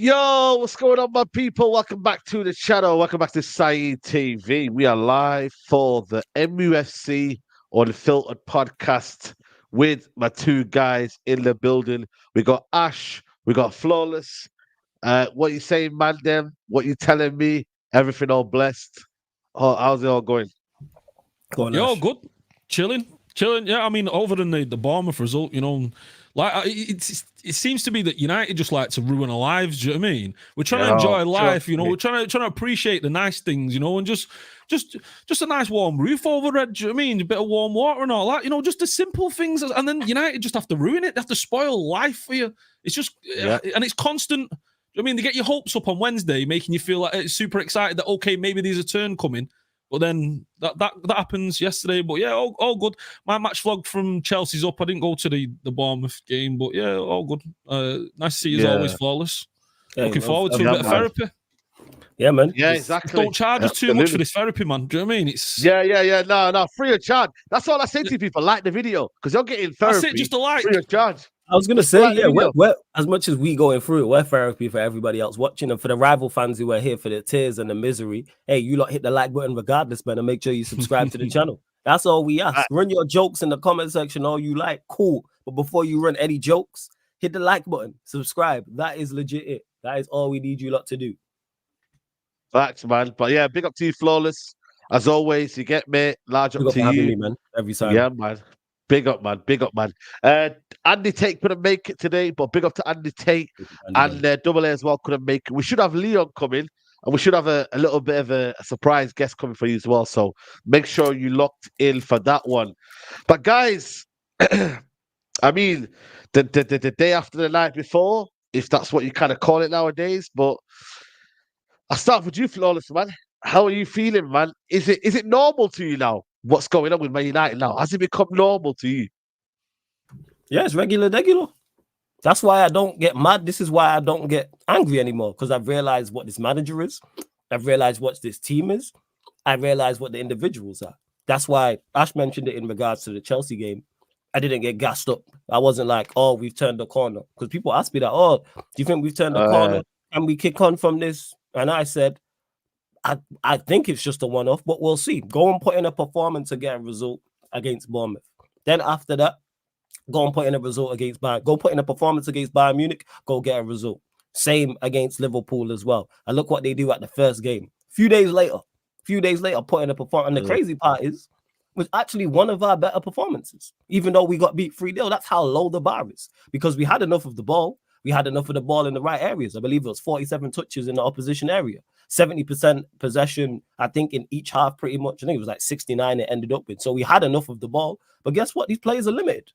Yo, what's going on, my people? Welcome back to the channel. Welcome back to Saeed TV. We are live for the MUFC Unfiltered podcast with my two guys in the building. We got Ash, we got Flawless. What you saying, man? Them? What you telling me? Everything all blessed. How's it all going? Go on, Yo, Ash. good. Chilling. Yeah, I mean, other than the Bournemouth result, it seems to be that United just like to ruin our lives. Do you know what I mean? We're trying to enjoy life, we're trying to appreciate the nice things, and just a nice warm roof over it. Do you know what I mean? A bit of warm water and all that, just the simple things. And then United just have to ruin it. They have to spoil life for you. It's just, and it's constant. I mean, they get your hopes up on Wednesday, making you feel like it's super excited that, okay, maybe there's a turn coming. But then that happens yesterday. But yeah, all good. My match vlog from Chelsea's up. I didn't go to the Bournemouth game, but yeah, all good. Nice to see you as always, Flawless. Looking forward to a bit of therapy. Yeah, man. Yeah, exactly. Don't charge us too much for this therapy, man. Do you know what I mean? It's No, free of charge. That's all I say to people. Like the video because you're getting therapy. That's it, just a like. Free of charge. I was gonna say, we're as much as we going through it, we're therapy for everybody else watching, and for the rival fans who are here for the tears and the misery. Hey, you lot hit the like button regardless, man, and make sure you subscribe to the channel. That's all we ask. Run your jokes in the comment section, all you like, cool. But before you run any jokes, hit the like button, subscribe. That is legit it. That is all we need you lot to do. Facts, man. But yeah, big up to you, Flawless. As always, you get me. Large up to you, me, man. Every time. Yeah, man. Big up, man. Big up, man. Andy Tate couldn't make it today, but big up to Andy Tate and Double A as well couldn't make it. We should have Leon coming, and we should have a little bit of a surprise guest coming for you as well. So make sure you locked in for that one. But guys, I mean, the day after the night before, if that's what you kind of call it nowadays. But I'll start with you, Flawless, man. How are you feeling, man? Is it normal to you now? What's going on with Man United now? Has it become normal to you? Yeah, it's regular. That's why I don't get mad. This is why I don't get angry anymore, because I've realized what this manager is. I've realized what this team is. I realized what the individuals are. That's why Ash mentioned it in regards to the Chelsea game. I didn't get gassed up. I wasn't like, oh, we've turned the corner. Because people ask me that, oh, do you think we've turned the corner? And we kick on from this? And I said, I think it's just a one-off, but we'll see. Go and put in a performance to get a result against Bournemouth. Then after that, go and put in a result against Bayern. Go put in a performance against Bayern Munich. Go get a result. Same against Liverpool as well. And look what they do at the first game. Few days later, put in a performance. And the crazy part is, it was actually one of our better performances. Even though we got beat 3-0, that's how low the bar is. Because we had enough of the ball. We had enough of the ball in the right areas. I believe it was 47 touches in the opposition area. 70% possession, I think, in each half pretty much. I think it was like 69 it ended up with. So we had enough of the ball. But guess what? These players are limited.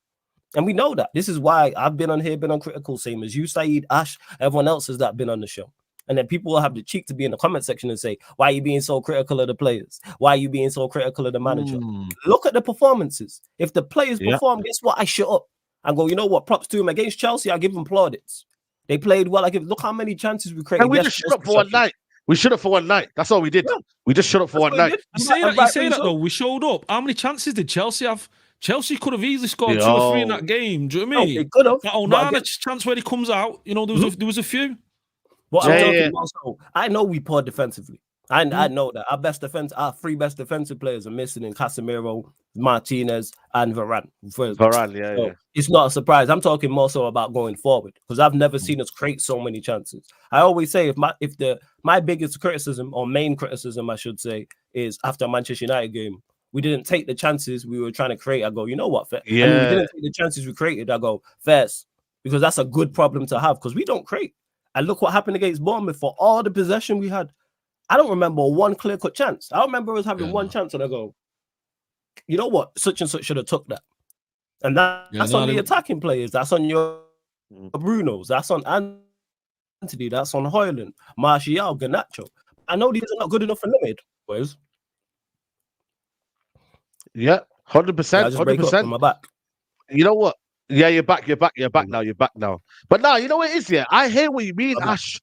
And we know that. This is why I've been on here, been on critical, same as you, Saeed, Ash, everyone else has that been on the show. And then people will have the cheek to be in the comment section and say, why are you being so critical of the players? Why are you being so critical of the manager? Look at the performances. If the players perform, guess what? I shut up and go, you know what? Props to them. Against Chelsea, I give them plaudits. They played well. Look how many chances we created. And we just shut up for one night. We shut up for one night. That's all we did. Yeah. We just shut up for one night. You say that though. We showed up. How many chances did Chelsea have? Chelsea could have easily scored 2 or 3 in that game. Do you know what I mean? They could have. That Onana chance where he comes out, there was a few. What I'm talking about, so I know we poor defensively. I know that our 3 best defensive players are missing in Casemiro, Martinez, and Varane. It's not a surprise. I'm talking more so about going forward, because I've never seen us create so many chances. I always say my biggest criticism, or main criticism, I should say, is after Manchester United game, we didn't take the chances we were trying to create. I go, you know what? We didn't take the chances we created. I go, first, because that's a good problem to have, because we don't create. And look what happened against Bournemouth. For all the possession we had, I don't remember one clear-cut chance. I remember us having one chance, and I go, you know what? Such and such should have took that. And that's on the attacking players. That's on your Brunos. That's on Anthony. That's on Højlund, Martial, Garnacho. I know these are not good enough for limited, boys. Yeah, 100%. 100%. My back. You know what? Yeah, you're back now. But now, you know what it is, yeah? I hear what you mean, Ash.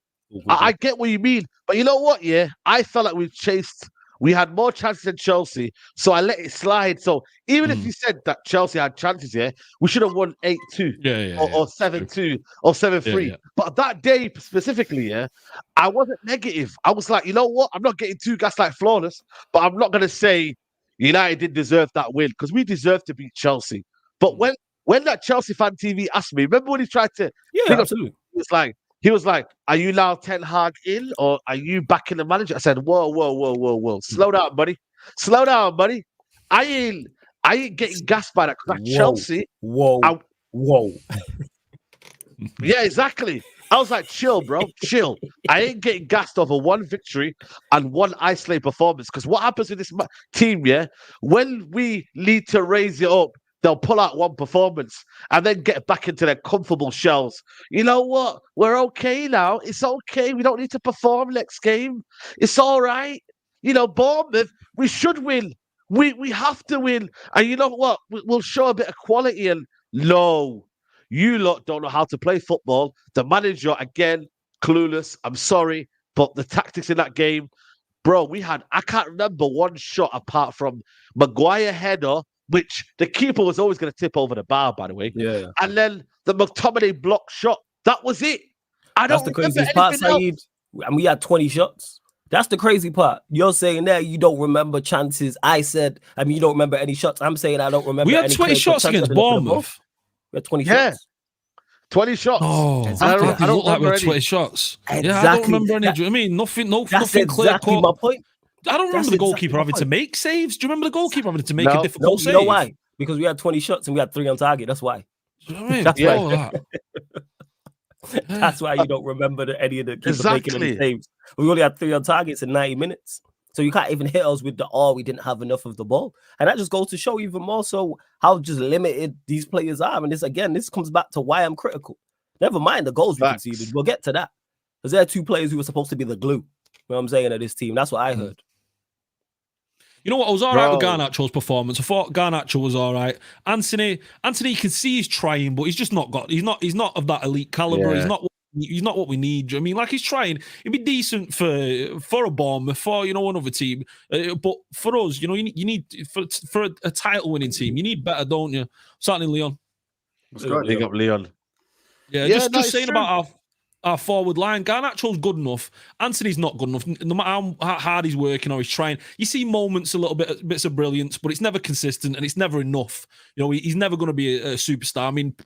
I get what you mean. But you know what, yeah? I felt like we've chased We had more chances than Chelsea, so I let it slide. So even if you said that Chelsea had chances, we should have won 8-2 or 7-2 or 7-3. But that day specifically, I wasn't negative. I was like, you know what? I'm not getting too gassed like flawless, but I'm not going to say United didn't deserve that win because we deserved to beat Chelsea. But when that Chelsea fan TV asked me, remember when he tried to absolutely. He was like, are you now Ten Hag in or are you backing the manager? I said, whoa. Slow down, buddy. I ain't getting gassed by that because Chelsea. Whoa. Yeah, exactly. I was like, chill, bro, chill. I ain't getting gassed over one victory and one isolated performance because what happens with this team, when we need to raise it up, they'll pull out one performance and then get back into their comfortable shells. You know what? We're okay now. It's okay. We don't need to perform next game. It's all right. You know, Bournemouth, we should win. We have to win. And you know what? We'll show a bit of quality. And no, you lot don't know how to play football. The manager, again, clueless. I'm sorry. But the tactics in that game, bro, I can't remember one shot apart from Maguire header, which the keeper was always going to tip over the bar, by the way. Yeah. And then the McTominay block shot. That was it. That's the craziest part, Saeed. And we had 20 shots. That's the crazy part. You're saying that you don't remember chances. You don't remember any shots. I'm saying I don't remember. We had 20 shots against Bournemouth. We had 20 shots. 20 shots. Oh, exactly. I don't remember any 20 shots. Exactly. Yeah, I don't remember any. Do you know what I mean? Nothing clear cut. My point. I don't remember the goalkeeper having to make saves. Do you remember the goalkeeper having to make a difficult save? You know why? Because we had 20 shots and we had 3 on target. That's why. Do you know what I mean? That's why you don't remember any of the keepers making any saves. We only had 3 on targets in 90 minutes. So you can't even hit us with we didn't have enough of the ball. And that just goes to show even more so how just limited these players are. And this comes back to why I'm critical. Never mind the goals we conceded. We'll get to that. Because there are 2 players who were supposed to be the glue. You know what I'm saying, of this team. That's what I heard. You know what? I was all right with Garnacho's performance. I thought Garnacho was all right. Anthony, you can see he's trying, but he's just not got. He's not of that elite caliber. Yeah. He's not what we need. I mean, like he's trying. He'd be decent for a Bournemouth, for another team. But for us, you need for a title winning team, you need better, don't you? Certainly, Leon. Big up Leon. Yeah, just saying about our forward line. Garnacho's good enough. Anthony's not good enough. No matter how hard he's working or he's trying, you see moments, bits of brilliance, but it's never consistent and it's never enough. You know, he's never going to be a superstar. I mean,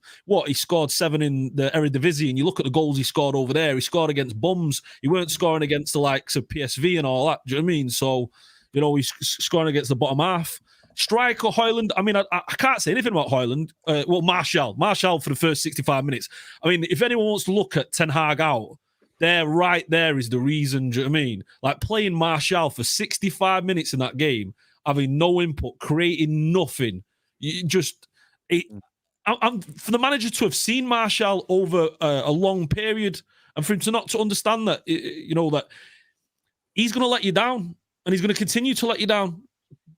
he scored 7 in the Eredivisie, and you look at the goals he scored over there. He scored against bums. He weren't scoring against the likes of PSV and all that. Do you know what I mean? So, you know, he's scoring against the bottom half. Striker Højlund, I mean, I can't say anything about Højlund. Martial for the first 65 minutes. I mean, if anyone wants to look at Ten Hag out, right there is the reason. Do you know what I mean? Like playing Martial for 65 minutes in that game, having no input, creating nothing. For the manager to have seen Martial over a long period, and for him to not to understand that, you know, that he's going to let you down, and he's going to continue to let you down.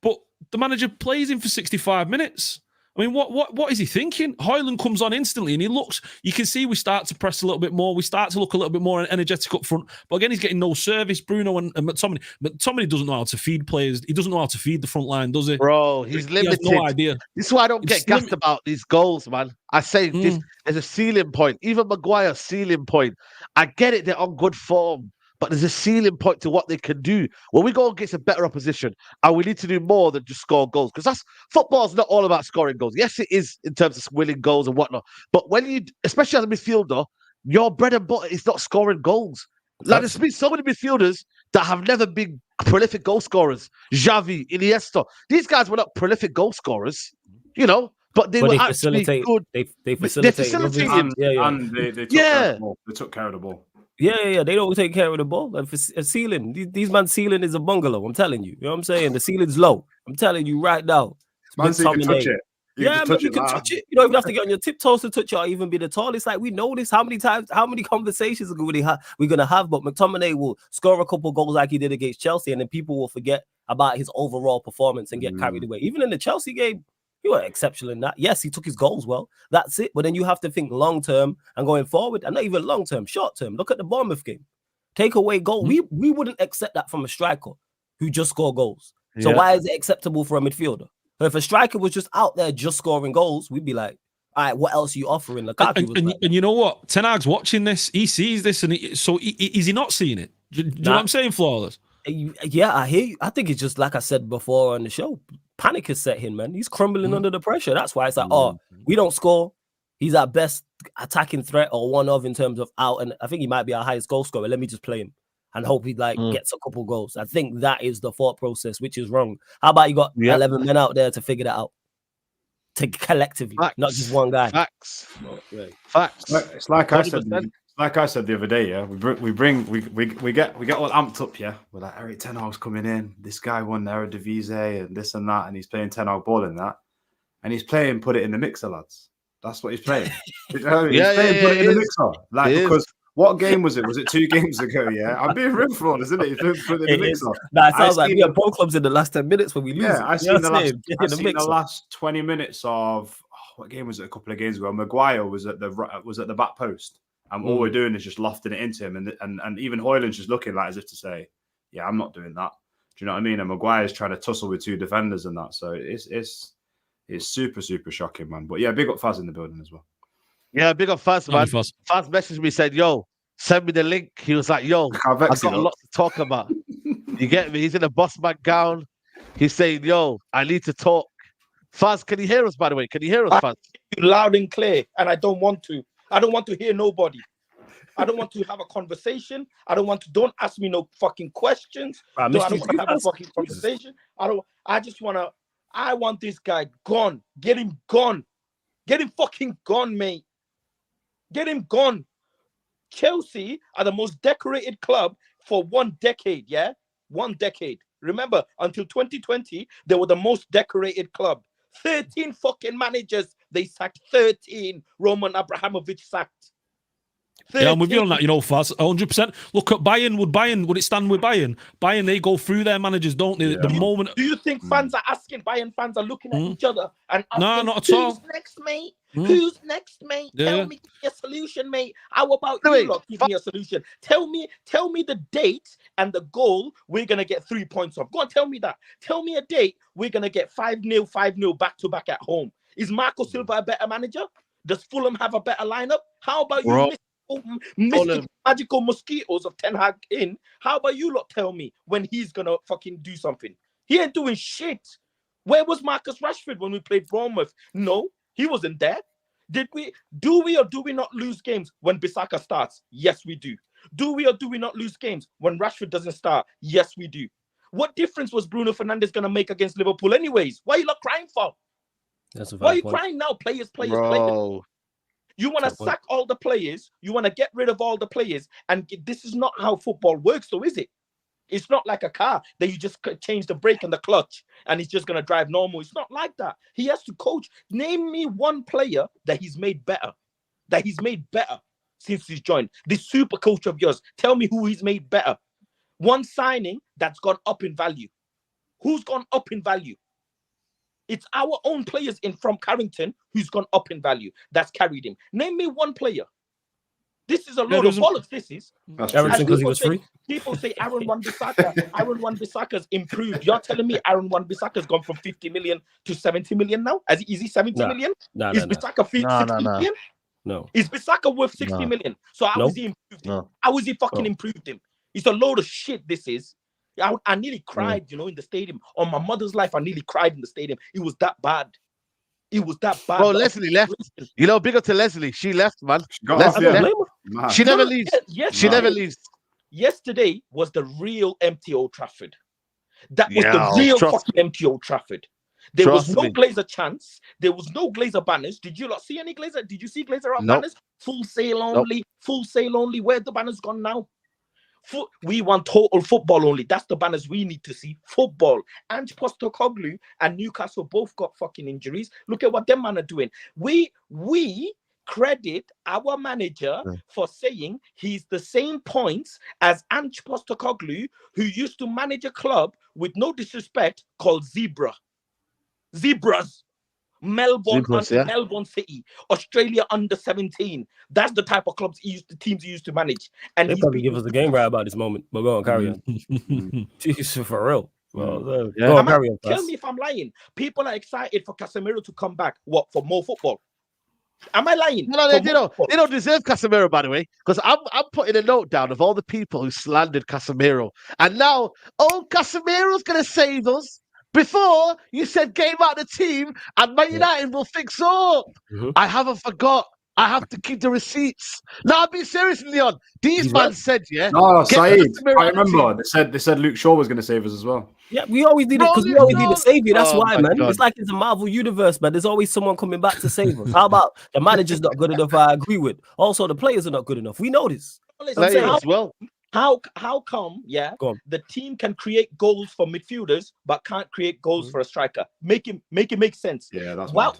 But the manager plays him for 65 minutes. I mean, what is he thinking? Højlund comes on instantly and he looks, you can see we start to press a little bit more. We start to look a little bit more energetic up front. But again, he's getting no service. Bruno and McTominay. McTominay doesn't know how to feed players. He doesn't know how to feed the front line, does he? Bro, he's limited. He has no idea. This is why I don't get gassed about these goals, man. I say this as a ceiling point. Even Maguire's ceiling point. I get it, they're on good form. But there's a ceiling point to what they can do. When we go against a better opposition, and we need to do more than just score goals. Because football's not all about scoring goals. Yes, it is in terms of winning goals and whatnot. But when you, especially as a midfielder, your bread and butter is not scoring goals. Like there's been so many midfielders that have never been prolific goal scorers. Xavi, Iniesta. These guys were not prolific goal scorers, you know. But they were actually good. They facilitated. And they took care of the ball. Yeah, they don't take care of the ball. Like a ceiling, these man's ceiling is a bungalow. I'm telling you. You know what I'm saying? The ceiling's low. I'm telling you right now. Man, so you can touch it. You can touch it. You don't even have to get on your tiptoes to touch it or even be the tallest. Like we know this. How many times? How many conversations are we're gonna have? But McTominay will score a couple goals like he did against Chelsea, and then people will forget about his overall performance and get carried away. Even in the Chelsea game, he was exceptional in that. Yes, he took his goals well. That's it. But then you have to think long term and going forward, and not even long term, short term. Look at the Bournemouth game. Take away goal. We wouldn't accept that from a striker who just score goals. So why is it acceptable for a midfielder? So if a striker was just out there just scoring goals, we'd be like, all right, what else are you offering? And you know what? Ten Hag's watching this. He sees this, and is he not seeing it? Do you know what I'm saying, Flawless? Yeah, I hear you. I think it's just like I said before on the show. Panic has set in, man. He's crumbling under the pressure. That's why it's like, we don't score. He's our best attacking threat or one of in terms of out. And I think he might be our highest goal scorer. Let me just play him and hope he gets a couple goals. I think that is the thought process, which is wrong. How about you got 11 men out there to figure that out? Collectively, not just one guy. Facts. It's like I said. Like I said the other day, yeah, we get all amped up, yeah. We're like, Eric Ten Hag's coming in. This guy won the Eredivisie and this and that, and he's playing Ten Hag ball in that, and he's playing put it in the mixer, lads. That's what he's playing. He's playing put it in the mixer, like because. What game was it? Was it 2 games ago? Yeah, I'm being rimful, isn't it? He's put it in the mixer. That sounds like we have ball clubs in the last 10 minutes when we lose. Yeah, I've seen the last 20 minutes of what game was it? A couple of games ago. Maguire was at the back post. And all we're doing is just lofting it into him, and even Højlund's just looking like as if to say, "Yeah, I'm not doing that." Do you know what I mean? And Maguire's trying to tussle with 2 defenders and that, so it's super shocking, man. But yeah, big up Faz in the building as well. Yeah, big up Faz, man. Faz messaged me, said, "Yo, send me the link." He was like, "Yo, I've got a lot to talk about." You get me? He's in a boss man gown. He's saying, "Yo, I need to talk." Faz, can you hear us? By the way, can you hear us, Faz? Loud and clear, and I don't want to. I don't want to hear nobody. I don't want to have a conversation. Don't ask me no fucking questions. I don't want to have a fucking conversation. I want this guy gone. Get him gone. Get him fucking gone, mate. Get him gone. Chelsea are the most decorated club for 1 decade, yeah? 1 decade. Remember, until 2020, they were the most decorated club. 13 fucking managers. They sacked 13. Roman Abramovich sacked. 13. Yeah, I'm with you on that, Faz. 100%. Look at Bayern. Would it stand with Bayern? Bayern, they go through their managers, don't they? Yeah. Do you think fans are asking, Bayern fans are looking at each other and asking, no, not at all. Who's next, mate? Who's next, mate? Yeah. Tell me a solution, mate. How about you lot give me a solution? Tell me the date and the goal we're going to get 3 points off. Go on, tell me that. Tell me a date we're going to get 5-0 back-to-back at home. Is Marco Silva a better manager? Does Fulham have a better lineup? How about you mystical magical mosquitoes of Ten Hag in? How about you lot tell me when he's going to fucking do something? He ain't doing shit. Where was Marcus Rashford when we played Bournemouth? No, he wasn't there. Do we or do we not lose games when Bissaka starts? Yes, we do. Do we or do we not lose games when Rashford doesn't start? Yes, we do. What difference was Bruno Fernandes going to make against Liverpool anyways? Why are you not crying for? Why are you crying now? Players. You want to sack all the players. You want to get rid of all the players. And this is not how football works, though, is it? It's not like a car that you just change the brake and the clutch and he's just going to drive normal. It's not like that. He has to coach. Name me one player that he's made better. Since he's joined. This super coach of yours. Tell me who he's made better. One signing that's gone up in value. Who's gone up in value? It's our own players from Carrington who's gone up in value. That's carried him. Name me one player. This is a load of bollocks. This is. Everything because he was free. People say Aaron Wan-Bissaka. Aaron Wan-Bissaka's improved. You're telling me Aaron Wan-Bissaka's gone from 50 million to 70 million now? Is he 70 million? Is Bissaka 60 million? No. Is Bissaka worth 60 million? So how is he improved him? How is he fucking improved him? It's a load of shit, this is. I nearly cried, in the stadium. On my mother's life, I nearly cried in the stadium. It was that bad. Bro, Leslie left. Big up to Leslie. She left, man. She never leaves. She never leaves. Yesterday was the real empty Old Trafford. That was the real fucking empty Old Trafford. There was no Glazer chance. There was no Glazer banners. Did you not see any Glazer? Did you see Glazer banners? Full sale only. Full sale only. Where the banners gone now? We want total football only. That's the banners we need to see. Football. Ange Postecoglou and Newcastle both got fucking injuries. Look at what them man are doing. We credit our manager for saying he's the same points as Ange Postecoglou, who used to manage a club with no disrespect called Zebras. Melbourne City, Australia under 17. That's the type of clubs teams he used to manage. And they probably give us the game right about this moment. But go on, carry on. Jesus, for real. Well, tell me if I'm lying. People are excited for Casemiro to come back. What, for more football? Am I lying? No, they don't deserve Casemiro, by the way, because I'm putting a note down of all the people who slandered Casemiro, and now, Casemiro's going to save us. Before you said game out the team, and Man United will fix up. I haven't forgot. I have to keep the receipts. No, I'm being serious, Leon. These man said, No, Saeed. I remember they said Luke Shaw was going to save us as well. Yeah, we always need it because we always need a savior. That's why, man. God. It's like it's a Marvel universe, man. There's always someone coming back to save us. How about the manager's not good enough? I agree with. Also, the players are not good enough. We know this. How come, the team can create goals for midfielders but can't create goals for a striker? Make it make sense. Yeah, that's Wout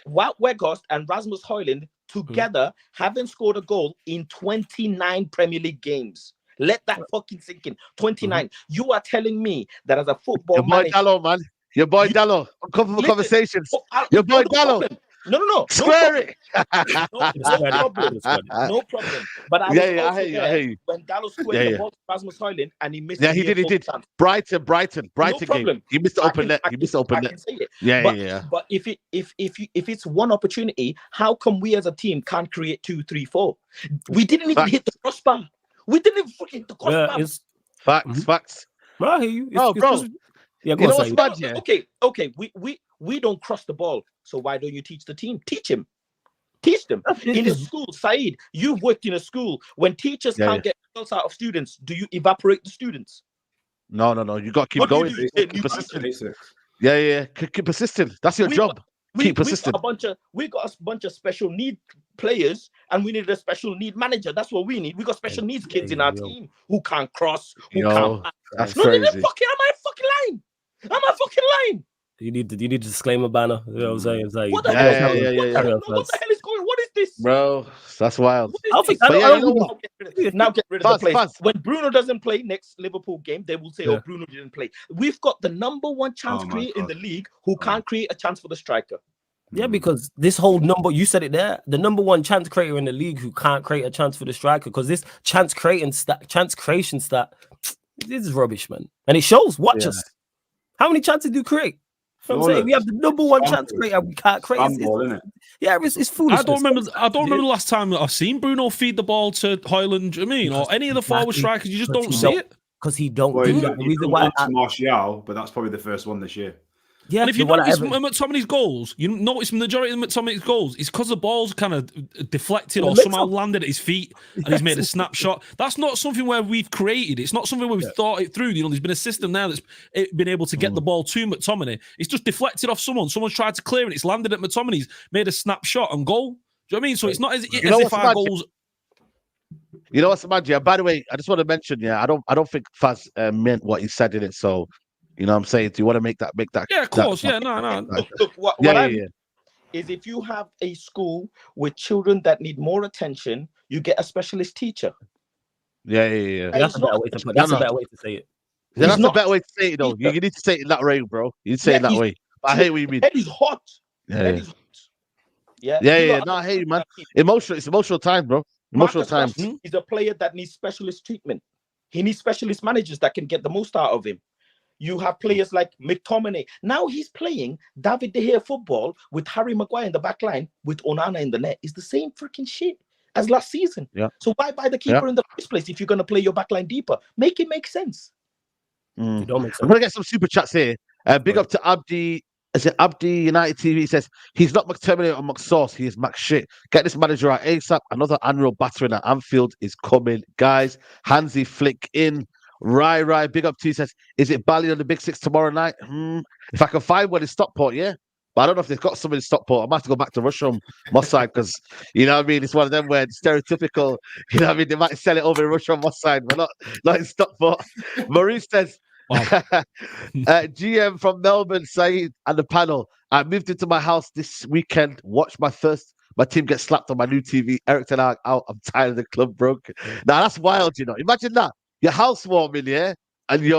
Weghorst and Rasmus Højlund together haven't scored a goal in 29 Premier League games. Let that fucking sink in. 29. You are telling me that as a football manager, Dallo, man. Your boy Dallo. Uncomfortable conversations. Your boy Dallo. No. Square it. No problem. But I hear you. When Dallo squared the ball to Rasmus Højlund and he missed. Yeah, he did. Brighton game. He missed the open net. I can say it. Yeah. But if it's one opportunity, how come we as a team can't create 2, 3, 4? We didn't even hit the crossbar. We didn't even hit the crossbar. Facts. Bro, I hear you. Bro. Yeah, go on. Okay. We don't cross the ball, so why don't you teach the team? Teach them. In the school, Saeed, you've worked in a school. When teachers can't get results out of students, do you evaporate the students? No. You got to keep going. Keep persistent. Yeah. Keep persistent. That's your job. Keep persistent. We got a bunch of special need players, and we need a special need manager. That's what we need. We got special needs kids in our team who can't cross, who can't. That's crazy. Am I fucking lying? You need the disclaimer banner. You know what I'm saying? It's like, what the hell is going on? What is this? Bro, that's wild. Now get rid of the place. When Bruno doesn't play next Liverpool game, they will say, Bruno didn't play. We've got the number one chance creator in the league who can't create a chance for the striker. Yeah, because this whole you said it there, the number one chance creator in the league who can't create a chance for the striker, because this chance creation stat, this is rubbish, man. And it shows. Watch us. How many chances do you create? I'm saying we have the number one chance creator and we can't create. It's foolish. I don't remember the last time that I've seen Bruno feed the ball to Højlund. Do you mean, or any of the forward strikers? You just don't see it because he don't do it. The reason why Martial, but that's probably the first one this year. Yeah, and if you notice McTominay's goals, you notice the majority of McTominay's goals, it's because the ball's kind of deflected or somehow landed at his feet and he's made a snapshot. That's not something where we've created. It's not something where we've thought it through. There's been a system now that's been able to get the ball to McTominay. It's just deflected off someone. Someone's tried to clear it. It's landed at McTominay's, made a snapshot and goal. Do you know what I mean? So it's not as if our goals... You know what's the magic? By the way, I just want to mention, I don't think Faz meant what he said in it, so... You know what I'm saying? Do you want to make that? Yeah, of course. No. Look, what I mean is if you have a school with children that need more attention, you get a specialist teacher. Yeah. That's a better way to say it. That's a better way to say it, though. You need to say it that way, bro. You need to say it that way. But I hate what you mean. Head is hot. Yeah. No, I hate you, man. It's emotional time, bro. Emotional time. He's a player that needs specialist treatment. He needs specialist managers that can get the most out of him. You have players like McTominay. Now he's playing David De Gea football with Harry Maguire in the back line with Onana in the net. It's the same freaking shit as last season. Yeah. So why buy the keeper in the first place if you're going to play your back line deeper? Make it make sense. I'm going to get some super chats here. Big up to Abdi. Is it Abdi United TV? He says, he's not McTominay or McSauce. He is Max Shit. Get this manager out ASAP. Another annual battering at Anfield is coming. Guys, Hansi Flick in. Right. Big up to you. Says, is it Bally on the Big Six tomorrow night? If I can find one in Stockport, yeah. But I don't know if they've got some in Stockport. I might have to go back to Russia, Moss side, because you know what I mean. It's one of them where it's stereotypical. You know what I mean. They might sell it over in Russia, Moss side, but not in Stockport. Maurice says, GM from Melbourne, Saeed, and the panel. I moved into my house this weekend. Watched my team get slapped on my new TV. Eric Ten Hag out. I'm tired of the club broke. Now that's wild, you know. Imagine that. Your housewarming, yeah, and you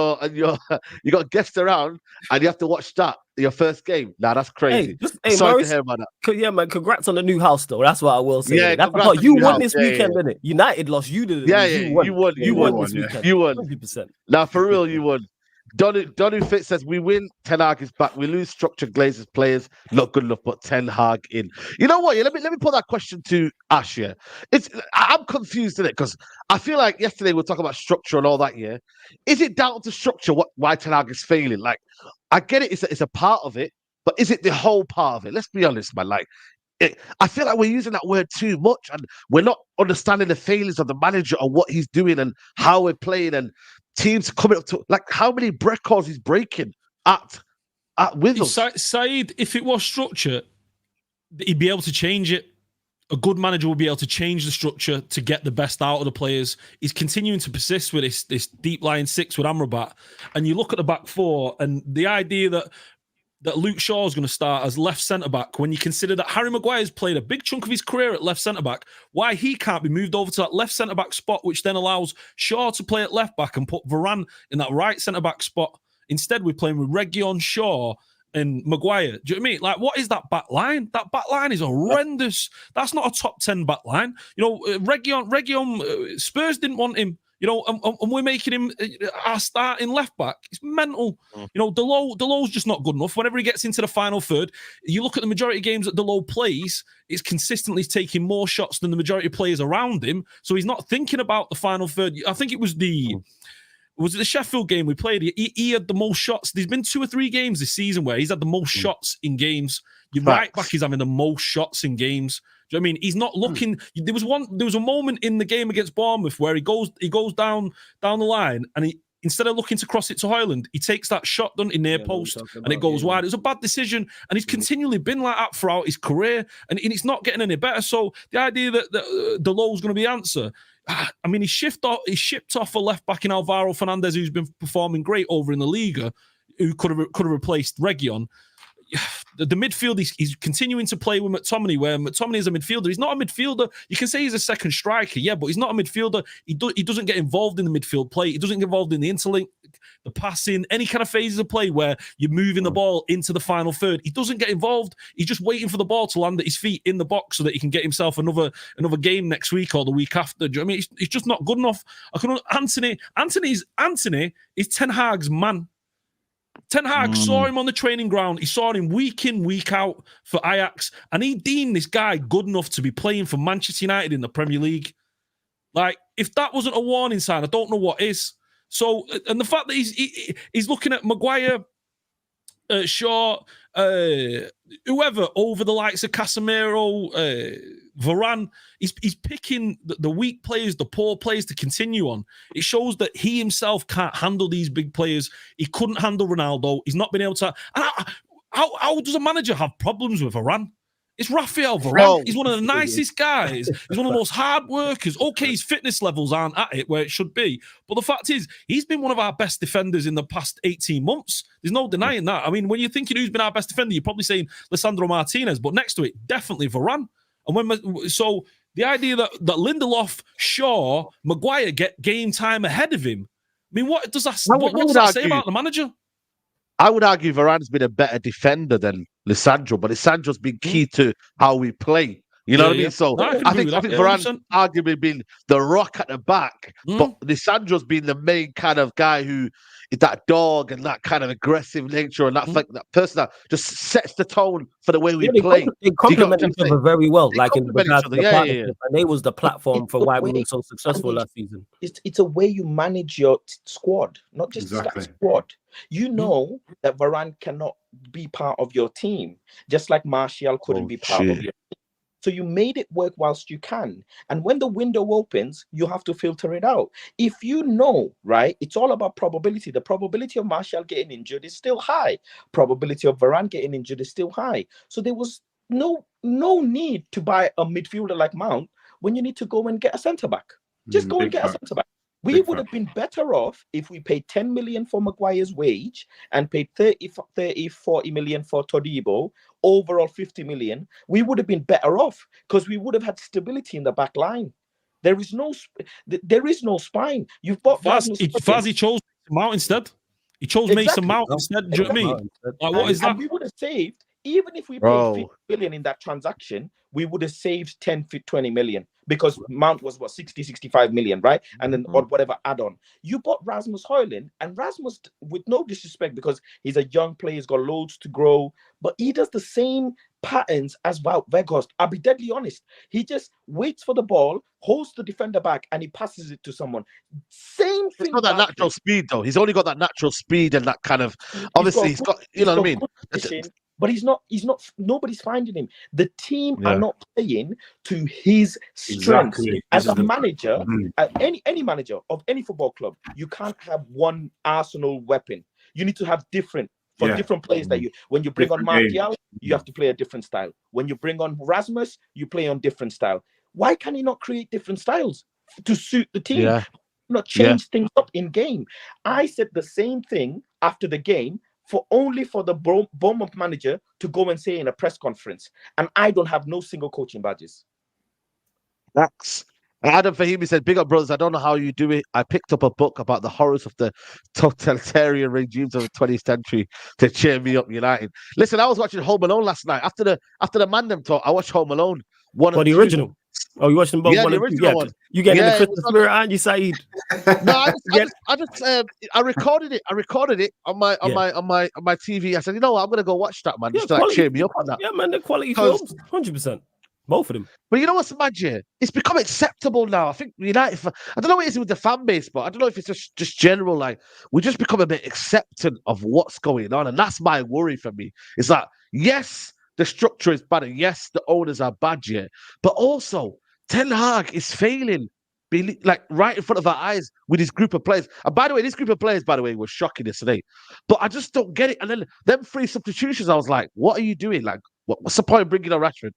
got guests around, and you have to watch that your first game. Nah, that's crazy. Sorry Maurice, to hear about that. Yeah, man. Congrats on the new house, though. That's what I will say. Yeah, that's what you won this weekend, didn't it? United lost. You did. You won this weekend. You won. 100%. Nah, for real, you won. Donny Fit says we win. Ten Hag is back. We lose structure. Glazers players not good enough, but Ten Hag in. You know what? Yeah, let me put that question to Ash. Yeah, I'm confused in it because I feel like yesterday we were talking about structure and all that. Yeah, is it down to structure why Ten Hag is failing? Like, I get it. It's a part of it, but is it the whole part of it? Let's be honest, man. Like, I feel like we're using that word too much, and we're not understanding the failings of the manager and what he's doing and how we're playing and. Teams coming up to like how many records he's breaking at with us. Saeed, if it was structure, he'd be able to change it. A good manager will be able to change the structure to get the best out of the players. He's continuing to persist with this deep line six with Amrabat, and you look at the back four, and the idea that Luke Shaw is going to start as left centre-back when you consider that Harry Maguire's played a big chunk of his career at left centre-back, why he can't be moved over to that left centre-back spot, which then allows Shaw to play at left-back and put Varane in that right centre-back spot. Instead, we're playing with Reguilon, Shaw and Maguire. Do you know what I mean? Like, what is that back line? That back line is horrendous. That's not a top 10 back line. You know, Reguilon, Spurs didn't want him. You know, and we're making him our starting left back. It's mental. You know, Delow's just not good enough. Whenever he gets into the final third, you look at the majority of games that Delow plays, it's consistently taking more shots than the majority of players around him. So he's not thinking about the final third. I think it was the Sheffield game we played. He had the most shots. There's been 2 or 3 games this season where he's had the most shots in games. Your right back is having the most shots in games. Do you know what I mean? He's not looking. There was a moment in the game against Bournemouth where he goes down the line, and instead of looking to cross it to Højlund, he takes that shot done in near post and it goes wide. It was a bad decision, and he's continually been like that throughout his career, and it's not getting any better. So the idea that Delow's going to be the answer, I mean, he shipped off a left back in Alvaro Fernandez, who's been performing great over in the Liga, who could have replaced Reguilon. The midfield, he's continuing to play with McTominay, where McTominay is a midfielder. He's not a midfielder. You can say he's a second striker, yeah, but he's not a midfielder. He doesn't get involved in the midfield play. He doesn't get involved in the interlink, the passing, any kind of phases of play where you're moving the ball into the final third. He doesn't get involved. He's just waiting for the ball to land at his feet in the box so that he can get himself another game next week or the week after. Do you know what I mean? He's just not good enough. Anthony is Ten Hag's man. Ten Hag saw him on the training ground. He saw him week in, week out for Ajax, and he deemed this guy good enough to be playing for Manchester United in the Premier League. Like, if that wasn't a warning sign, I don't know what is. So, and the fact that he's looking at Maguire, Shaw, whoever over the likes of Casemiro, Varane, he's picking the weak players, the poor players to continue on. It shows that he himself can't handle these big players. He couldn't handle Ronaldo. He's not been able to. How does a manager have problems with Varane? It's Raphael Varane. He's one of the nicest guys. He's one of the most hard workers. Okay, his fitness levels aren't at it where it should be. But the fact is, he's been one of our best defenders in the past 18 months. There's no denying that. I mean, when you're thinking who's been our best defender, you're probably saying Lisandro Martinez. But next to it, definitely Varane. And so the idea that Lindelof, Shaw, Maguire get game time ahead of him, I mean, what does that say about the manager? I would argue Varane's been a better defender than Lisandro, but Lisandro's been key to how we play. You know what I mean? So I think Varane's arguably been the rock at the back, but Lisandro's been the main kind of guy who is that dog and that kind of aggressive nature and that person that just sets the tone for the way we play. They complement each other very well, like in the partnership, and they was the platform for why we were so successful last season. It's a way you manage your squad, not just that squad. You know that Varane cannot be part of your team, just like Martial couldn't be part of your team. So you made it work whilst you can. And when the window opens, you have to filter it out. If you know, right, it's all about probability. The probability of Martial getting injured is still high. Probability of Varane getting injured is still high. So there was no need to buy a midfielder like Mount when you need to go and get a centre-back. Just go and get a centre-back. We would have been better off if we paid 10 million for Maguire's wage and paid 40 million for Todibo, overall 50 million. We would have been better off because we would have had stability in the back line. There is no spine. You've got Fazi chose Mount instead. He chose Mason Mount instead. Do you know what I mean? Like, what is that? And we would have saved Even if we paid 50 million in that transaction, we would have saved 20 million because Mount was 65 million, right? And then or whatever add-on. You bought Rasmus Højlund, and Rasmus, with no disrespect, because he's a young player, he's got loads to grow, but he does the same patterns as Wout Weghorst. I'll be deadly honest. He just waits for the ball, holds the defender back, and he passes it to someone. Same thing. He's got that natural speed, though. He's only got that natural speed and that kind of. Obviously, he's got you know what I mean. But he's not. Nobody's finding him. The team are not playing to his strengths. Exactly. As a manager, any manager of any football club, you can't have one arsenal weapon. You need to have different players that you. When you bring on Martial, you have to play a different style. When you bring on Rasmus, you play on different style. Why can he not create different styles to suit the team? Yeah. Not change things up in game. I said the same thing after the game. For the Bournemouth manager to go and say in a press conference, and I don't have no single coaching badges. That's Adam Fahimi said, "Big up, brothers. I don't know how you do it. I picked up a book about the horrors of the totalitarian regimes of the 20th century to cheer me up, United." Listen, I was watching Home Alone last night. After the Mandem talk, I watched Home Alone. The original. Oh, you watched them both? Yeah, the original one. You getting the Christmas spirit, aren't you, Saeed? No, I recorded it. I recorded it on my TV. I said, you know what, I'm gonna go watch that, man. Just to cheer me up on that. Yeah, man, they're quality films, 100%. Both of them. But you know what's mad, yeah? It's become acceptable now. I think United. I don't know what it is with the fan base, but I don't know if it's just general. Like we just become a bit acceptant of what's going on, and that's my worry for me. Is that yes, the structure is bad, and yes, the owners are bad, yeah, but also Ten Hag is failing, like right in front of our eyes with his group of players. And by the way, this group of players, was shocking yesterday. But I just don't get it. And then them 3 substitutions, I was like, what are you doing? Like, what's the point of bringing on Rashford?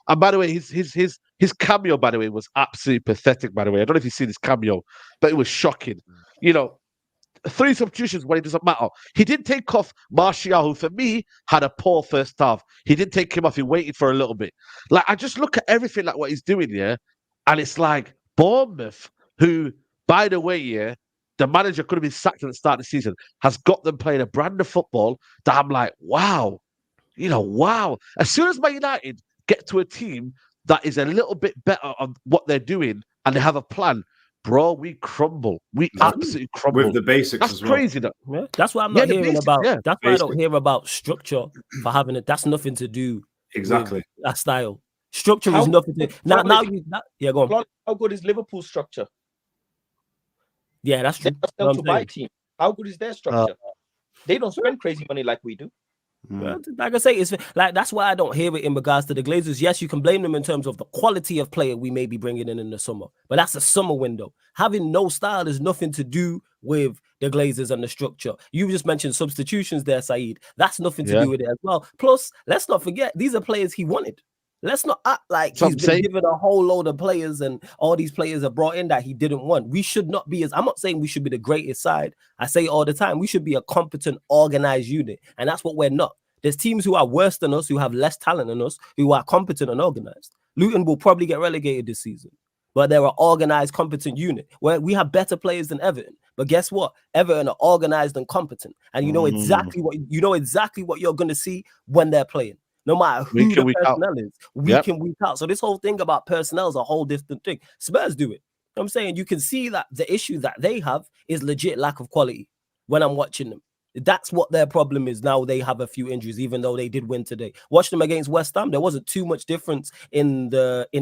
And by the way, his cameo, by the way, was absolutely pathetic. By the way, I don't know if you've seen his cameo, but it was shocking. You know, 3 substitutions when it doesn't matter. He didn't take off Martial, who for me had a poor first half. He didn't take him off. He waited for a little bit. Like I just look at everything like what he's doing here, and it's like Bournemouth, who, by the way, the manager could have been sacked at the start of the season, has got them playing a brand of football that I'm like, wow, wow. As soon as Man United get to a team that is a little bit better on what they're doing and they have a plan, bro, we crumble. We absolutely crumble. With the basics that's as well. Crazy, though. Yeah, that's why I'm not hearing about. Yeah. That's why I don't hear about structure for having it. That's nothing to do with that style. Structure is nothing to. Go on. How good is Liverpool's structure? Yeah, that's true. To buy team. How good is their structure? They don't spend crazy money like we do. Well, like I say, it's like that's why I don't hear it in regards to the Glazers. Yes, you can blame them in terms of the quality of player we may be bringing in the summer, but that's a summer window. Having no style is nothing to do with the Glazers and the structure. You just mentioned substitutions there, Saeed. That's nothing to do with it as well. Plus, let's not forget, these are players he wanted. Let's not act like he's been given a whole load of players and all these players are brought in that he didn't want. We should not be I'm not saying we should be the greatest side. I say all the time, we should be a competent, organized unit. And that's what we're not. There's teams who are worse than us, who have less talent than us, who are competent and organized. Luton will probably get relegated this season, but they're an organized, competent unit where we have better players than Everton. But guess what? Everton are organized and competent. And you know exactly what you're going to see when they're playing. No matter who the personnel is, week in, week out. So this whole thing about personnel is a whole different thing. Spurs do it. You know what I'm saying? You can see that the issue that they have is legit lack of quality when I'm watching them. That's what their problem is now. They have a few injuries, even though they did win today. Watch them against West Ham. There wasn't too much difference in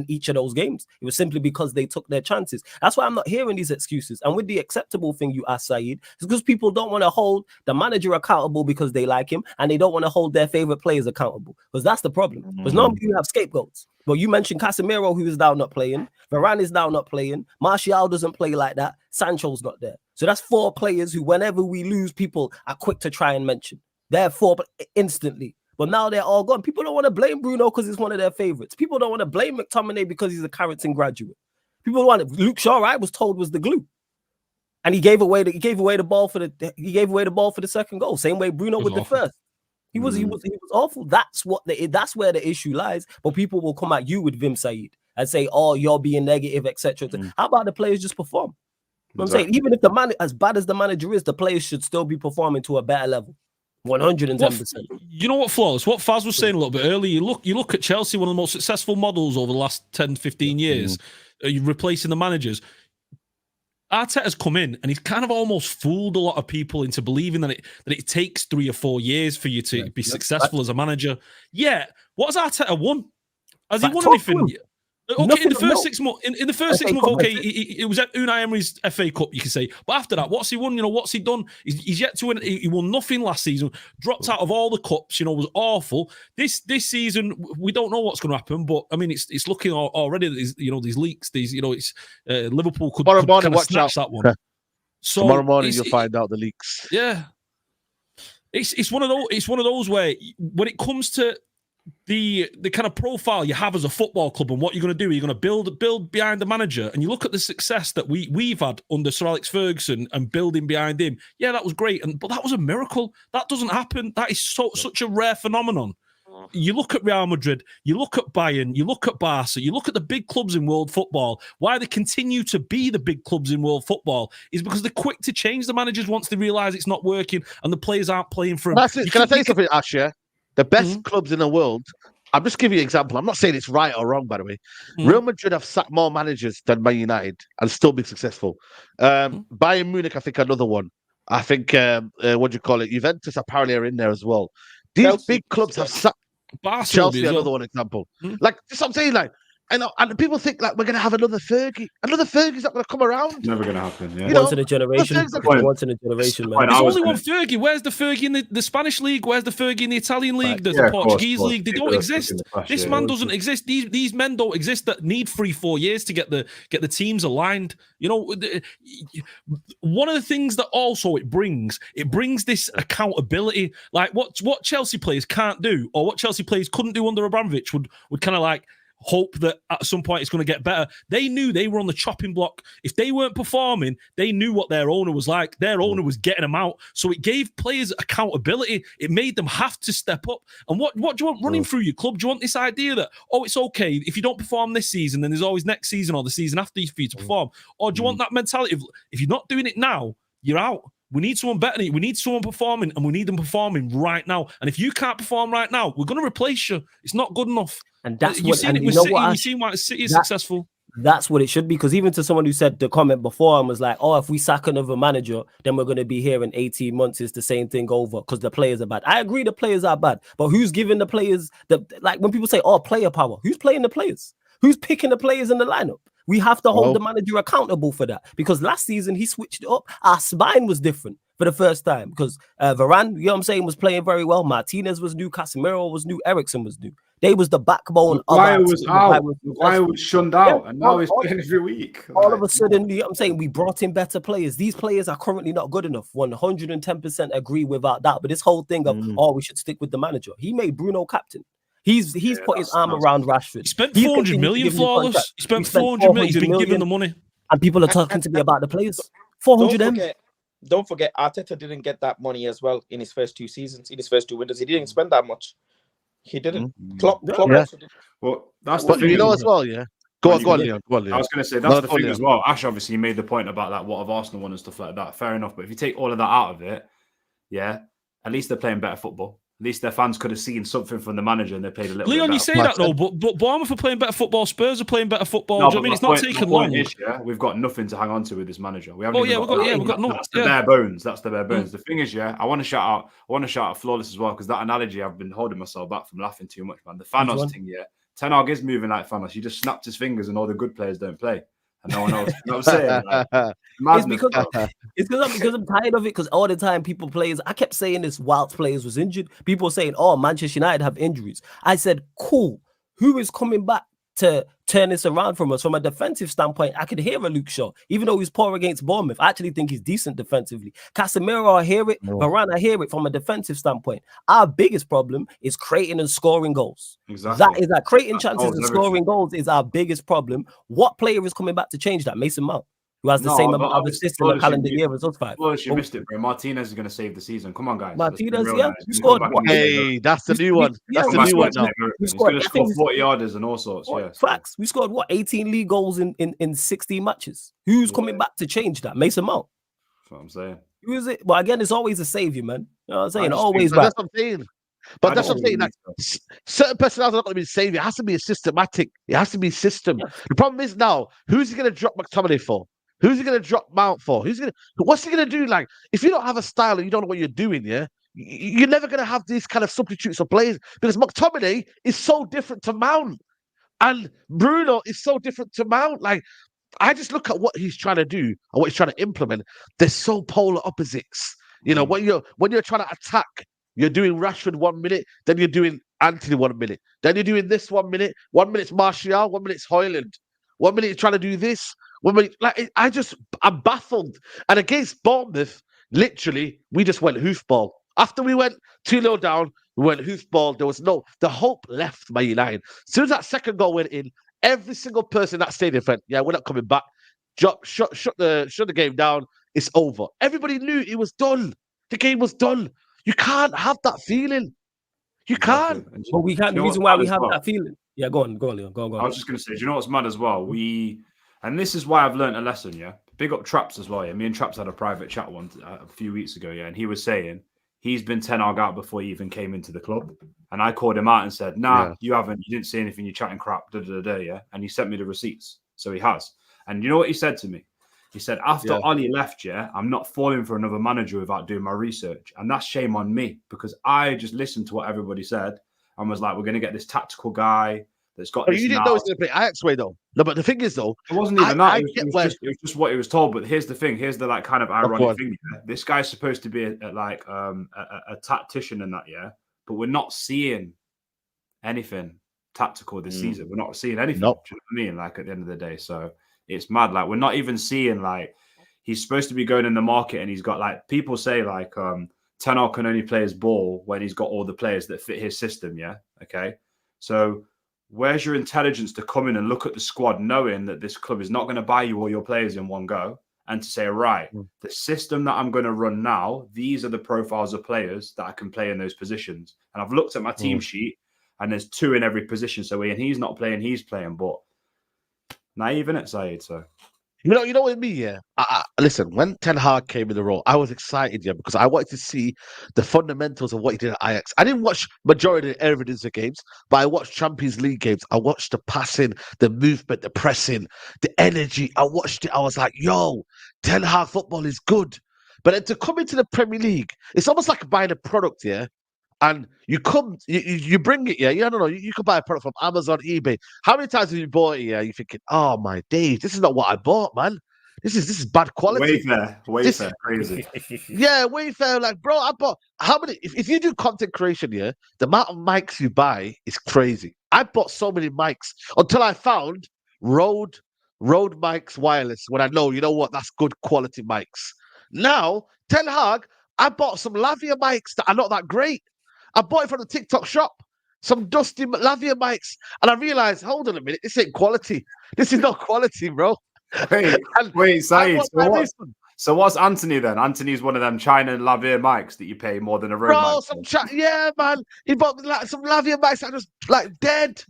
each of those games. It was simply because they took their chances. That's why I'm not hearing these excuses. And with the acceptable thing you asked, Saeed, it's because people don't want to hold the manager accountable because they like him, and they don't want to hold their favorite players accountable. Because that's the problem. Because normally you have scapegoats. But you mentioned Casemiro, who is now not playing. Varane is now not playing. Martial doesn't play like that. Sancho's not there. So that's 4 players who, whenever we lose, people are quick to try and mention. They're 4 instantly. But now they're all gone. People don't want to blame Bruno because it's one of their favorites. People don't want to blame McTominay because he's a Carrington graduate. People want it. Luke Shaw, I was told, was the glue. And he gave away the ball for the second goal. Same way Bruno with the first. He was awful. That's where the issue lies. But people will come at you with Vim Saeed and say, "Oh, you're being negative, etc." How about the players just perform? You know what I'm saying, even if the man, as bad as the manager is, the players should still be performing to a better level. 110%. You know what, Flawless? What Faz was saying a little bit earlier, you look at Chelsea, one of the most successful models over the last 10, 15 years, you're replacing the managers. Arteta's come in and he's kind of almost fooled a lot of people into believing that it takes 3 or 4 years for you to be successful as a manager. Yeah, what has Arteta won? Has he won anything? Okay, in the first 6 months, in the first 6 months, okay, it was at Unai Emery's FA Cup, you can say. But after that, what's he won? What's he done? He's yet to win. He won nothing last season. Dropped out of all the cups. Was awful. This season, we don't know what's going to happen. But I mean, it's looking already. These leaks. It's Liverpool could kind of snatch that one. So tomorrow morning, you'll find out the leaks. Yeah, it's one of those. It's one of those where when it comes to the kind of profile you have as a football club and what you're going to do, you're going to build behind the manager, and you look at the success that we've had under Sir Alex Ferguson and building behind him. Yeah, that was great, but that was a miracle. That doesn't happen. That is such a rare phenomenon. You look at Real Madrid, you look at Bayern, you look at Barca, you look at the big clubs in world football. Why they continue to be the big clubs in world football is because they're quick to change the managers once they realise it's not working and the players aren't playing for them. Can I tell you something, Ash? Yeah? The best clubs in the world, I'm just giving you an example. I'm not saying it's right or wrong, by the way. Real Madrid have sacked more managers than Man United and still been successful. Bayern Munich, I think, another one. I think, what do you call it? Juventus apparently are in there as well. These Chelsea, big clubs have sacked. Chelsea, another one example. Like, that's what I'm saying, like, and people think like we're going to have another Fergie. Another Fergie's not going to come around. Never going to happen. Yeah. Once in a generation. Once in a generation, man. There's only one Fergie. Where's the Fergie in the Spanish league? Where's the Fergie in the Italian league? There's the Portuguese league. They don't exist. This man doesn't exist. These men don't exist that need 3-4 years to get the teams aligned. One of the things that also it brings this accountability. Like what Chelsea players can't do, or what Chelsea players couldn't do under Abramovich would kind of like hope that at some point it's going to get better. They knew they were on the chopping block. If they weren't performing, they knew what their owner was like. Their owner was getting them out. So it gave players accountability. It made them have to step up. And what do you want running through your club? Do you want this idea that, it's okay, if you don't perform this season, then there's always next season or the season after for you to perform? Or do you want that mentality of, if you're not doing it now, you're out? We need someone better. We need someone performing, and we need them performing right now. And if you can't perform right now, we're going to replace you. It's not good enough. And that's you've seen it with City. You've seen why City is successful. That's what it should be. Because even to someone who said the comment before and was like, if we sack another manager, then we're going to be here in 18 months. It's the same thing over because the players are bad. I agree the players are bad. But who's giving the players when people say, player power, who's playing the players? Who's picking the players in the lineup? We have to hold the manager accountable for that, because last season he switched it up. Our spine was different for the first time because Varane, was playing very well. Martinez was new, Casemiro was new, Eriksen was new. They was the backbone. Maguire was out. Maguire was shunned out, and now he's playing every week. All of a sudden, we brought in better players. These players are currently not good enough. 110% agree without that. But this whole thing of we should stick with the manager. He made Bruno captain. He's put his arm around Rashford. He spent 400 million, Flawless. He spent 400 million. He's been given the money. And people are talking to me about the players. 400 M. Don't forget, Arteta didn't get that money as well in his first 2 seasons, in his first 2 windows. He didn't spend that much. He didn't. Klopp also did. Well, that's the thing. As well, yeah. Go on, Leon. I was going to say, that's the thing as well. Ash obviously made the point about that, what of Arsenal won and stuff like that. Fair enough. But if you take all of that out of it, at least they're playing better football. At least their fans could have seen something from the manager and they played a little Leon, bit better. you say that though, but Bournemouth are playing better football. Spurs are playing better football. Do you know what I mean? It's not taken long. We've got nothing to hang on to with this manager. We haven't we've got nothing. That's the bare bones. That's the bare bones. The thing is, I want to shout out Flawless as well, because that analogy, I've been holding myself back from laughing too much, man. The Thanos thing, Ten Hag is moving like Thanos. He just snapped his fingers and all the good players don't play. And no one else. You know what I'm saying? It's because I'm tired of it, because all the time I kept saying this whilst players was injured. People were saying, Manchester United have injuries. I said, cool. Who is coming back to turn this around from us? From a defensive standpoint, I could hear a Luke Shaw, even though he's poor against Bournemouth. I actually think he's decent defensively. Casemiro, I hear it. Varane, I hear it from a defensive standpoint. Our biggest problem is creating and scoring goals. Exactly. That creating chances and scoring goals is our biggest problem. What player is coming back to change that? Mason Mount, who has the same amount of assists in the calendar year as us 5. Well, you missed it, bro. Martinez is going to save the season. Come on, guys. Martinez, you scored. Hey, that's the new one. That's the new one now. He's going to score 40 yarders and all sorts. Facts. We scored 18 league goals in 16 matches. Who's coming back to change that? Mason Mount. That's what I'm saying. Who is it? Well, again, it's always a savior, man. You know what I'm saying? Always That's back. what I'm saying. But that's what I'm saying. Like, certain personalities are not going to be savior. It has to be a systematic. It has to be system. Yeah. The problem is now, who's he going to drop McTominay for? Who's he going to drop Mount for? What's he going to do? Like, if you don't have a style and you don't know what you're doing, yeah, you're never going to have these kind of substitutes of players because McTominay is so different to Mount, and Bruno is so different to Mount. Like, I just look at what he's trying to do and what he's trying to implement. They're so polar opposites. You know, when you're trying to attack, you're doing Rashford 1 minute, then you're doing Anthony 1 minute, then you're doing this 1 minute. 1 minute's Martial, 1 minute's Højlund. 1 minute you're trying to do this. 1 minute, I'm baffled. And against Bournemouth, literally, we just went hoofball. After we went 2-0 down, we went hoofball. There was the hope left by United. As soon as that second goal went in, every single person in that stadium went, yeah, we're not coming back. Shut the game down. It's over. Everybody knew it was done. The game was done. You can't have that feeling. You can't. But we can't. The reason why we have that feeling. Yeah, go on, Leon. Go on. I was just going to say, do you know what's mad as well? And this is why I've learned a lesson, yeah? Big up Traps as well, yeah? Me and Traps had a private chat a few weeks ago, yeah? And he was saying he's been Ten Hag out before he even came into the club. And I called him out and said, nah, you haven't. You didn't see anything. You're chatting crap, yeah? And he sent me the receipts. So he has. And you know what he said to me? He said, after Ollie left, I'm not falling for another manager without doing my research. And that's shame on me because I just listened to what everybody said and was like, we're going to get this tactical guy that's got this. You didn't know he was going to play Ajax way, though. No, but the thing is, though, it wasn't even that. It was just what he was told. But here's the thing. Here's the like kind of ironic thing. Yeah? This guy's supposed to be a tactician in that, but we're not seeing anything tactical this season. We're not seeing anything. Nope. Do you know what I mean? Like at the end of the day. So it's mad. Like we're not even seeing like he's supposed to be going in the market and he's got like people say like Ten Hag can only play his ball when he's got all the players that fit his system. Yeah. Okay. So where's your intelligence to come in and look at the squad knowing that this club is not going to buy you all your players in one go and to say, right, the system that I'm going to run now, these are the profiles of players that I can play in those positions. And I've looked at my team sheet and there's 2 in every position. So when he's not playing, he's playing, but naive, innit, Saeed? So you know what I mean, yeah. Listen, when Ten Hag came in the role, I was excited, yeah, because I wanted to see the fundamentals of what he did at Ajax. I didn't watch majority of the Eredivisie games, but I watched Champions League games. I watched the passing, the movement, the pressing, the energy. I watched it. I was like, yo, Ten Hag football is good. But then to come into the Premier League, it's almost like buying a product, yeah. And you bring it, yeah. I don't know. You could buy a product from Amazon, eBay. How many times have you bought it? Yeah, you're thinking, oh my days, this is not what I bought, man. This is bad quality. Wayfair, crazy. Yeah, Wayfair. Like, bro, I bought how many? If you do content creation, yeah, the amount of mics you buy is crazy. I bought so many mics until I found Rode mics wireless. When I know, you know what, that's good quality mics. Now, Ten Hag, I bought some Lavia mics that are not that great. I bought it from the TikTok shop, some dusty Lavia mics, and I realized, hold on a minute, this ain't quality. This is not quality, bro. Wait, Saeed. So what's Anthony then? Anthony's one of them China Lavia mics that you pay more than a Rode mic. Yeah, man. He bought like some Lavia mics that are just like dead,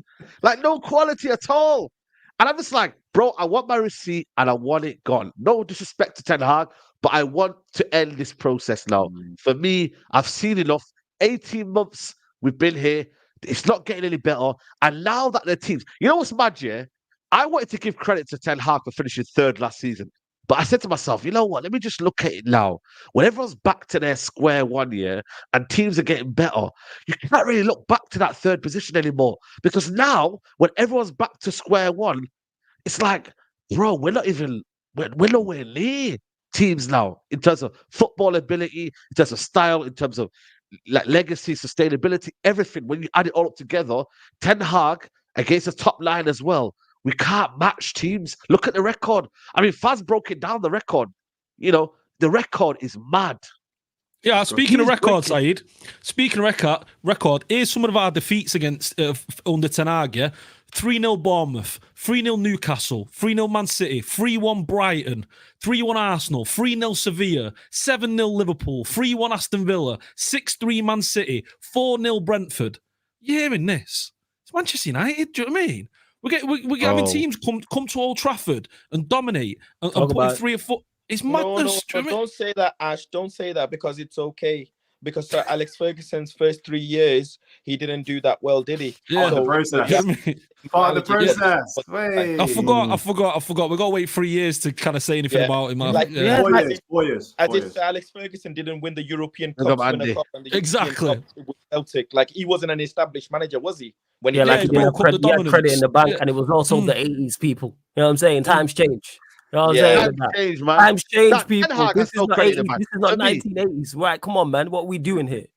like no quality at all. And I'm just like, bro, I want my receipt and I want it gone. No disrespect to Ten Hag, but I want to end this process now. For me, I've seen enough. 18 months we've been here. It's not getting any better. And now that the teams, you know what's mad, yeah? I wanted to give credit to Ten Hag for finishing 3rd last season. But I said to myself, you know what? Let me just look at it now. When everyone's back to their square one, yeah, and teams are getting better, you can't really look back to that 3rd position anymore. Because now, when everyone's back to square one, it's like, bro, we're nowhere near teams now in terms of football ability, in terms of style, in terms of like legacy, sustainability, everything. When you add it all up together, Ten Hag against the top 9 as well, we can't match teams. Look at the record. I mean, Faz broke it down, the record. You know, the record is mad. Yeah, speaking of record, Saeed, speaking of record, here's some of our defeats against under Ten Hag, yeah? 3-0 Bournemouth, 3-0 Newcastle, 3-0 Man City, 3-1 Brighton, 3-1 Arsenal, 3-0 Sevilla, 7-0 Liverpool, 3-1 Aston Villa, 6-3 Man City, 4-0 Brentford. You hearing this? It's Manchester United, do you know what I mean? We're having teams come to Old Trafford and dominate and put in 3 or 4. It's madness. No, don't say that, Ash. Don't say that because it's okay. Because Sir Alex Ferguson's first 3 years, he didn't do that well, did he? Yeah, the process. Part of the process. Wait. I forgot. We got to wait 3 years to kind of say anything about him. Like, 4 years. As if Sir Alex Ferguson didn't win the European Cup, and the exactly. European Cup with Celtic. Like, he wasn't an established manager, was he? When he had credit in the bank, and it was also the 80s people. You know what I'm saying? Times change. You know what I'm saying? Times change, people. This is not 80s. This is not 1980s. Right? Come on, man. What are we doing here?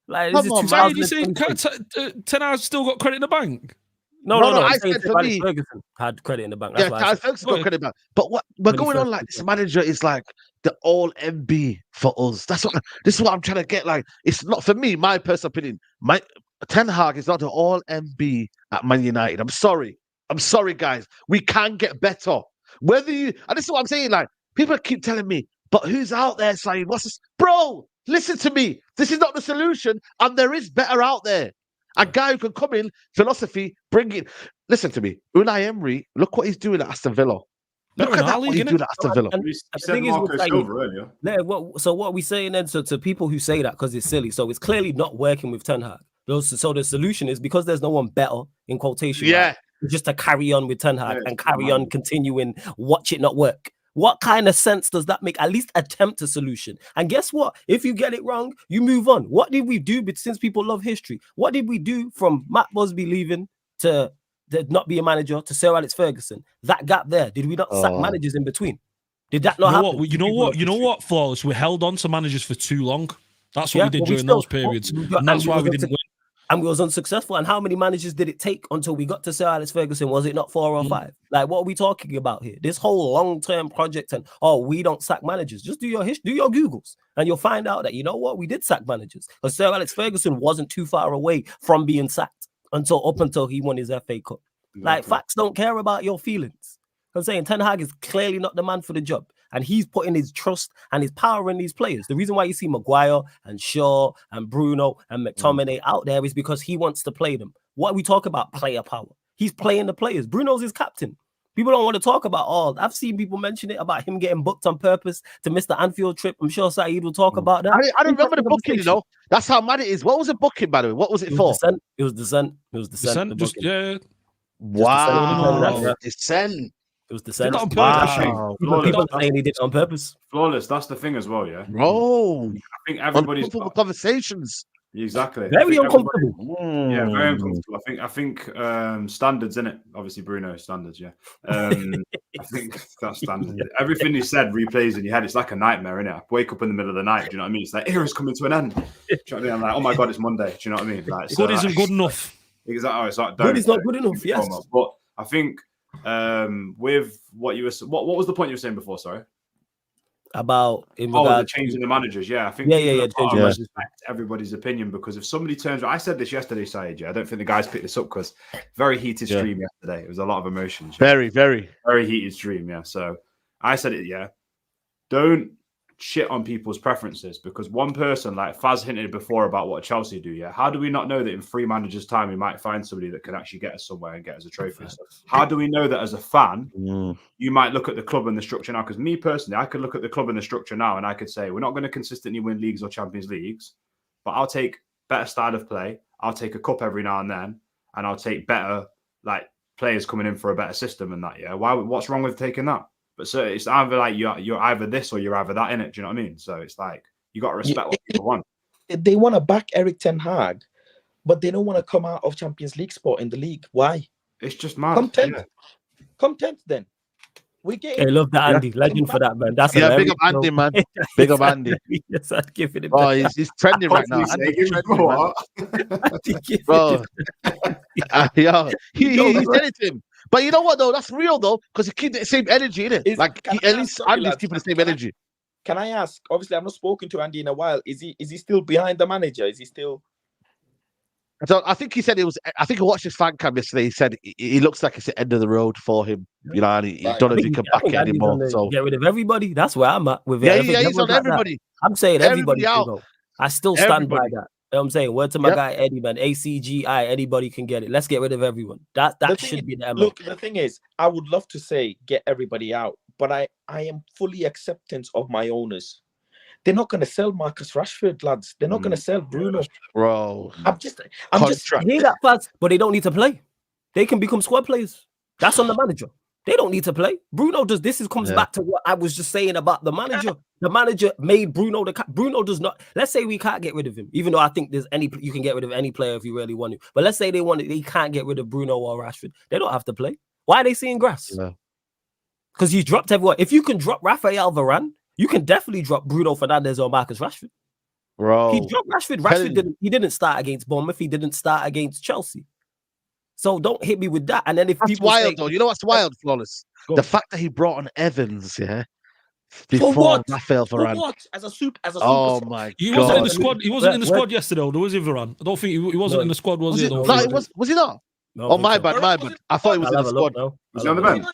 Like, this is 2020. Ten Hag's still got credit in the bank. No. I said for me, Ferguson had credit in the bank. That's Alex Ferguson got credit in the bank. But what we're going on like this manager is like the all MB for us. This is what I'm trying to get. Like, it's not for me. My personal opinion. Ten Hag is not the all MB at Man United. I'm sorry, guys. We can get better. And this is what I'm saying. Like, people keep telling me, but who's out there saying what's this? Bro, listen to me. This is not the solution, and there is better out there. A guy who can come in, philosophy, bring it. Listen to me. Unai Emery, look what he's doing at Aston Villa. Look at what he's doing at Aston Villa. So what are we saying then? So to people who say that because it's silly, so it's clearly not working with Ten Hag. So the solution is because there's no one better in quotation. Yeah. Just to carry on with Ten Hag and carry on continuing, watch it not work. What kind of sense does that make? At least attempt a solution. And guess what? If you get it wrong, you move on. What did we do? But since people love history, what did we do from Matt Busby leaving to not be a manager to Sir Alex Ferguson? That gap there. Did we not sack managers in between? Did that not happen? You know what, Flawless? We held on to managers for too long. That's what we did during those periods. And that's why we didn't win. And we was unsuccessful. And how many managers did it take until we got to Sir Alex Ferguson? Was it not 4 or 5? Like, what are we talking about here? This whole long-term project and, we don't sack managers. Just do your history, do your Googles, and you'll find out that, you know what, we did sack managers. Because Sir Alex Ferguson wasn't too far away from being sacked until he won his FA Cup. Exactly. Like, facts don't care about your feelings. I'm saying Ten Hag is clearly not the man for the job. And he's putting his trust and his power in these players. The reason why you see Maguire and Shaw and Bruno and McTominay out there is because he wants to play them. What we talk about, player power. He's playing the players. Bruno's his captain. People don't want to talk about I've seen people mention it about him getting booked on purpose to miss the Anfield trip. I'm sure Saeed will talk about that. I don't remember the booking, you know. That's how mad it is. What was the booking, by the way? What was it for? It was Descent. Wow. Descent. It was Descent. Wow. People saying he did it on purpose. Flawless. That's the thing as well, yeah. Bro. I think everybody's conversations. Exactly. Very uncomfortable. Yeah, very uncomfortable. I think standards in it. Obviously, Bruno standards. Yeah. I think that's standard. Everything he said replays in your head. It's like a nightmare, innit? I wake up in the middle of the night. Do you know what I mean? It's like era's coming to an end. Do you know what I mean? I'm like, oh my god, it's Monday. Do you know what I mean? Like, good isn't good enough. Exactly. It's like, good is not good enough. Yes. But I think with what you were, what was the point you were saying before? Sorry. About the changing the managers. Yeah, I think respect everybody's opinion, because if somebody turns, I said this yesterday, Saeed. I don't think the guys picked this up because very heated stream yesterday. It was a lot of emotions. Very heated stream. Yeah, so I said it. Yeah, don't shit on people's preferences, because one person, like Faz hinted before about what Chelsea do. Yeah, how do we not know that in 3 managers' time we might find somebody that can actually get us somewhere and get us a trophy? So how do we know that as a fan, you might look at the club and the structure now? Because me personally, I could look at the club and the structure now, and I could say we're not going to consistently win leagues or Champions Leagues, but I'll take better style of play. I'll take a cup every now and then, and I'll take better like players coming in for a better system and that. Yeah, what's wrong with taking that? But so it's either like you're either this or you're either that, in it. Do you know what I mean? So it's like you got to respect what people want. They want to back Eric Ten Hag, but they don't want to come out of Champions League spot in the league. Why? It's just mad. Come 10th. Yeah. Come 10th then. We get. Hey, love that Andy. Legend for that, man. That's big up Andy, man. Big up Andy. Yes, I'd give it. Oh, he's trending right now. Bro, yeah, he's editing. But you know what though? That's real though, because he keeps the same energy in it. Like at least Andy's keeping the same energy. Can I ask? Obviously, I've not spoken to Andy in a while. Is he still behind the manager? Is he still? So I think he said it was. I think I watched his fan cam yesterday. He said he looks like it's the end of the road for him. You know, and he don't know if he can back it anymore. So get rid of everybody. That's where I'm at with it. Yeah, he's on everybody. I'm saying everybody out. I still stand by that. You know what I'm saying? Word to my guy Eddie, man. ACGI, anybody can get it. Let's get rid of everyone. That should be the MO. Look, the thing is, I would love to say get everybody out, but I am fully acceptance of my owners. They're not going to sell Marcus Rashford, lads. They're not going to sell Bruno. Bro. I'm just hear that fast, but they don't need to play. They can become squad players. That's on the manager. They don't need to play. Bruno does. Comes back to what I was just saying about the manager. The manager made Bruno Bruno does not. Let's say we can't get rid of him, even though I think you can get rid of any player if you really want to. But let's say they can't get rid of Bruno or Rashford. They don't have to play. Why are they seeing grass? Because you dropped everyone. If you can drop Rafael Varane, you can definitely drop Bruno Fernandes or Marcus Rashford. Bro, he dropped Rashford. Rashford didn't start against Bournemouth. He didn't start against Chelsea. So don't hit me with that. And then if that's people wild, say, though. You know what's wild, Flawless? The fact that he brought on Evans, before Rafael Varane. For what? As a super. Oh my God! He wasn't in the squad. He wasn't in the squad yesterday, though, was he, Varane? I don't think he wasn't in the squad, was he? No, was he not? No, my bad. I thought he was in the squad. Was he on the bench?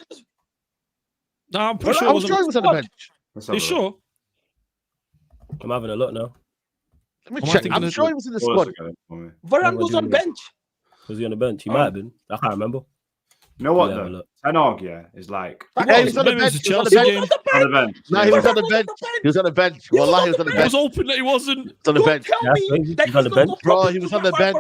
No, I'm pretty sure. I'm sure he was on the bench. Are you sure? I'm having a look now. Let me check. I'm sure he was in the squad. Varane was on bench. Was he on the bench? He might have been. I can't remember. You know what, though? Ten Hag, is like... He was on the bench. He was on the bench. No, he was on the bench. He was on the bench. Wallahi, he was on the bench. I was hoping that he wasn't. He was on the bench. Tell me that he's on the bench. Bro, he was on the bench.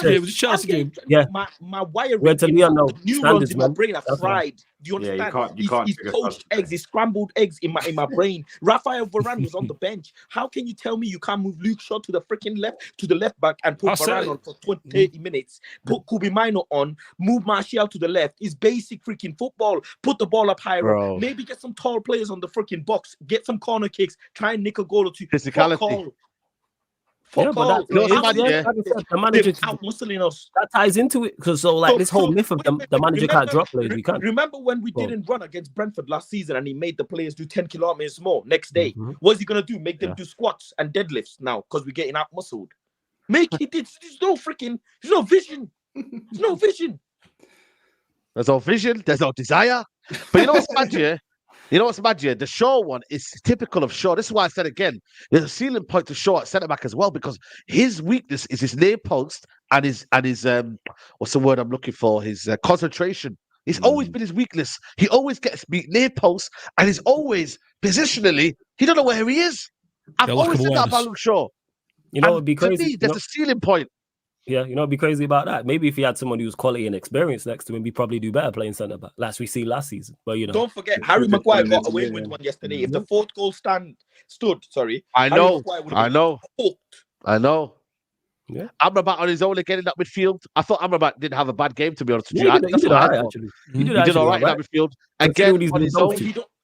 It was a Chelsea game. Yeah. My wire neurons in my brain are fried. Do you understand? You can't he's poached eggs, he's scrambled eggs in my brain. Rafael Varane was on the bench. How can you tell me you can't move Luke Shaw to the freaking left back and put Varane on for 30 minutes? Put Kubi Mino on, move Martial to the left. It's basic freaking football. Put the ball up higher. Maybe get some tall players on the freaking box. Get some corner kicks. Try and nick a goal or two. Physicality. The manager out-muscling us. That ties into it because this whole myth of the manager can't drop players. We can't. Remember when we didn't run against Brentford last season and he made the players do 10 kilometers more next day? What's he gonna do? Make them do squats and deadlifts now because we're getting out-muscled. There's no vision. There's no vision. There's no vision. There's no desire. But you know what's bad here? The Shaw one is typical of Shaw. This is why I said again, there's a ceiling point to Shaw at centre back as well because his weakness is his near post and his what's the word I'm looking for? His concentration. It's always been his weakness. He always gets beat near post and he's always positionally. He don't know where he is. I've always said that about Luke Shaw. You know, it'd be crazy. To me, there's a ceiling point. Yeah, you know, it'd be crazy about that. Maybe if he had someone who's quality and experience next to him, he'd probably do better playing centre back, like we see last season. But don't forget, Harry Maguire got away with one yesterday. If the fourth goal stood, I know. Yeah, Amrabat on his own again in that midfield. I thought Amrabat didn't have a bad game, to be honest with you. He did all right, actually. He did all right in that midfield.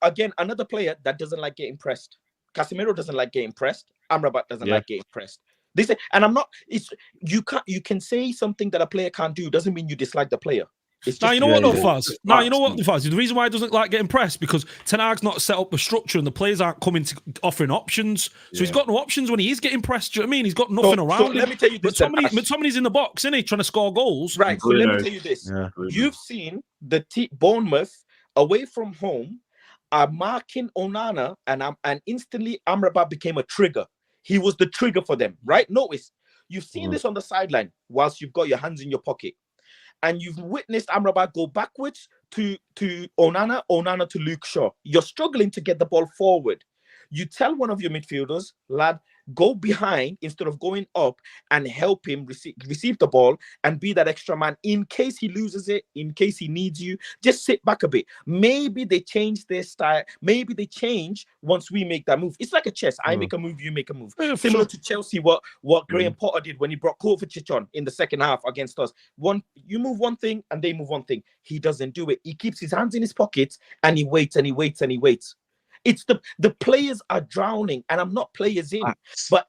Again, another player that doesn't like getting pressed. Casemiro doesn't like getting pressed. Amrabat doesn't like getting pressed. They say, and I'm not. It's you can say something that a player can't do doesn't mean you dislike the player. It's just, you know what, though, Faz? You know what, Faz? The reason why he doesn't like getting pressed because Ten Hag's not set up the structure and the players aren't coming to offering options. So he's got no options when he is getting pressed. Do you know what I mean? He's got nothing around him. Let me tell you this. McTominay's in the box, isn't he? Trying to score goals. Right. So let me tell you this. Yeah. You've seen the Bournemouth away from home are marking Onana and instantly Amrabat became a trigger. He was the trigger for them, right? Notice. You've seen this on the sideline whilst you've got your hands in your pocket. And you've witnessed Amrabat go backwards to Onana to Luke Shaw. You're struggling to get the ball forward. You tell one of your midfielders, lad, go behind instead of going up and help him receive the ball and be that extra man in case he loses it, in case he needs you. Just sit back a bit. Maybe they change their style. Maybe they change once we make that move. It's like a chess. I make a move, you make a move. Similar to Chelsea, what Graham Potter did when he brought Kovacic on in the second half against us. You move one thing and they move one thing. He doesn't do it. He keeps his hands in his pockets and he waits and he waits and he waits. It's the players are drowning, and I'm not players in, but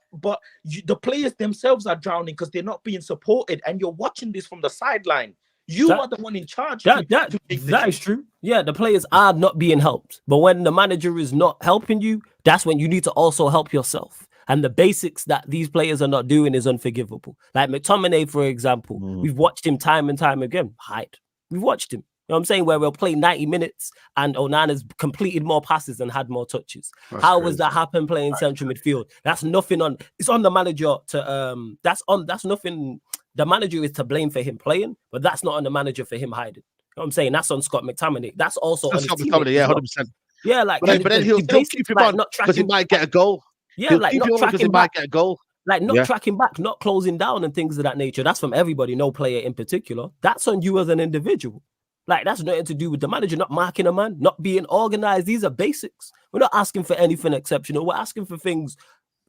the players themselves are drowning because they're not being supported, and you're watching this from the sideline. You are the one in charge. That is true. Yeah, the players are not being helped, but when the manager is not helping you, that's when you need to also help yourself. And the basics that these players are not doing is unforgivable. Like McTominay, for example, we've watched him time and time again hide. We've watched him. You know what I'm saying? Where we'll play 90 minutes and Onana's completed more passes and had more touches. How was that happen playing central midfield? That's nothing on. It's on the manager to. That's nothing. The manager is to blame for him playing, but that's not on the manager for him hiding. what I'm saying? That's on Scott McTominay. That's also on Scott his McTominay, yeah, 100%. Yeah, like, but then he'll still keep him on because he might get a goal. Yeah, like not tracking back. Might get a goal. Like not tracking back, not closing down and things of that nature. That's from everybody, no player in particular. That's on you as an individual. Like that's nothing to do with the manager, not marking a man, not being organized. These are basics. We're not asking for anything exceptional. We're asking for things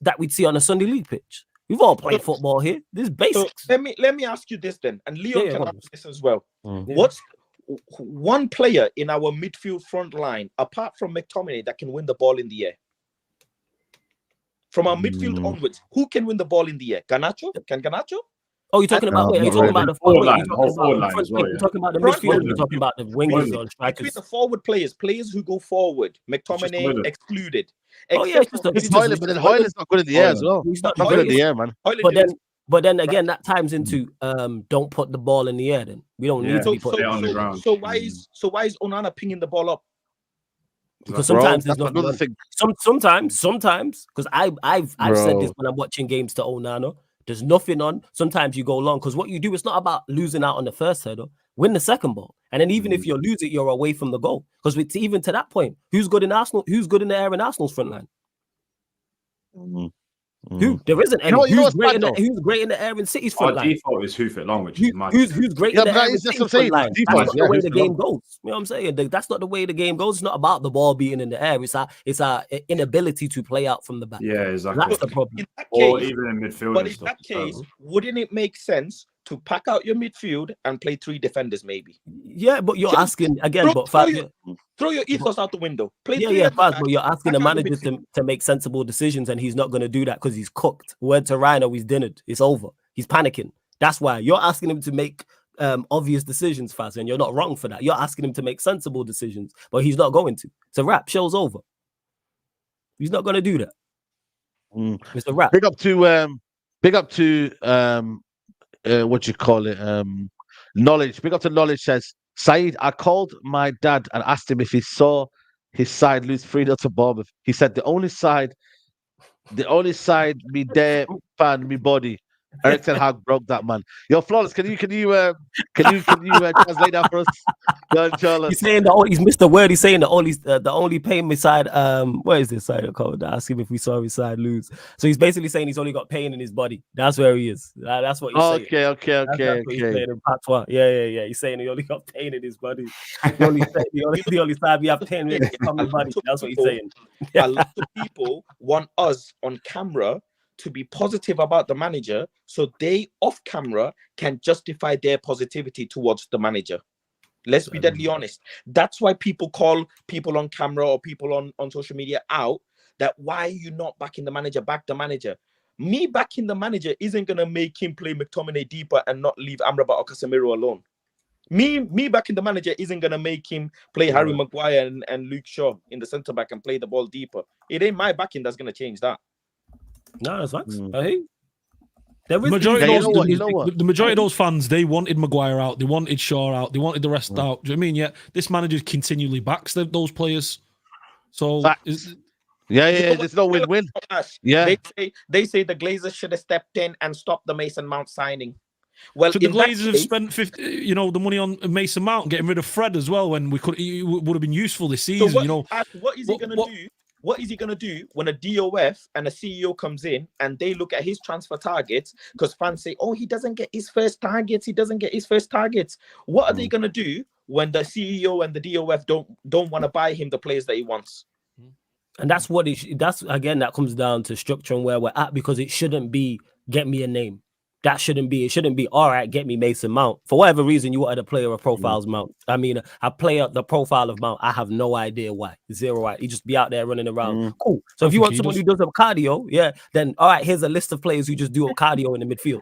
that we'd see on a Sunday league pitch. We've all played football here. This is basics. So let me ask you this then, and Leon can answer this as well. What's one player in our midfield front line, apart from McTominay, that can win the ball in the air? From our midfield onwards, who can win the ball in the air? Garnacho? Can Garnacho? Oh, you're talking about you're talking about the forward line, you're talking about the midfield, you're talking about the wingers or strikers. The forward players who go forward, McTominay excluded. Oh yeah, it's Hoyland, but then Hoyland's not good in the air as well. He's not good in the air, man. But then again, that times into don't put the ball in the air. Then we don't need to be putting it on the ground. So why is Onana pinging the ball up? Because sometimes there's another thing. Sometimes, because I've said this when I'm watching games to Onana. There's nothing on. Sometimes you go long because what you do, it's not about losing out on the first header. Win the second ball, and then even if you lose it, you're away from the goal. Because even to that point, who's good in Arsenal? Who's good in the air in Arsenal's front line? Who? There isn't any. Who's great in the air in City's front line? Default is Hoof it long, which is my who's great in the air in City's front line? That's not the way the game goes. You know what I'm saying? That's not the way the game goes. It's not about the ball being in the air. It's our inability to play out from the back. Yeah, exactly. That's the problem. Or even in midfield. But in that case, wouldn't it make sense to pack out your midfield and play 3 defenders, maybe? Yeah, but you're asking again. Throw your ethos out the window. But you're asking the manager to make sensible decisions, and he's not going to do that because he's cooked. Word to Rhino, he's dinnered. It's over. He's panicking. That's why you're asking him to make obvious decisions, Faz, and you're not wrong for that. You're asking him to make sensible decisions, but he's not going to. It's a wrap. Show's over. He's not going to do that. It's a wrap. Big up to what you call it? Knowledge. Big up to Knowledge says, Saeed, I called my dad and asked him if he saw his side lose 3-0 to Bournemouth. He said the only side me there fan me body. Eric Ten Hag broke that, man. Yo, Flawless, can you translate that for us? He's saying he's Mr. Word. He's saying the only pain beside where is this side code? Ask him if we saw his side lose. So he's basically saying he's only got pain in his body. That's where he is. That's what he's saying. Okay. In patois. Yeah. He's saying he only got pain in his body. The only side we have pain in his body. That's what he's saying. A lot of people want us on camera to be positive about the manager, so they off camera can justify their positivity towards the manager. Let's be deadly honest. That's why people call people on camera or people on social media out that why are you not backing the manager? Back the manager. Me backing the manager isn't gonna make him play McTominay deeper and not leave Amrabat or Casemiro alone. Me backing the manager isn't gonna make him play Harry Maguire and Luke Shaw in the centre back and play the ball deeper. It ain't my backing that's gonna change that. No, that's facts. The majority of those fans, they wanted Maguire out, they wanted Shaw out, they wanted the rest out. Do you know what I mean? Yeah, this manager continually backs those players. So there's no win-win. Yeah, they say the Glazers should have stepped in and stopped the Mason Mount signing. Well, so the Glazers have spent the money on Mason Mount, getting rid of Fred as well. When it would have been useful this season. So what is he going to do? What is he going to do when a DOF and a CEO comes in and they look at his transfer targets? Because fans say, oh, he doesn't get his first targets. What are they going to do when the CEO and the DOF don't want to buy him the players that he wants? And that's that comes down to structure and where we're at, because it shouldn't be get me a name. That shouldn't be. It shouldn't be, all right, get me Mason Mount. For whatever reason, you wanted a player of profiles Mount. I mean, a player, the profile of Mount, I have no idea why. Zero right. He just be out there running around. Cool. So if you want someone who does up cardio, then all right, here's a list of players who just do up cardio in the midfield.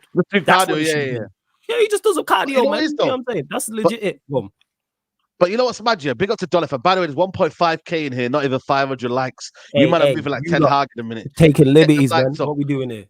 Yeah, he just does up cardio, man. You know what I'm saying? That's legit. But you know what's mad, yeah? Big up to Donald. By the way, there's 1.5k in here, not even 500 likes. You might have moving like Ten Hag in a minute. Taking liberties, man. What we doing here?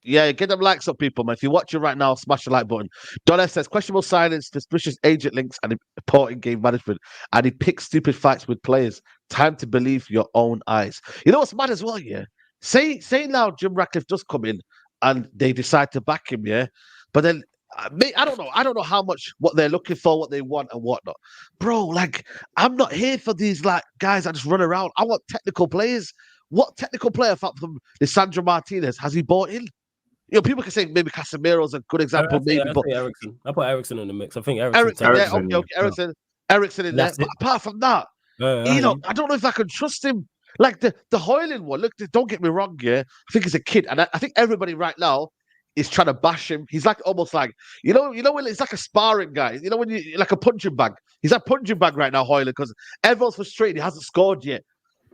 Yeah, get them likes up, people, man. If you're watching right now, smash the like button. Donald says, questionable silence, suspicious agent links, and important game management. And he picks stupid fights with players. Time to believe your own eyes. You know what's mad as well, yeah? Say now Jim Ratcliffe does come in and they decide to back him, yeah? But then I don't know. I don't know how much what they're looking for, what they want, and whatnot, bro. Like, I'm not here for these like guys that just run around. I want technical players. What technical player from Lisandro Martinez has he bought in? You know, people can say maybe Casemiro's a good example, but Eriksen. I put Eriksen in the mix. I think Eriksen. Eriksen in there. But apart from that, you know, I don't know if I can trust him. Like the Højlund one. Look, don't get me wrong. Yeah, I think he's a kid, and I think everybody right now is trying to bash him. He's like almost like you know when it's like a sparring guy. You know when you like a punching bag. He's a punching bag right now, Højlund, because everyone's frustrated. He hasn't scored yet.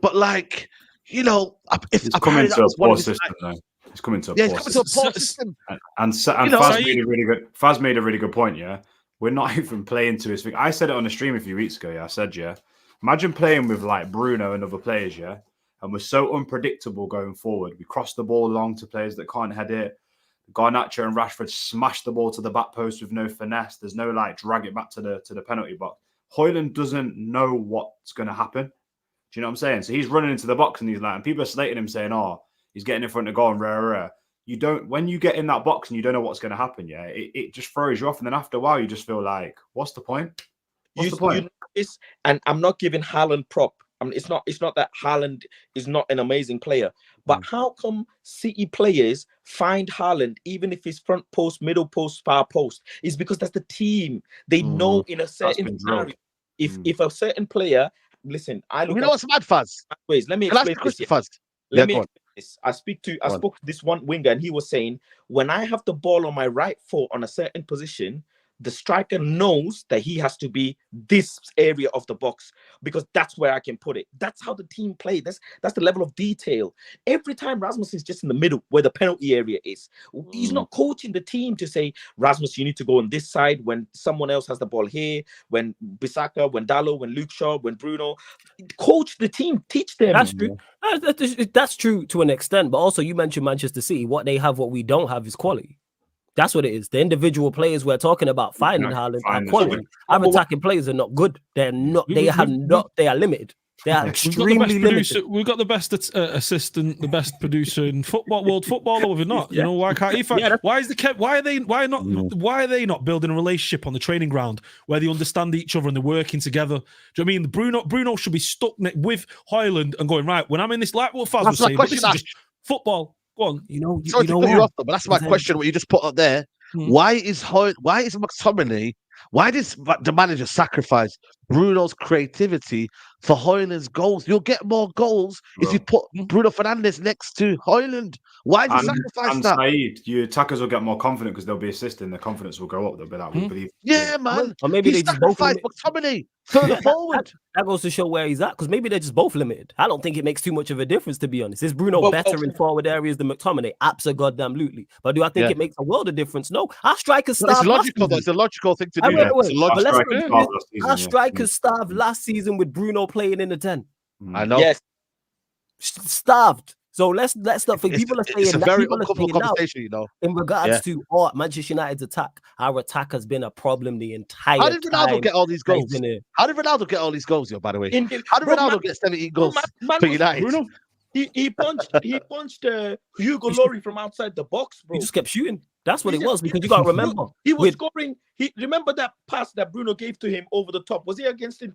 But like, you know, he's coming to a poor system now. He's coming to a poor system. And Faz made a really good point. Yeah, we're not even playing to his thing. I said it on the stream a few weeks ago. Yeah, I said imagine playing with like Bruno and other players. Yeah, and we're so unpredictable going forward. We cross the ball along to players that can't head it. Garnacho and Rashford smash the ball to the back post with no finesse. There's no like drag it back to the penalty box. Højlund doesn't know what's going to happen. Do you know what I'm saying? So he's running into the box and he's like, and people are slating him saying, "Oh, he's getting in front of goal and rare." You don't, when you get in that box and you don't know what's going to happen. Yeah, it just throws you off, and then after a while you just feel like, what's the point? What's the point? And I'm not giving Haaland prop. I mean, it's not that Haaland is not an amazing player, but how come City players find Haaland, even if he's front post, middle post, far post? It's because that's the team. They know in a certain scenario. If a certain player, listen, I look. You know what's mad, Faz? Ways. Let me explain this. First. Let me explain this. I spoke to this one winger, and he was saying, when I have the ball on my right foot on a certain position, the striker knows that he has to be this area of the box because that's where I can put it. That's how the team play. That's the level of detail. Every time Rasmus is just in the middle where the penalty area is. He's not coaching the team to say, Rasmus, you need to go on this side when someone else has the ball here, when Bissaka, when Dalot, when Luke Shaw, when Bruno. Coach the team, teach them. That's true. That's true to an extent, but also you mentioned Manchester City. What they have, what we don't have is quality. That's what it is. The individual players we're talking about finding Haaland are quality. Our attacking players are not good. They're not. They are limited. They are extremely limited. We've got the best assistant, the best producer in world football, or we've not. You know, why can't he find? Why are they not building a relationship on the training ground where they understand each other and they're working together? Do you know what I mean? Bruno should be stuck with Højlund and going, right, when I'm in this, like what Faz was saying, but this is just football. Go on. Sorry to cut you off, but that's my question. What you just put up there? Why is McTominay? Why does the manager sacrifice Bruno's creativity for Højlund's goals? You'll get more goals if you put Bruno Fernandes next to Højlund. Why do you sacrifice that? Saeed, your attackers will get more confident because they'll be assisting. Their confidence will go up. They'll be like, we believe. Yeah, man. Or maybe they just both McTominay further forward. That goes to show where he's at, because maybe they're just both limited. I don't think it makes too much of a difference, to be honest. Is Bruno better in forward areas than McTominay? Absolutely. But do I think it makes a world of difference? No. Our strikers starved. It's a logical thing to do. Our strikers starved last season with Bruno playing in the 10. I know. Yes. Starved. So let's not think people are saying it's a very uncomfortable conversation, you know. In regards to Manchester United's attack, our attack has been a problem the entire time. How did Ronaldo get all these goals? By the way? How did Ronaldo get 17 goals for United? Bruno? He punched Hugo Lloris from outside the box, bro. He just kept shooting. That's what it was, because you got to remember. He was scoring. Remember that pass that Bruno gave to him over the top? Was he against in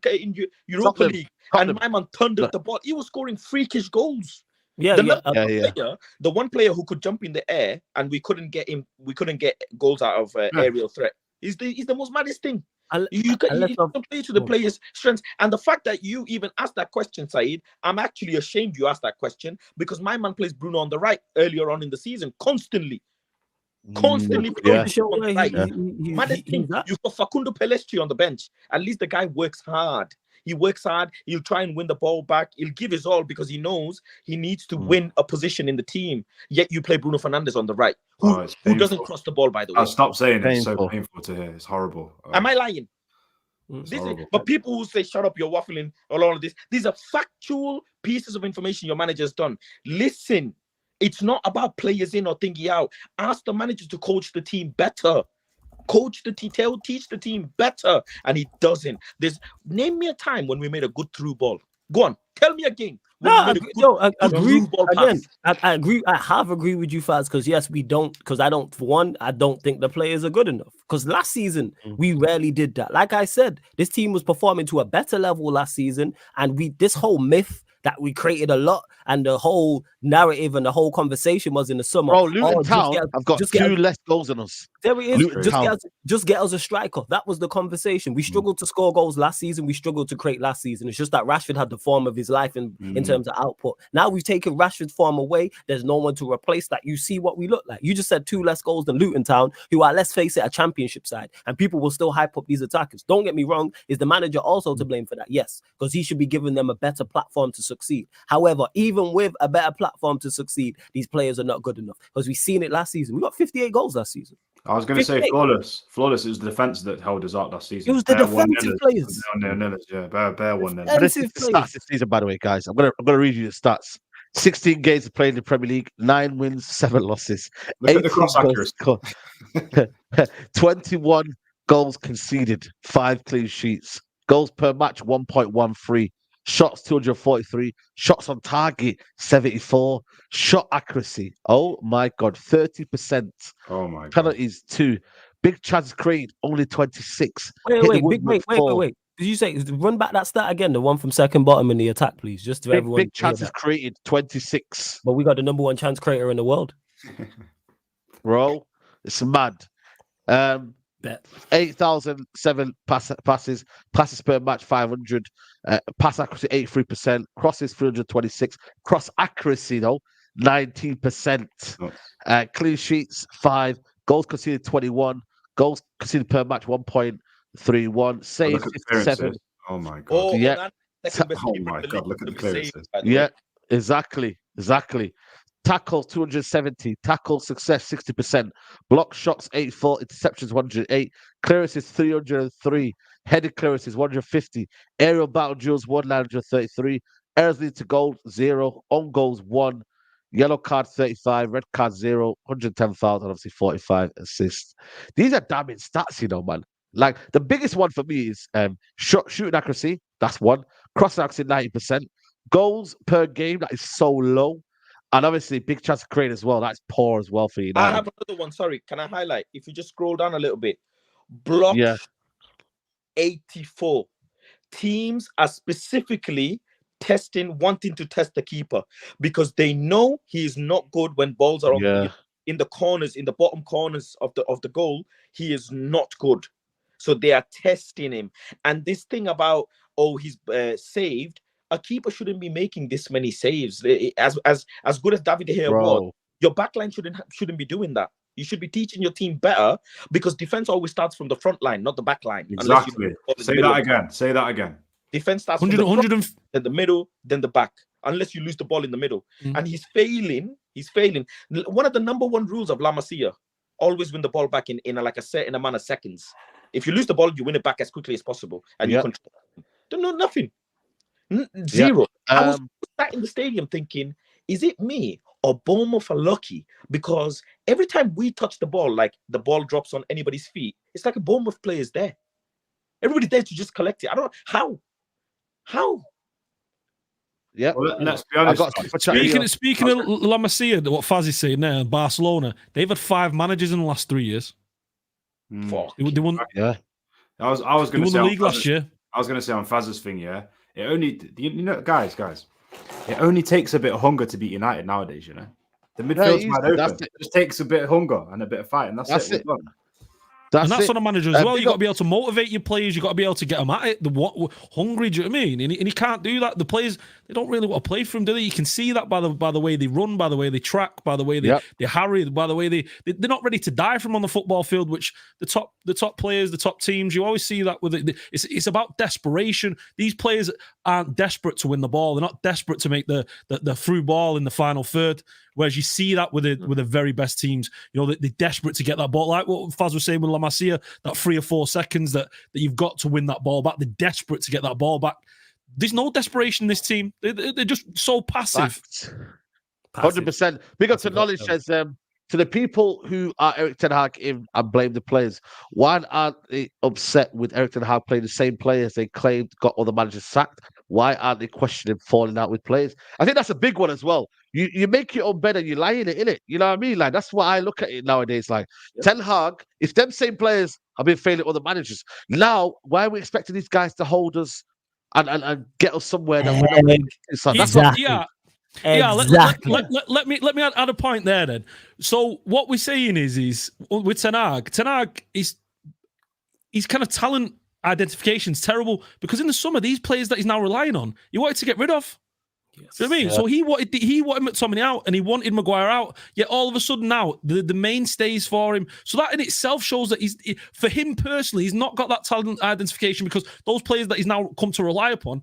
Europa League? And my man turned up the ball. He was scoring freakish goals. The one player who could jump in the air and we couldn't get goals out of aerial threat. He's the most maddest thing. You can play to the players' strengths. And the fact that you even asked that question, Saeed, I'm actually ashamed you asked that question, because my man plays Bruno on the right earlier on in the season constantly. You've got Facundo Pelestri on the bench. At least the guy works hard. He'll try and win the ball back. He'll give his all because he knows he needs to win a position in the team. Yet you play Bruno Fernandes on the right, who doesn't cross the ball, by the way. I'll stop saying it. It's so painful to hear. It's horrible. Am I lying? But people who say, shut up, you're waffling, all of this. These are factual pieces of information your manager's done. Listen, it's not about players in or thingy out. Ask the manager to coach the team better. Coach the team, teach the team better, and he doesn't. Name me a time when we made a good through ball. Go on, tell me a game No, I agree. Again, I agree. I have agreed with you, Faz, because yes, we don't. Because I don't think the players are good enough. Because last season we rarely did that. Like I said, this team was performing to a better level last season, and this whole myth that we created a lot, and the whole narrative and the whole conversation was in the summer. Bro, Luton Town have got 2 less goals than us. There it is. Just get us a striker. That was the conversation. We struggled to score goals last season. We struggled to create last season. It's just that Rashford had the form of his life in terms of output. Now we've taken Rashford's form away. There's no one to replace that. You see what we look like. You just said 2 less goals than Luton Town, who are, let's face it, a championship side. And people will still hype up these attackers. Don't get me wrong. Is the manager also to blame for that? Yes, because he should be giving them a better platform to succeed. However, even with a better platform to succeed, these players are not good enough, because we've seen it last season. We got 58 goals last season. I was going to say flawless. Flawless is the defense that held us out last season. It was the defensive players. Bare 1-0. This is the stats this season, by the way, guys. I'm gonna read you the stats. 16 games played in the Premier League, 9 wins, 7 losses. Look at the cross accuracy. 21 goals conceded, 5 clean sheets. Goals per match 1.13. Shots 243. Shots on target 74. Shot accuracy, oh my god, 30%. Oh my god. Penalties 2. Big chances created only 26. Wait. Did you say run back that stat again? The one from second bottom in the attack, please. Just to everyone. Big chances created 26. But we got the number 1 chance creator in the world. Bro, it's mad. 8,007 passes per match 500. Pass accuracy 83%. Crosses 326. Cross accuracy though 19%. Clean sheets 5. Goals conceded 21. Goals conceded per match 1.31. Saves 57. Oh my god! Yeah. Oh my god! Look at the clearances. Yeah, exactly. Tackles 270. Tackle success 60%. Block shots 84. Interceptions 108. Clearances 303. Headed clearances 150. Aerial battle duels 133. Errors lead to goal 0. On goals 1. Yellow card 35. Red card 0. 110,000. Obviously 45 assists. These are damning stats, you know, man. Like the biggest one for me is shooting accuracy. That's 1. Cross accuracy 90%. Goals per game, that is so low. And obviously, big chance to create as well. That's poor as well for you. I have another one. Sorry, can I highlight? If you just scroll down a little bit, block 84. Teams are specifically wanting to test the keeper because they know he is not good when balls are in the corners, in the bottom corners of the goal. He is not good, so they are testing him. And this thing about he's saved. A keeper shouldn't be making this many saves. As good as David De Gea was, your backline shouldn't be doing that. You should be teaching your team better because defense always starts from the front line, not the back line. Exactly. Say that again. Defense starts from the front, then the middle, then the back. Unless you lose the ball in the middle, and he's failing. One of the number 1 rules of La Masia: always win the ball back in like a certain amount of seconds. If you lose the ball, you win it back as quickly as possible, and you control. Don't know nothing. 0. I was sat in the stadium thinking, is it me or Bournemouth are lucky? Because every time we touch the ball, like the ball drops on anybody's feet, it's like a Bournemouth player is there. Everybody there to just collect it. I don't know how. Yeah. Well, let's be honest. Speaking of La Masia, what Faz is saying there, Barcelona, they've had 5 managers in the last 3 years. They won. Yeah. I was going to say the league last year. I was going to say on Faz's thing, yeah. It only, guys, it only takes a bit of hunger to beat United nowadays, you know. The midfield's wide open. It just takes a bit of hunger and a bit of fight, and that's it. That's on a manager as well. You got to be able to motivate your players. You got to be able to get them at it. Hungry, do you know what I mean? And he can't do that. The players, they don't really want to play for him, do they? You can see that by the way they run, by the way they track, by the way they harry, by the way they're not ready to die from on the football field. Which the top players, the top teams, you always see that with it. It's about desperation. These players aren't desperate to win the ball. They're not desperate to make the through ball in the final third. Whereas you see that with the very best teams, you know, they're desperate to get that ball. Like what Faz was saying with La Masia, that 3 or 4 seconds that you've got to win that ball back. They're desperate to get that ball back. There's no desperation in this team. They're just so passive. 100%. Big up to knowledge says to the people who are Eric Ten Hag in and blame the players. Why aren't they upset with Eric Ten Hag playing the same players they claimed got all the managers sacked? Why aren't they questioning falling out with players? I think that's a big one as well. You make your own bed and you lie in it, innit? You know what I mean? Like, that's what I look at it nowadays. Like, Ten Hag, if them same players have been failing other managers, now why are we expecting these guys to hold us and get us somewhere that we're not? So that's what, yeah. Exactly. Let me add a point there then. So what we're saying is with Ten Hag is he's kind of talent identification's terrible because in the summer these players that he's now relying on, he wanted to get rid of. Yes, you know what I mean? So he wanted McTominay out and he wanted Maguire out. Yet all of a sudden now the mainstays for him. So that in itself shows that for him personally, he's not got that talent identification because those players that he's now come to rely upon,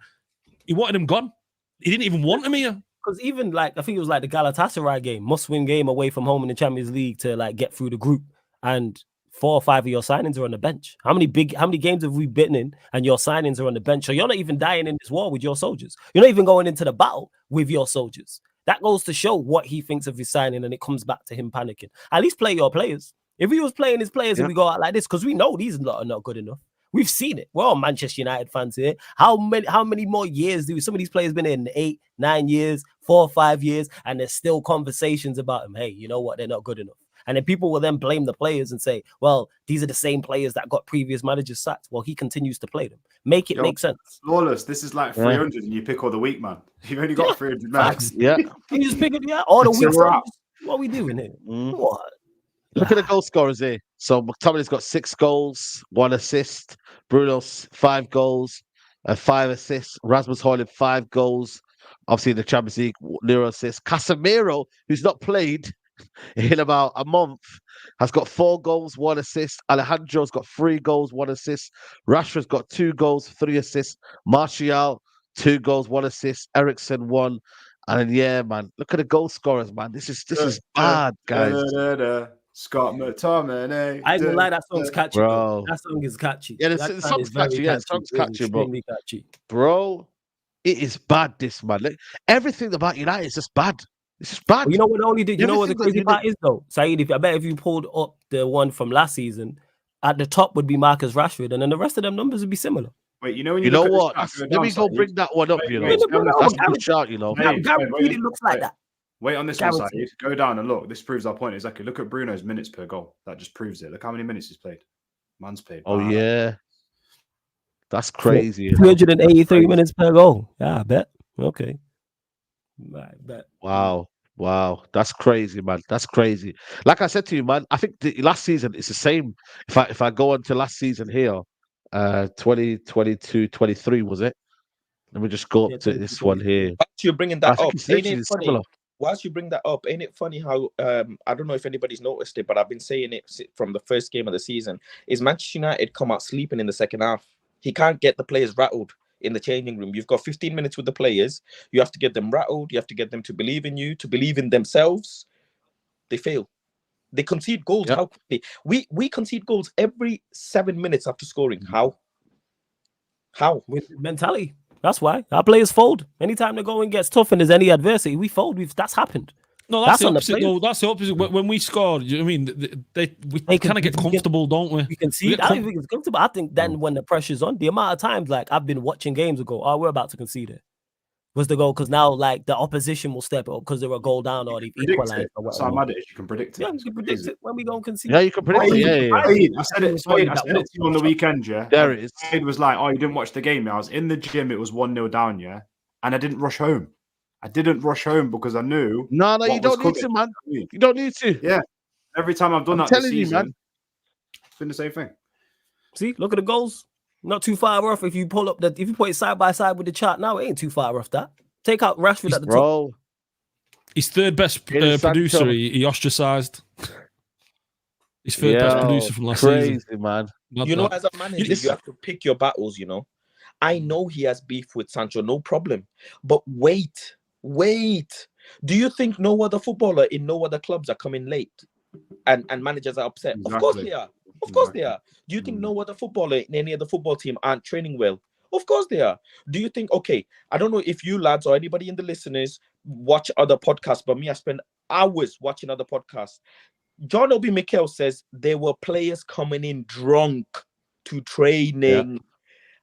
he wanted him gone. He didn't even want him here. Because even like I think it was like the Galatasaray game, must-win game away from home in the Champions League to like get through the group, and 4 or 5 of your signings are on the bench. How many games have we been in and your signings are on the bench? So you're not even dying in this war with your soldiers. You're not even going into the battle with your soldiers. That goes to show what he thinks of his signing, and it comes back to him panicking. At least play your players. If he was playing his players and we go out like this, because we know these are not good enough. We've seen it. We're all Manchester United fans here. How many more years do some of these players been in? 8, 9 years, 4 or 5 years, and there's still conversations about them. Hey, you know what? They're not good enough. And then people will then blame the players and say, well, these are the same players that got previous managers sacked. Well, he continues to play them. Make it make sense. Flawless. This is like 300 and you pick all the weak, man. You've only got 300 max. Yeah. You just pick it, all the weak. What are we doing here? What? Look at the goal scorers here. So McTominay's got 6 goals, 1 assist. Bruno's 5 goals, 5 assists. Rasmus Højlund 5 goals. Obviously, in the Champions League, 0 assists. Casemiro, who's not played in about a month, has got 4 goals, 1 assist. Alejandro's got 3 goals, 1 assist. Rashford's got 2 goals, 3 assists. Martial, 2 goals, 1 assist. Eriksen 1. And yeah, man, look at the goal scorers, man. This is bad, guys. Scott McTominay. I ain't gonna lie, that song's catchy, bro. That song is catchy. Yeah, the song's catchy. Yeah, the song's catchy, bro. Catchy. Bro, it is bad, this, man. Like, everything about United is just bad. It's just bad. Well, you know what the only did? You know what the crazy part is, though? Saeed, I bet if you pulled up the one from last season, at the top would be Marcus Rashford, and then the rest of them numbers would be similar. Wait, you know when you know what? Let me go bring that one up, you know. That's a good shout, you know. It looks like that. Wait on this one side. Go down and look. This proves our point. Exactly. Look at Bruno's minutes per goal. That just proves it. Look how many minutes he's played. Man's played. Oh, yeah. That's crazy. 383 minutes per goal. Yeah, I bet. Okay. I bet. Wow. That's crazy, man. That's crazy. Like I said to you, man, I think the last season it's the same. If I go on to last season here, 2022-23, was it? Let me just go up to this one here. You're bringing that up. Ain't it funny? Whilst you bring that up, ain't it funny how I don't know if anybody's noticed it, but I've been saying it from the first game of the season. Is Manchester United come out sleeping in the second half? He can't get the players rattled in the changing room. You've got 15 minutes with the players. You have to get them rattled. You have to get them to believe in you, to believe in themselves. They fail. They concede goals. Yep. How quickly? We concede goals every 7 minutes after scoring. How? With mentality. That's why our players fold. Anytime the going gets tough and there's any adversity, we fold. That's happened. No, that's the opposite. No, that's the opposite. When we scored, you know what I mean, we kind of get comfortable, don't we? We can see. I don't think it's comfortable. I think then when the pressure's on, the amount of times like I've been watching games and go, we're about to concede it. Was the goal because now like the opposition will step up because they're a goal down or they've equalized or whatever. So mad at it, you can predict it. Yeah, you can predict it when we go and concede. Yeah, you can predict it. Yeah. I said it to you on the weekend, yeah. There it is. It was like, you didn't watch the game. I was in the gym. It was 1-0 down, yeah, and I didn't rush home. I didn't rush home because I knew. No, you don't need to, man. You don't need to. Yeah. Every time I've done that this season, it's been the same thing. See, look at the goals. Not too far off. If you put it side by side with the chart now, it ain't too far off that. Take out Rashford at the top. His third best producer, he ostracized. His third best producer from last season. Crazy, man. You know, as a manager, you have to pick your battles, you know. I know he has beef with Sancho, no problem. But wait. Do you think no other footballer in no other clubs are coming late and managers are upset? Exactly. Of course they are. Of course they are. Do you think no other footballer in any other football team aren't training well? Of course they are. Do you think, okay, I don't know if you lads or anybody in the listeners watch other podcasts, but me, I spend hours watching other podcasts. John Obi Mikel says there were players coming in drunk to training,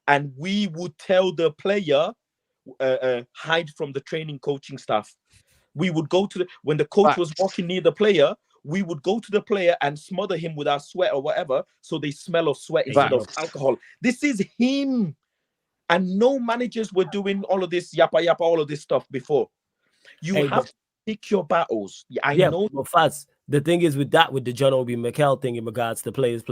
and we would tell the player, hide from the training coaching staff. We would go to when the coach was walking near the player, we would go to the player and smother him with our sweat or whatever, so they smell of sweat instead of alcohol. This is him. And no managers were doing all of this, all of this stuff before. You have to pick your battles. I know. But Faz, the thing is with the John Obi Mikel thing in regards to players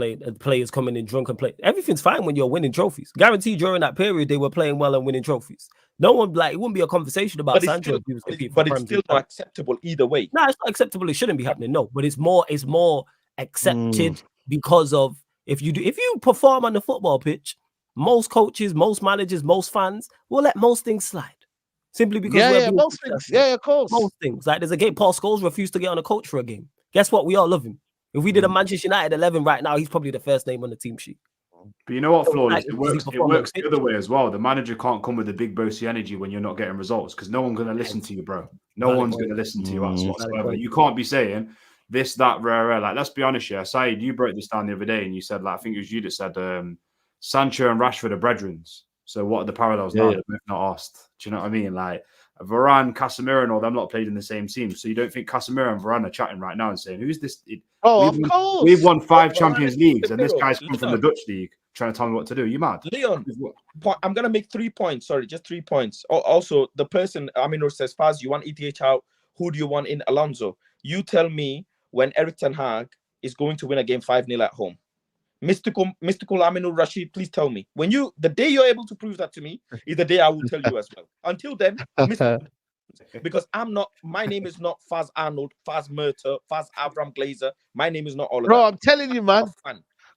coming in drunk and play. Everything's fine when you're winning trophies. Guaranteed during that period they were playing well and winning trophies. No one it wouldn't be a conversation about Sancho. But it's still not acceptable either way. No, it's not acceptable. It shouldn't be happening. No, but it's more accepted because of if you perform on the football pitch, most coaches, most managers, most fans will let most things slide. Simply because most things. Yeah, of course. Most things. Like there's a game. Paul Scholes refused to get on a coach for a game. Guess what? We all love him. If we did a Manchester United 11 right now, he's probably the first name on the team sheet. But you know what, Flawless? It works the other way as well. The manager can't come with a big bossy energy when you're not getting results because no one's going to listen to you, bro. No one's going to listen to you whatsoever. You can't be saying this, that, rare. Like, let's be honest, yeah. Saeed, you broke this down the other day and you said, like, I think it was you that said Sancho and Rashford are brethrens. So what are the parallels now? They're both not asked. Do you know what I mean? Like, Varane, Casemiro, and all them not played in the same team. So you don't think Casemiro and Varane are chatting right now and saying, who's this? Of course. We've won 5 Champions Leagues and this guy's come from the Dutch league trying to tell me what to do. You mad? Leon, I'm going to make 3 points. Sorry, just 3 points. Also, the person, Aminur says, Faz, you want ETH out. Who do you want in Alonso? You tell me when Eric Ten Hag is going to win a game 5-0 at home. Mystical Aminur Rashid, please tell me. The day you're able to prove that to me is the day I will tell you as well. Until then, because my name is not Faz Arnold, Faz Murta, Faz Avram Glazer. My name is not all of that. Bro, I'm telling you, man.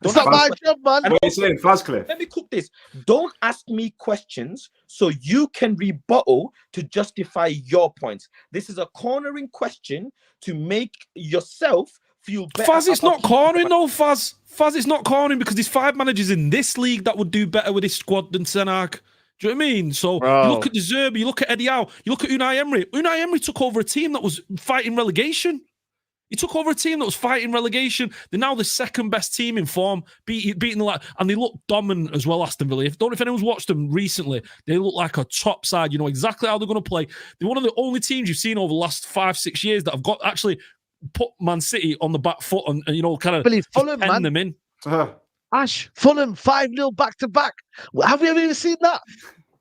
It's not my job, man. What are you saying, Fazcliffe? Let me cook this. Don't ask me questions so you can rebuttal to justify your points. This is a cornering question to make yourself feel better. Faz, it's not cornering, though, Faz. Faz, it's not cornering because there's 5 managers in this league that would do better with this squad than Ten Hag. Do you know what I mean? So you look at De Zerbi, you look at Eddie Howe, you look at Unai Emery. Unai Emery took over a team that was fighting relegation. He took over a team that was fighting relegation. They're now the second best team in form, beating the lot, and they look dominant as well, Aston Villa. Don't know if anyone's watched them recently. They look like a top side. You know exactly how they're going to play. They're one of the only teams you've seen over the last 5-6 years that have got actually put Man City on the back foot and kind of pen them in. Ash, Fulham 5-0 back-to-back. Have we ever even seen that?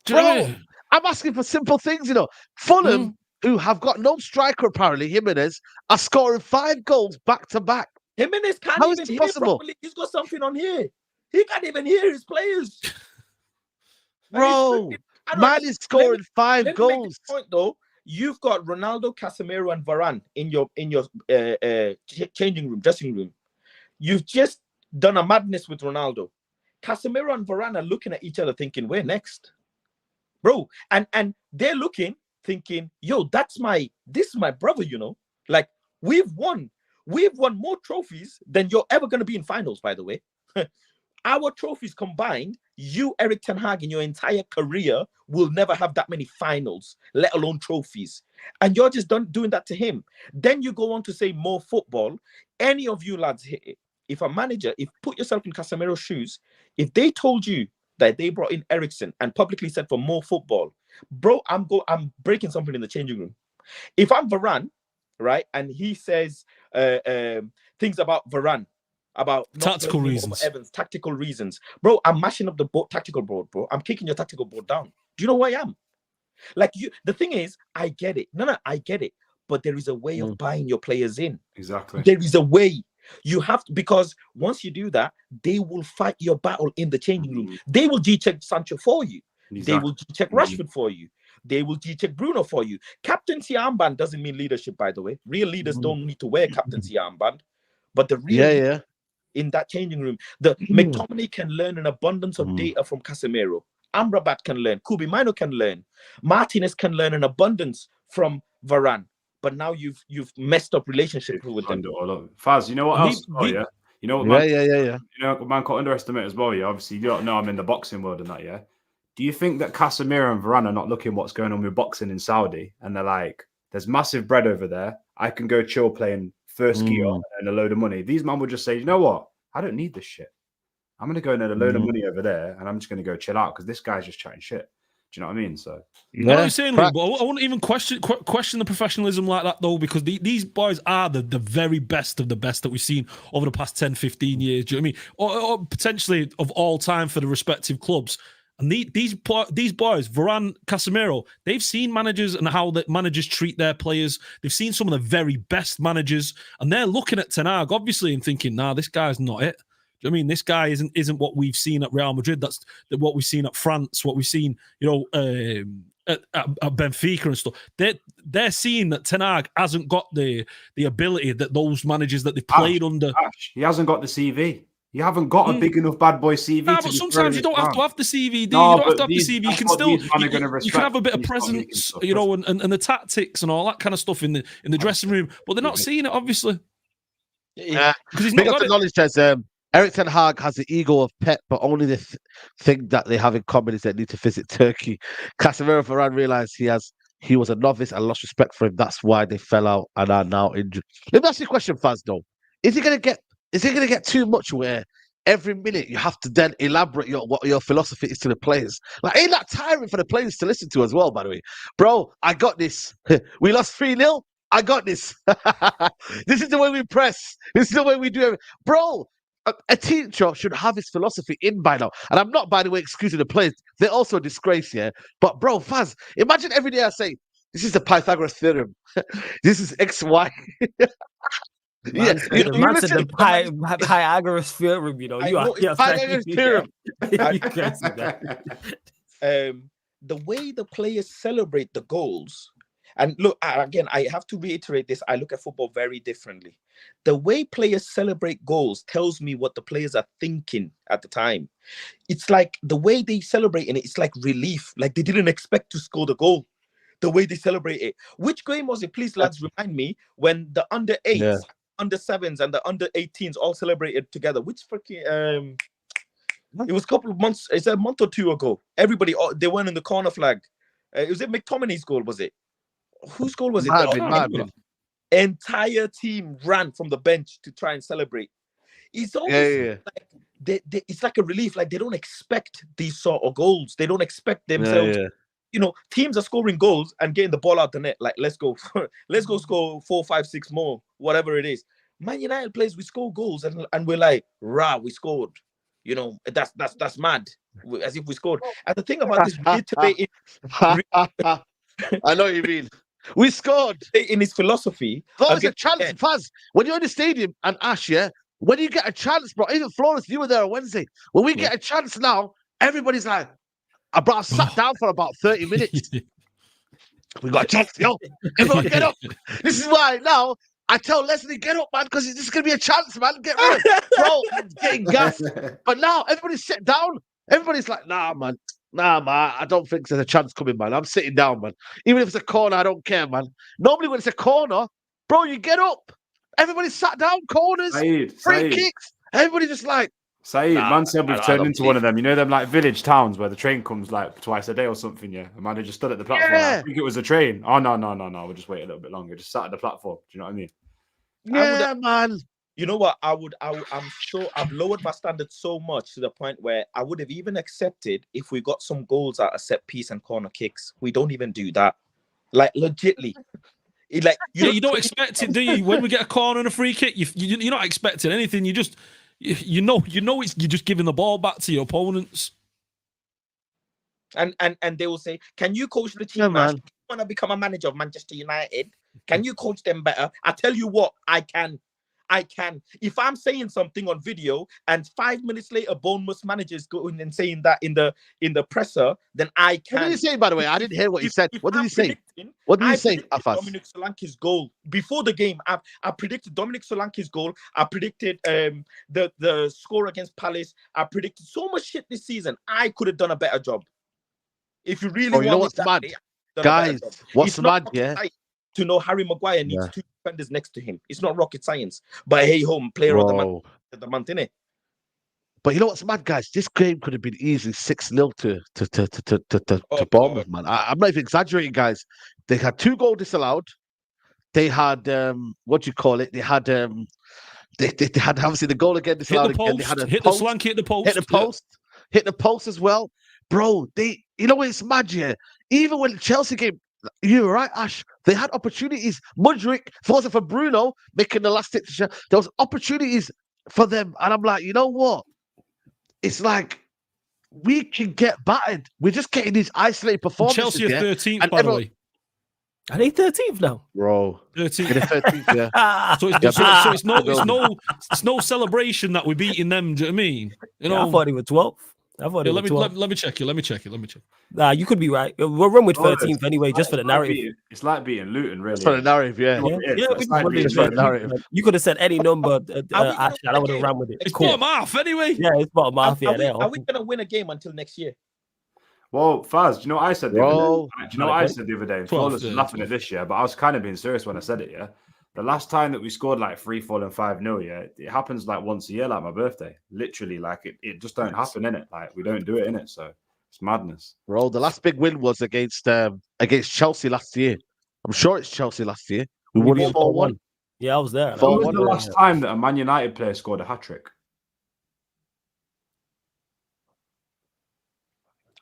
Bro, I'm asking for simple things, Fulham, who have got no striker apparently, Jimenez, are scoring 5 goals back-to-back. Jimenez can't even hear properly. He's got something on here. He can't even hear his players. Bro, man is scoring 5 goals. Make this point, though. You've got Ronaldo, Casemiro, and Varane in your changing room, dressing room. You've just done a madness with Ronaldo. Casemiro and Varane are looking at each other thinking, we're next. Bro, and they're looking, thinking, yo, this is my brother, Like, we've won more trophies than you're ever going to be in finals, by the way. Our trophies combined, you, Eric Ten Hag, in your entire career will never have that many finals, let alone trophies. And you're just doing that to him. Then you go on to say more football. Any of you lads, if a manager, put yourself in Casemiro's shoes, if they told you that they brought in Eriksen and publicly said for more football, bro, I'm breaking something in the changing room. If I'm Varane, right, and he says things about Varane, about tactical reasons, Evans, tactical reasons, bro, I'm mashing up the tactical board, bro. I'm kicking your tactical board down. Do you know who I am? Like, the thing is, I get it. No, I get it. But there is a way of buying your players in. Exactly. There is a way. You have to, because once you do that, they will fight your battle in the changing room. They will G-check Sancho for you. Exactly. They will G-check Rashford for you. They will G-check Bruno for you. Captaincy armband doesn't mean leadership, by the way. Real leaders don't need to wear captaincy armband. But the real in that changing room, the McTominay can learn an abundance of data from Casemiro. Amrabat can learn. Kubi Mino can learn. Martinez can learn an abundance from Varane. But now you've messed up relationships with them. Faz, you know what else? You know what, man? Yeah. You know what, man, can't underestimate as well. Yeah, obviously you don't know I'm in the boxing world and that. Yeah. Do you think that Casemiro and Varane are not looking what's going on with boxing in Saudi, and they're like, "There's massive bread over there. I can go chill playing first gear and a load of money." These man would just say, "You know what? I don't need this shit. I'm going to go and earn a load of money over there, and I'm just going to go chill out because this guy's just chatting shit." Do you know what I mean? So I know what you're saying, Luke, but I wouldn't even question the professionalism like that, though, because these boys are the very best of the best that we've seen over the past 10, 15 years. Do you know what I mean? Or potentially of all time for the respective clubs. And these boys, Varane, Casemiro, they've seen managers and how the managers treat their players. They've seen some of the very best managers, and they're looking at Ten Hag, obviously, and thinking, nah, this guy's not it. I mean, this guy isn't what we've seen at Real Madrid. That's what we've seen at France, what we've seen, at Benfica and stuff. They're seeing that Ten Hag hasn't got the ability that those managers that they've played under. He hasn't got the CV. You haven't got a big enough bad boy CV. Nah, but sometimes you don't have to have the CV. No, you don't have to have the CV. You can still you can have a bit of presence, and the tactics and all that kind of stuff in the dressing room. But they're not seeing it, obviously. Yeah, because he's not got the knowledge. Says Eric Ten Hag has the ego of Pep, but only the thing that they have in common is they need to visit Turkey. Casemiro Varane realized he was a novice and lost respect for him. That's why they fell out and are now injured. Let me ask you a question, Faz, though. Is it going to get too much where every minute you have to then elaborate what your philosophy is to the players? Like, ain't that tiring for the players to listen to as well, by the way? Bro, I got this. We lost 3-0. I got this. This is the way we press. This is the way we do it. Bro, a teacher should have his philosophy in by now. And I'm not, by the way, excusing the players. They're also a disgrace, yeah? But, bro, Faz, imagine every day I say, this is the Pythagoras theorem. This is X, Y. Man said the Pythagoras theorem, Pythagoras theorem. The way the players celebrate the goals, and look, again, I have to reiterate this, I look at football very differently. The way players celebrate goals tells me what the players are thinking at the time. It's like the way they celebrate it, it's like relief, like they didn't expect to score the goal. The way they celebrate it. Which game was it? Please, lads, remind me, when the under 8s, under 7s, and the under 18s all celebrated together. Which freaking it was a couple of months, it's a month or two ago. Everybody, they went in the corner flag. Was it McTominay's goal? Was it? Whose goal was it? Entire team ran from the bench to try and celebrate. It's almost like it's like a relief. Like they don't expect these sort of goals. They don't expect themselves. Teams are scoring goals and getting the ball out the net. Like, let's go score 4, 5, 6 more, whatever it is. Man United plays, we score goals and we're like, rah, we scored. That's mad. As if we scored. And the thing about this reiterating, I know what you mean. We scored in his philosophy. There's a chance, Faz. When you're in the stadium and Ash, when you get a chance, bro. Even Florence, you were there on Wednesday. When we get a chance now, everybody's like, I sat down for about 30 minutes. We got a chance, yo. Everyone get up. This is why now I tell Leslie, get up, man, because this is going to be a chance, man. Get rid of bro, I'm getting gassed. But now everybody's sit down. Everybody's like, nah, man, I don't think there's a chance coming, man. I'm sitting down, man. Even if it's a corner, I don't care, man. Normally when it's a corner, bro, you get up. Everybody sat down, corners, free kicks. Everybody just like, Saeed, man said we've turned into one of them. You know them like village towns where the train comes like twice a day or something, yeah? And man, they just stood at the platform. I think it was a train. Oh, no. We'll just wait a little bit longer. Just sat at the platform. Do you know what I mean? Yeah, man. You know what? I've lowered my standards so much to the point where I would have even accepted if we got some goals out of set piece and corner kicks. We don't even do that. Like, legitly. You don't expect it, do you? When we get a corner and a free kick, you're not expecting anything. You just... You know, you're just giving the ball back to your opponents, and they will say, "Can you coach the team? Man, you want to become a manager of Manchester United? Can you coach them better?" I tell you what, I can. If I'm saying something on video and 5 minutes later, Bournemouth managers going and saying that in the presser, then I can. What did he say, by the way? I didn't hear what he said. What did he say? What did he say? Dominic Solanke's goal before the game. I predicted Dominic Solanke's goal. I predicted the score against Palace. I predicted so much shit this season. I could have done a better job. If you really want what's mad, guys? What's mad? Yeah. To know Harry Maguire needs 2 defenders next to him. It's not rocket science. But hey, home player of the month, innit? But you know what's mad, guys? This game could have been easily 6-0 to Bournemouth, man. I'm not even exaggerating, guys. They had 2 goals disallowed. They had what do you call it? They had they had obviously the goal again disallowed again. They had hit the Solanke at the post. Hit the post. hit the post as well. Bro, you know what, it's mad, yeah? Even when the Chelsea game, you were right, Ash, they had opportunities. Mudryk, if it wasn't for Bruno making the last hit, there was opportunities for them. And I'm like, you know what? It's like, we can get battered. We're just getting these isolated performances. Chelsea are 13th, by the way. Are they 13th now? Bro. 13th. 13th, yeah. So it's no celebration that we're beating them. Do you know what I mean? You know, I thought they were 12th. Let me check it. Nah, you could be right. We'll run with 13th anyway, just for the narrative. It's like beating Luton, really. It's for the narrative, yeah. It's for the narrative. You could have said any number, Ash, and I would have ran with it. It's bottom half anyway. Yeah, it's bottom half. Are we going to win a game until next year? Well, Faz, do you know what I said the other day? Do you know what I said the other day? 12, was laughing at this year, but I was kind of being serious when I said it, yeah? The last time that we scored like 3-4 and 5-0, yeah, it happens like once a year, like my birthday. Literally, like it just don't happen, innit? Like we don't do it, innit? So it's madness. Bro, the last big win was against Chelsea last year. I'm sure it's Chelsea last year. We won 4-1. Yeah, I was there. When was the last time that a Man United player scored a hat-trick?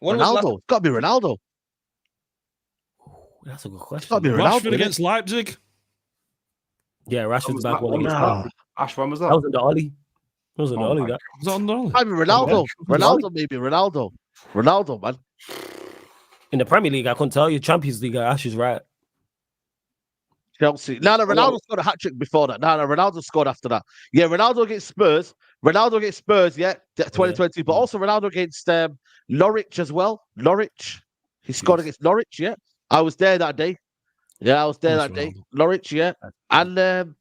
Ronaldo. It's got to be Ronaldo. That's a good question. It's got to be Ronaldo. Rashford against Leipzig. Yeah, Rashford's back one. Ash, when was that? That was in the Ollie. That was in the Ollie. That was on the Ollie. I mean, Ronaldo. Ronaldo, maybe. Ronaldo, man. In the Premier League, I couldn't tell you. Champions League, Ash is right. Chelsea. No, Ronaldo scored a hat-trick before that. No, Ronaldo scored after that. Yeah, Ronaldo against Spurs. Yeah, 2020. But also Ronaldo against Norwich as well. Norwich. He scored against Norwich, yeah. I was there that day. Yeah, I was there that day. Norwich, yeah. And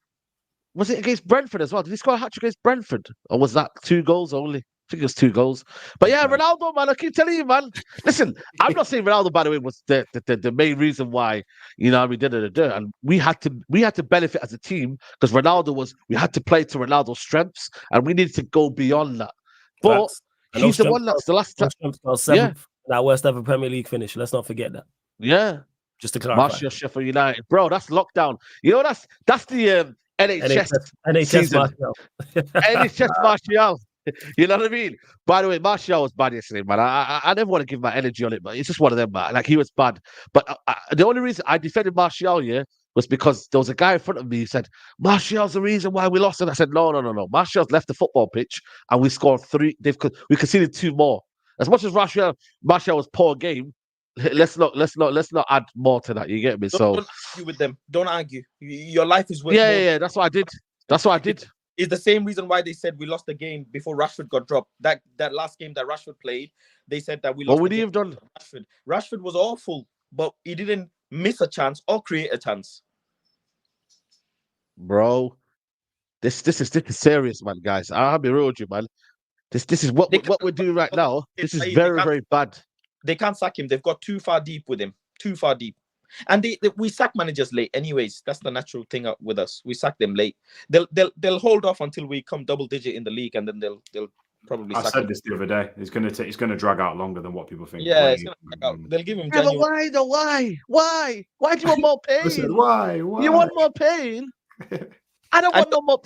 was it against Brentford as well? Did he score a hat-trick against Brentford? Or was that 2 goals only? I think it was 2 goals. But yeah, Ronaldo, man, I keep telling you, man. Listen, I'm not saying Ronaldo, by the way, was the main reason why, you know, we did it. And we had to benefit as a team because we had to play to Ronaldo's strengths and we needed to go beyond that. But he's the one that's the last time. Yeah. That worst ever Premier League finish. Let's not forget that. Yeah. Just to clarify. Martial, Sheffield United. Bro, that's lockdown. You know, that's the NHS Martial. NHS Martial. You know what I mean? By the way, Martial was bad yesterday, man. I never want to give my energy on it, but it's just one of them, man. Like, he was bad. But the only reason I defended Martial, yeah, was because there was a guy in front of me who said, Martial's the reason why we lost. And I said, no. Martial's left the football pitch and we scored 3. We conceded 2 more. As much as Martial was poor game, let's not add more to that. You get me? Don't argue with them. Don't argue. Your life is worth more. Yeah. That's what I did. It's the same reason why they said we lost the game before Rashford got dropped. That last game that Rashford played, they said that we lost. What would he have done? Rashford was awful, but he didn't miss a chance or create a chance. Bro, this is serious, man, guys. I'll be real with you, man. This is what we're doing right now. This is very, very bad. They can't sack him. They've got too far deep with him. Too far deep. And we sack managers late anyways. That's the natural thing with us. We sack them late. They'll hold off until we come double digit in the league, and then they'll probably sack him. This the other day. It's gonna drag out longer than what people think. Yeah, it's gonna drag out. They'll give him. Yeah, but why though? Why? Why do you want more pain? Listen, why? You want more pain? I don't want no more.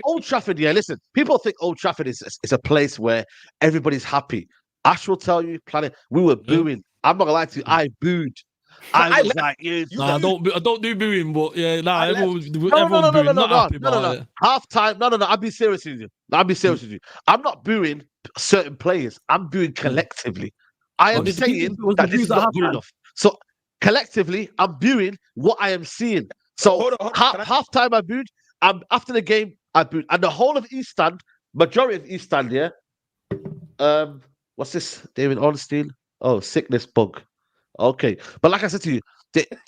Old Trafford. Yeah, listen. People think Old Trafford is a place where everybody's happy. Ash will tell you, Planet. We were booing. I'm not gonna lie to you. I booed. I was like, I don't do booing, but yeah, everyone's booing. No. Half time. No. I'll be serious with you. I'm not booing certain players. I'm booing collectively. I am saying that this is not good enough. So collectively, I'm booing what I am seeing. So half time I booed. After the game, I booed. And the whole of East Stand, majority of East Stand, yeah. What's this? David Ornstein? Oh, sickness bug. Okay. But like I said to you,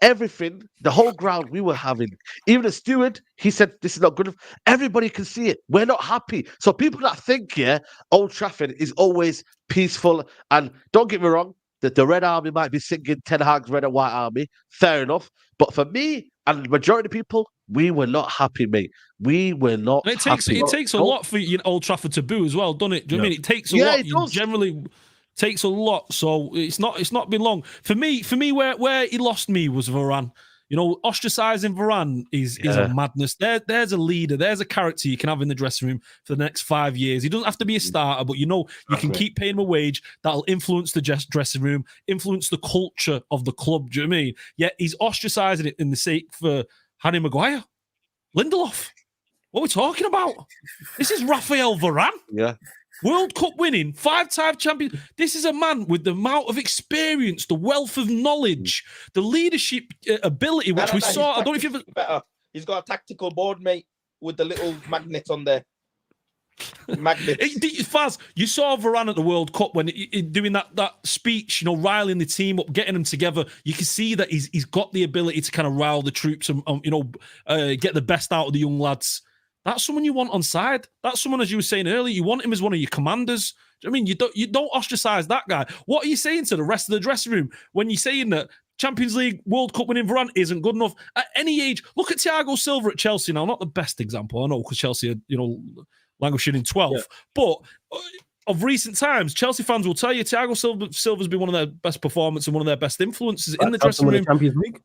everything, the whole ground we were having, even the steward, he said, this is not good enough. Everybody can see it. We're not happy. So people that think, Old Trafford is always peaceful. And don't get me wrong, that the Red Army might be singing Ten Hag's Red and White Army. Fair enough. But for me and the majority of people, we were not happy, mate. We were not happy. It takes a lot for Old Trafford to boo as well, doesn't it? Do you know what I mean? It takes a lot. It does. Generally takes a lot. So it's not been long. For me, where he lost me was Varane. You know, ostracizing Varane is a madness. There's a leader. There's a character you can have in the dressing room for the next 5 years. He doesn't have to be a starter, but you know you can keep paying him a wage that'll influence the dressing room, influence the culture of the club. Do you know what I mean? Yet he's ostracizing it in the sake for Harry Maguire, Lindelof. What are we talking about? This is Raphael Varane. Yeah. World Cup winning, 5-time champion. This is a man with the amount of experience, the wealth of knowledge, the leadership ability, which we saw. I don't know if you've better. He's got a tactical board, mate, with the little magnets on there. Faz, you saw Varane at the World Cup when doing that speech, you know, riling the team up, getting them together. You can see that he's got the ability to kind of rile the troops and get the best out of the young lads. That's someone you want on side. That's someone, as you were saying earlier, you want him as one of your commanders. I mean, you don't ostracize that guy. What are you saying to the rest of the dressing room when you're saying that Champions League, World Cup winning Varane isn't good enough? At any age, look at Thiago Silva at Chelsea now. Not the best example, I know, because Chelsea are, languishing in 12th. Yeah. But of recent times, Chelsea fans will tell you Thiago Silva's been one of their best performances and one of their best influences in the dressing room. Champions League.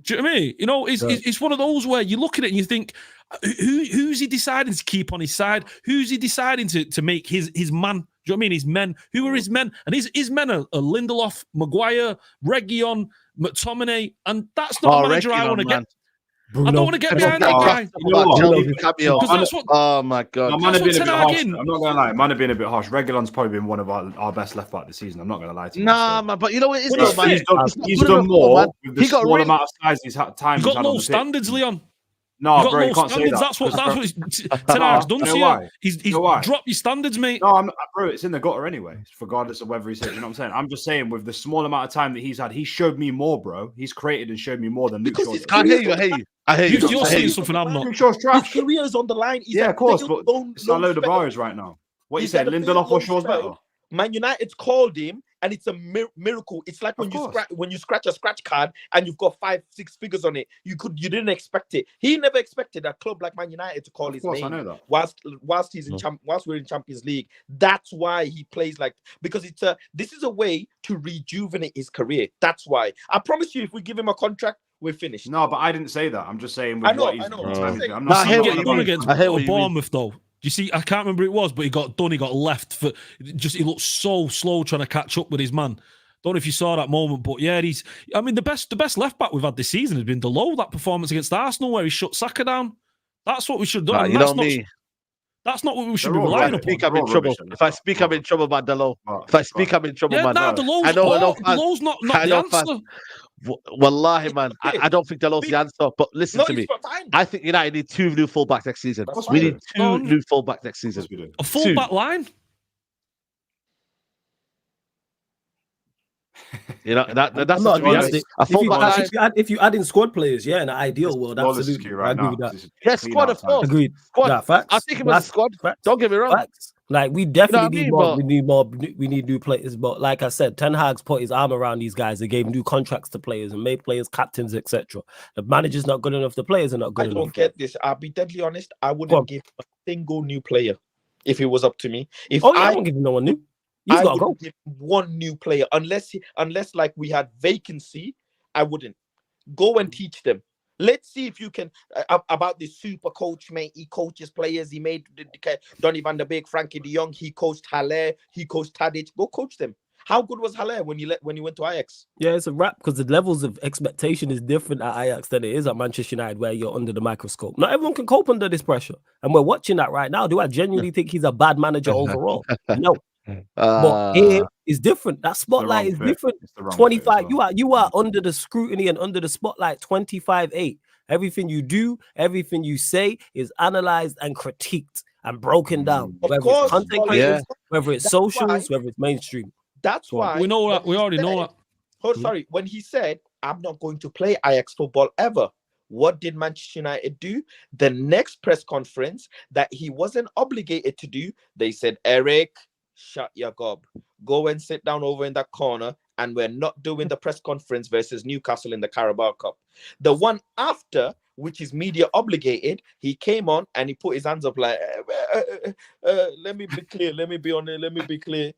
Do you know what I mean? You know, it's one of those where you look at it and you think, who's he deciding to keep on his side? Who's he deciding to make his man? Do you know what I mean? His men. Who are his men? And his men are Lindelof, Maguire, Reguilon, McTominay, and that's not a manager I want to get. Bruno. I don't want to get behind that guy. Oh my God. I'm not going to lie. Might have been a bit harsh. Reguilon's probably been one of our best left back this season. I'm not going to lie to you. Nah, man, but you know what it is, man. He's done more with the small amount of size he's had. He's got low standards, Leon. No, bro, you can't say that. That's what Ten Hag's done to you. He's dropped your standards, mate. No, bro, it's in the gutter anyway, regardless of whether he says, you know what I'm saying? I'm just saying, with the small amount of time that he's had, he showed me more, bro. He's created and showed me more than Luke Shaw. I hear you. You're saying something I'm not. Luke Shaw's trash. His career's on the line. Yeah, of course, but it's a load of hours right now. What you saying, Lindelof or Shaw's better? Man United's called him, and it's a miracle. It's like when you scratch a scratch card and you've got 5-6 figures on it. You didn't expect it. He never expected a club like Man United to call his name. I know that. Whilst he's whilst we're in Champions League, that's why he plays because this is a way to rejuvenate his career. That's why. I promise you, if we give him a contract, we're finished. No, but I didn't say that. I'm just saying. I know. I'm not saying against Bournemouth though. You see, I can't remember who it was, but he got done. He got left for he looked so slow trying to catch up with his man. Don't know if you saw that moment, but yeah, the best left back we've had this season has been Delot. That performance against Arsenal where he shut Saka down. That's what we should have done. That's not what we should be relying upon. I'm in trouble. If I speak, I'm in trouble, man, Delot. If I speak, I'm in trouble, man. Delot's not the answer. Wallahi, man, I don't think Delot's the answer. But listen to me. I think United need 2 new fullbacks next season. We need 2 new fullbacks next season. A fullback line? You know that's not realistic. If you add in squad players, in an ideal world, absolutely. Right, I agree with that. Yeah, squad of course. Agreed. Squad. Nah, facts. I think it was squad. Facts. Don't get me wrong. Facts. Like we definitely need more. We need more. We need new players. But like I said, Ten Hag's put his arm around these guys. They gave new contracts to players and made players captains, etc. The manager's not good enough. The players are not good enough. I don't get this. I'll be deadly honest. I wouldn't give a single new player if it was up to me. I won't give no one new. He's got to go. Give one new player unless like we had vacancy. I wouldn't go and teach them. Let's see if you can about this super coach, mate. He coaches players. He made Donny van der Beek, Frankie de Jong. He coached Haller. He coached Tadic. Go coach them. How good was Haller when you went to Ajax? Yeah, it's a wrap because the levels of expectation is different at Ajax than it is at Manchester United, where you're under the microscope. Not everyone can cope under this pressure, and we're watching that right now. Do I genuinely think he's a bad manager overall? No. But here is different. That spotlight is different. 25. You are under the scrutiny and under the spotlight 25/8. Everything you do, everything you say is analyzed and critiqued and broken down. Whether it's content creators, whether it's socials, whether it's mainstream. That's why we know that. We already know that. Oh, sorry. When he said, "I'm not going to play Ajax football ever," what did Manchester United do? The next press conference that he wasn't obligated to do, they said, "Eric, shut your gob. Go and sit down over in that corner, and we're not doing the press conference versus Newcastle in the Carabao Cup." The one after, which is media obligated, he came on and he put his hands up like, let me be clear. Let me be clear.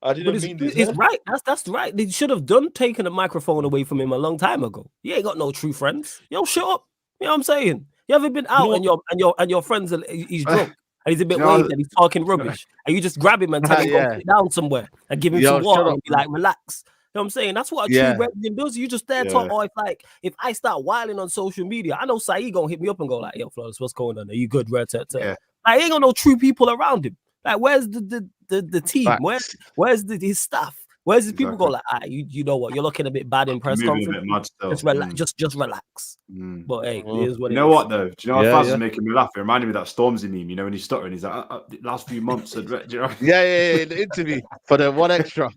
I didn't mean this. It's right. That's right. They should have taken the microphone away from him a long time ago. He ain't got no true friends. Yo, shut up. You know what I'm saying? You ever been out and your friends he's drunk and he's a bit waved and he's talking rubbish and you just grab him and tell him go sit down somewhere and give him some water and be like, relax. You know what I'm saying? That's what a true brethren does. You just there talk. Or if I start wilding on social media, I know Saeed gonna hit me up and go like, yo, Flawless, what's going on? Are you good? Like, he ain't got no true people around him. Like, where's the team? Where's his staff? Where's his people go like, you know what? You're looking a bit bad in press conference. Just relax. But hey, here's what you know what though? Do you know what Faz is making me laugh? It reminded me of that Stormzy meme, you know, when he's stuttering, he's like, last few months. Do you know? Yeah, the interview for the one extra.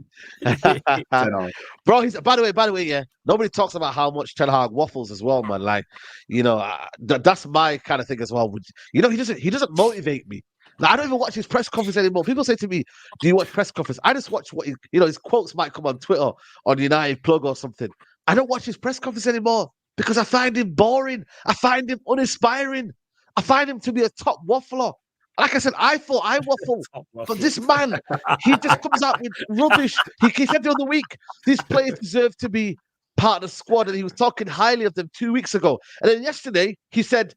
Bro, by the way, yeah. Nobody talks about how much Ten Hag waffles as well, man. Like, you know, that's my kind of thing as well. You know, he doesn't motivate me. Like, I don't even watch his press conference anymore. People say to me, do you watch press conference? I just watch what his quotes might come on Twitter, on United Plug or something. I don't watch his press conference anymore because I find him boring. I find him uninspiring. I find him to be a top waffler. Like I said, I thought I waffle. But this man, he just comes out with rubbish. He said the other week, these players deserve to be part of the squad, and he was talking highly of them 2 weeks ago. And then yesterday, he said,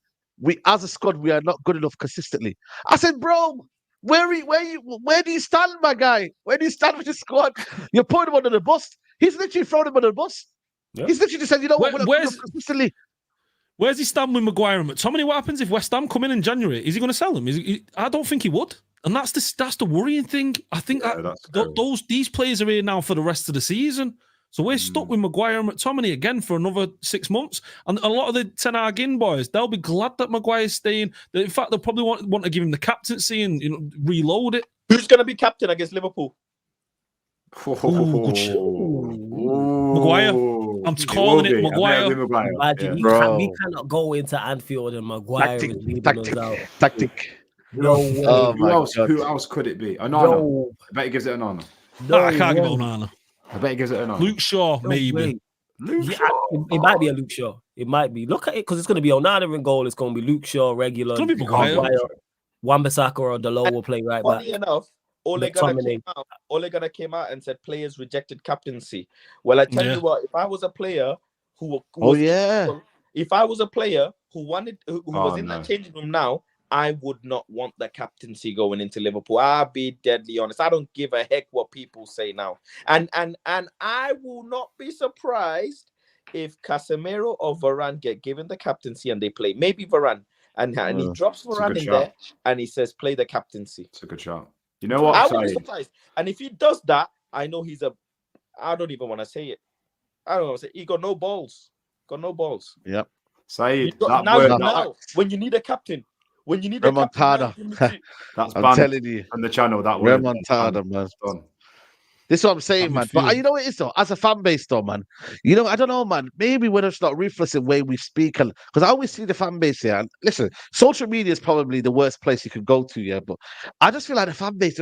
as a squad, we are not good enough consistently. I said, bro, where do you stand, my guy? Where do you stand with the squad? You're putting him under the bus. He's literally thrown him under the bus. Yeah. He's literally just said, you know what, we're not good enough consistently. Where's he stand with Maguire and McTominay? What happens if West Ham come in January? Is he going to sell them? I don't think he would. And that's the worrying thing. I think these players are here now for the rest of the season. So we're stuck with Maguire and McTominay again for another 6 months. And a lot of the Ten Hag boys, they'll be glad that Maguire's staying. In fact, they'll probably want to give him the captaincy and reload it. Who's going to be captain against Liverpool? Maguire. I'm calling it Maguire. Imagine we cannot go into Anfield and Maguire is leading us out. Tactic. No way. Who else could it be? Onana. I bet he gives it Onana. No, I can't give it Onana. I bet he gives it Onana. Luke Shaw, maybe. It might be a Luke Shaw. It might be. Look at it, because it's going to be Onana in goal. It's going to be Luke Shaw, regular. It's going to be Maguire. Wan-Bissaka or Dalot will play right back. Funny enough, Ole Gunnar came out and said players rejected captaincy. Well, I tell you what, if I was a player who was in that changing room now, I would not want the captaincy going into Liverpool. I'll be deadly honest. I don't give a heck what people say now. And I will not be surprised if Casemiro or Varane get given the captaincy and they play. Maybe Varane. And he drops Varane in there and he says, play the captaincy. It's a good shot. You know what? I would be surprised. And if he does that, I know I don't even want to say it. I don't want to say he got no balls. Yep. Saeed, when you need a captain. When you need remontada. That's I'm telling you on the channel. That word remontada, man. This is what I'm saying, man. But you know what it is though, as a fan base though, man. You know, I don't know, man. Maybe we're just not ruthless in the way we speak, and because I always see the fan base here. And listen, social media is probably the worst place you could go to, yeah. But I just feel like the fan base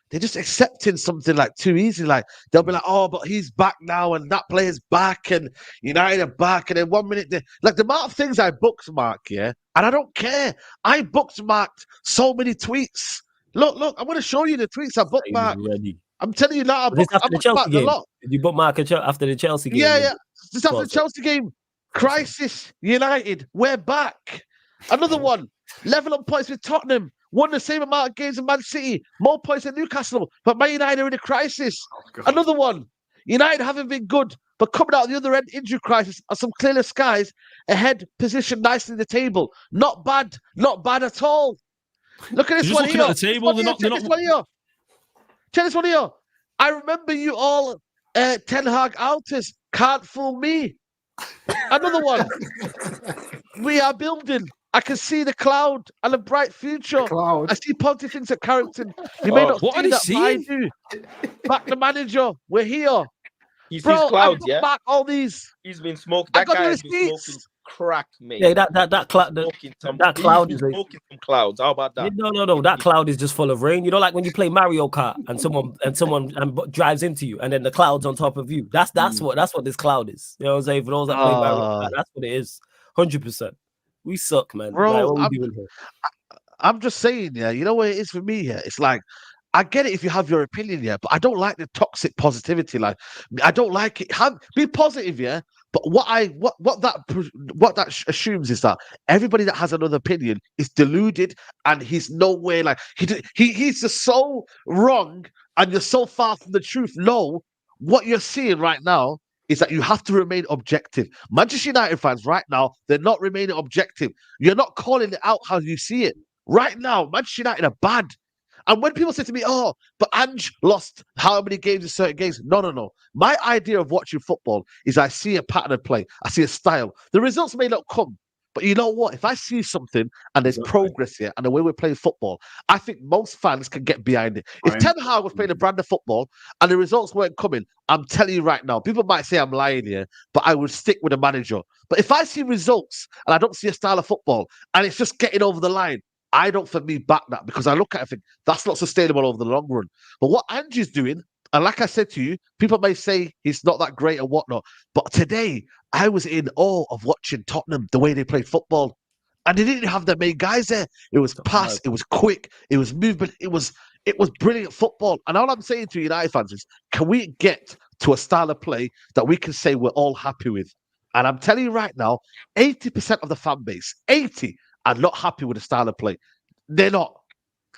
they're just accepting something like too easy. Like they'll be like, oh, but he's back now, and that player's back, and United are back, and then 1 minute like the amount of things I bookmark, yeah, and I don't care. I bookmarked so many tweets. Look, I'm going to show you the tweets I bookmarked. I'm telling you now, I bookmarked a lot. Did you bookmark after the Chelsea game? Yeah. Just after the Chelsea game, crisis. United, we're back. Another one, level on points with Tottenham. Won the same amount of games as Man City, more points than Newcastle, but Man United are in a crisis. Another one, United haven't been good, but coming out of the other end, injury crisis, are some clearer skies, ahead, positioned nicely in the table. Not bad at all. Look at this one here. At the table. Check this one here. I remember you all, Ten Hag outers. Can't fool me. Another one. We are building. I can see the cloud and a bright future. I see positive things at Carrington. You may not see that, but I do. Back the manager. We're here. He sees clouds, yeah? Back all these. He's been smoking. That guy has been smoking crack, mate. Yeah, that cloud is smoking some clouds. How about that? No. That cloud is just full of rain. You know, like when you play Mario Kart and someone drives into you, and then the cloud's on top of you. That's what this cloud is. You know what I'm saying? For those that play Mario Kart, that's what it is. 100%. We suck, man. Bro, like, what we doing here? I'm just saying, yeah. You know what it is for me here? It's like I get it if you have your opinion, yeah, but I don't like the toxic positivity. Like, I don't like it. Be positive, yeah. But what that assumes is that everybody that has another opinion is deluded, and he's nowhere like he's just so wrong, and you're so far from the truth. No, what you're seeing right now is that you have to remain objective. Manchester United fans right now, they're not remaining objective. You're not calling it out how you see it. Right now, Manchester United are bad. And when people say to me, oh, but Ange lost how many games in certain games? No. My idea of watching football is I see a pattern of play. I see a style. The results may not come, but you know what? If I see something and there's progress here and the way we're playing football, I think most fans can get behind it. If Ten Hag was playing a brand of football and the results weren't coming, I'm telling you right now, people might say I'm lying here, but I would stick with the manager. But if I see results and I don't see a style of football and it's just getting over the line, I don't, for me, back that, because I look at it and think that's not sustainable over the long run. But what Andrew's doing, and like I said to you, people may say he's not that great or whatnot, but today I was in awe of watching Tottenham, the way they played football. And they didn't have their main guys there. It was pass, it was quick, it was movement, it was brilliant football. And all I'm saying to United fans is, can we get to a style of play that we can say we're all happy with? And I'm telling you right now, 80% of the fan base, 80%, are not happy with the style of play. They're not.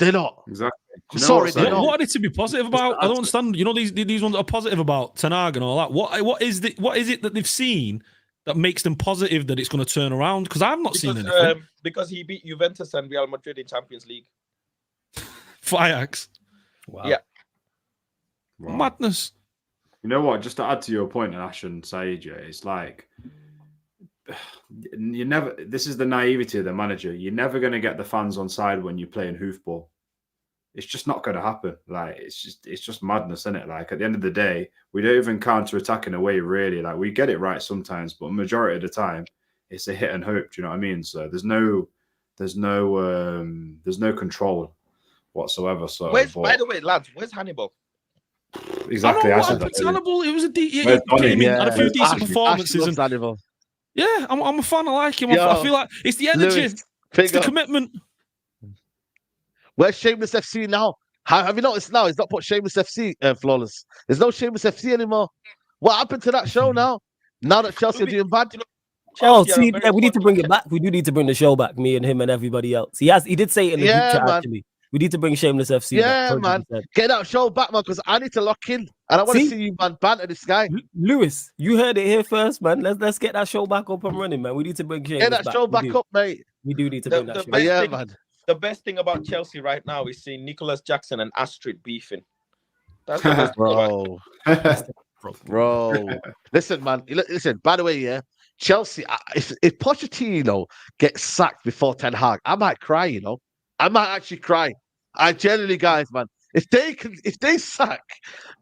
Exactly. Sorry, they're not. What are they to be positive about? I don't understand. You know, these ones that are positive about Ten Hag and all that. What is it that they've seen that makes them positive that it's going to turn around? Because I've not seen anything. Because he beat Juventus and Real Madrid in Champions League. For Ajax. Wow. Yeah. Wow. Madness. You know what? Just to add to your point, and Ash and Said, it's like, this is the naivety of the manager. You're never going to get the fans on side when you're playing hoofball. It's just not going to happen. Like, it's just madness, isn't it? Like, at the end of the day, we don't even counter-attack in a way, really. Like, we get it right sometimes, but majority of the time, it's a hit and hope. Do you know what I mean? So there's no control whatsoever. So, by the way, lads, where's Hannibal? Exactly. I said that. Hannibal, it was had a few decent performances. Yeah, I'm a fan. I like him. I feel like it's the energy, it's the commitment. Where's Shameless FC now? Have you noticed now? He's not put Shameless FC flawless. There's no Shameless FC anymore. What happened to that show now? Now that Chelsea are doing bad? Chelsea, yeah, we need to bring it back. We do need to bring the show back, me and him and everybody else. He did say it in the group chat, actually. We need to bring Shameless FC back. Man. Get that show back, man, because I need to lock in. And I want to see you, man, banter this guy. Lewis, you heard it here first, man. Let's get that show back up and running, man. We need to bring Shameless back. Get that show back up, mate. We do need to bring that show back. Yeah, man. The best thing about Chelsea right now is seeing Nicholas Jackson and Astrid beefing. That's the best bro. Bro. Listen, man. Listen, by the way, yeah, Chelsea, if Pochettino gets sacked before Ten Hag, I might cry, you know. I might actually cry. I genuinely, guys, man, if they sack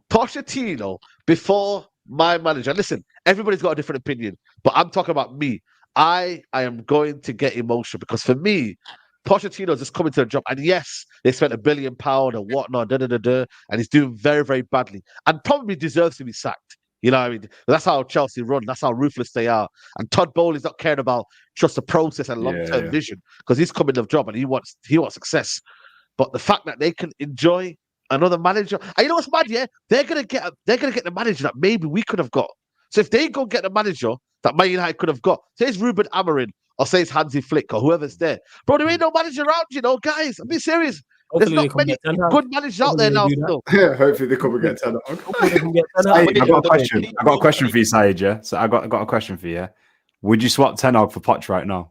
Pochettino before my manager, listen, everybody's got a different opinion, but I'm talking about me. I am going to get emotional because for me, Pochettino's just coming to the job, and yes, they spent £1 billion and whatnot, and he's doing very, very badly, and probably deserves to be sacked. You know what I mean? That's how Chelsea run. That's how ruthless they are. And Todd Bowley's not caring about just the process and long-term vision because he's coming to the job and he wants success. But the fact that they can enjoy another manager, and you know what's mad? Yeah, they're gonna get the manager that maybe we could have got. So if they go get the manager that Man United could have got, say it's Ruben Amorim or say it's Hansi Flick or whoever's there, bro, there ain't no manager around, you know, guys. I'm being serious. Hopefully there's not many good managers out there now. Yeah, hopefully they come and get Ten Hag. I got a question. I got a question for you, Said. Yeah, so I got a question for you. Would you swap Ten Hag for Poch right now?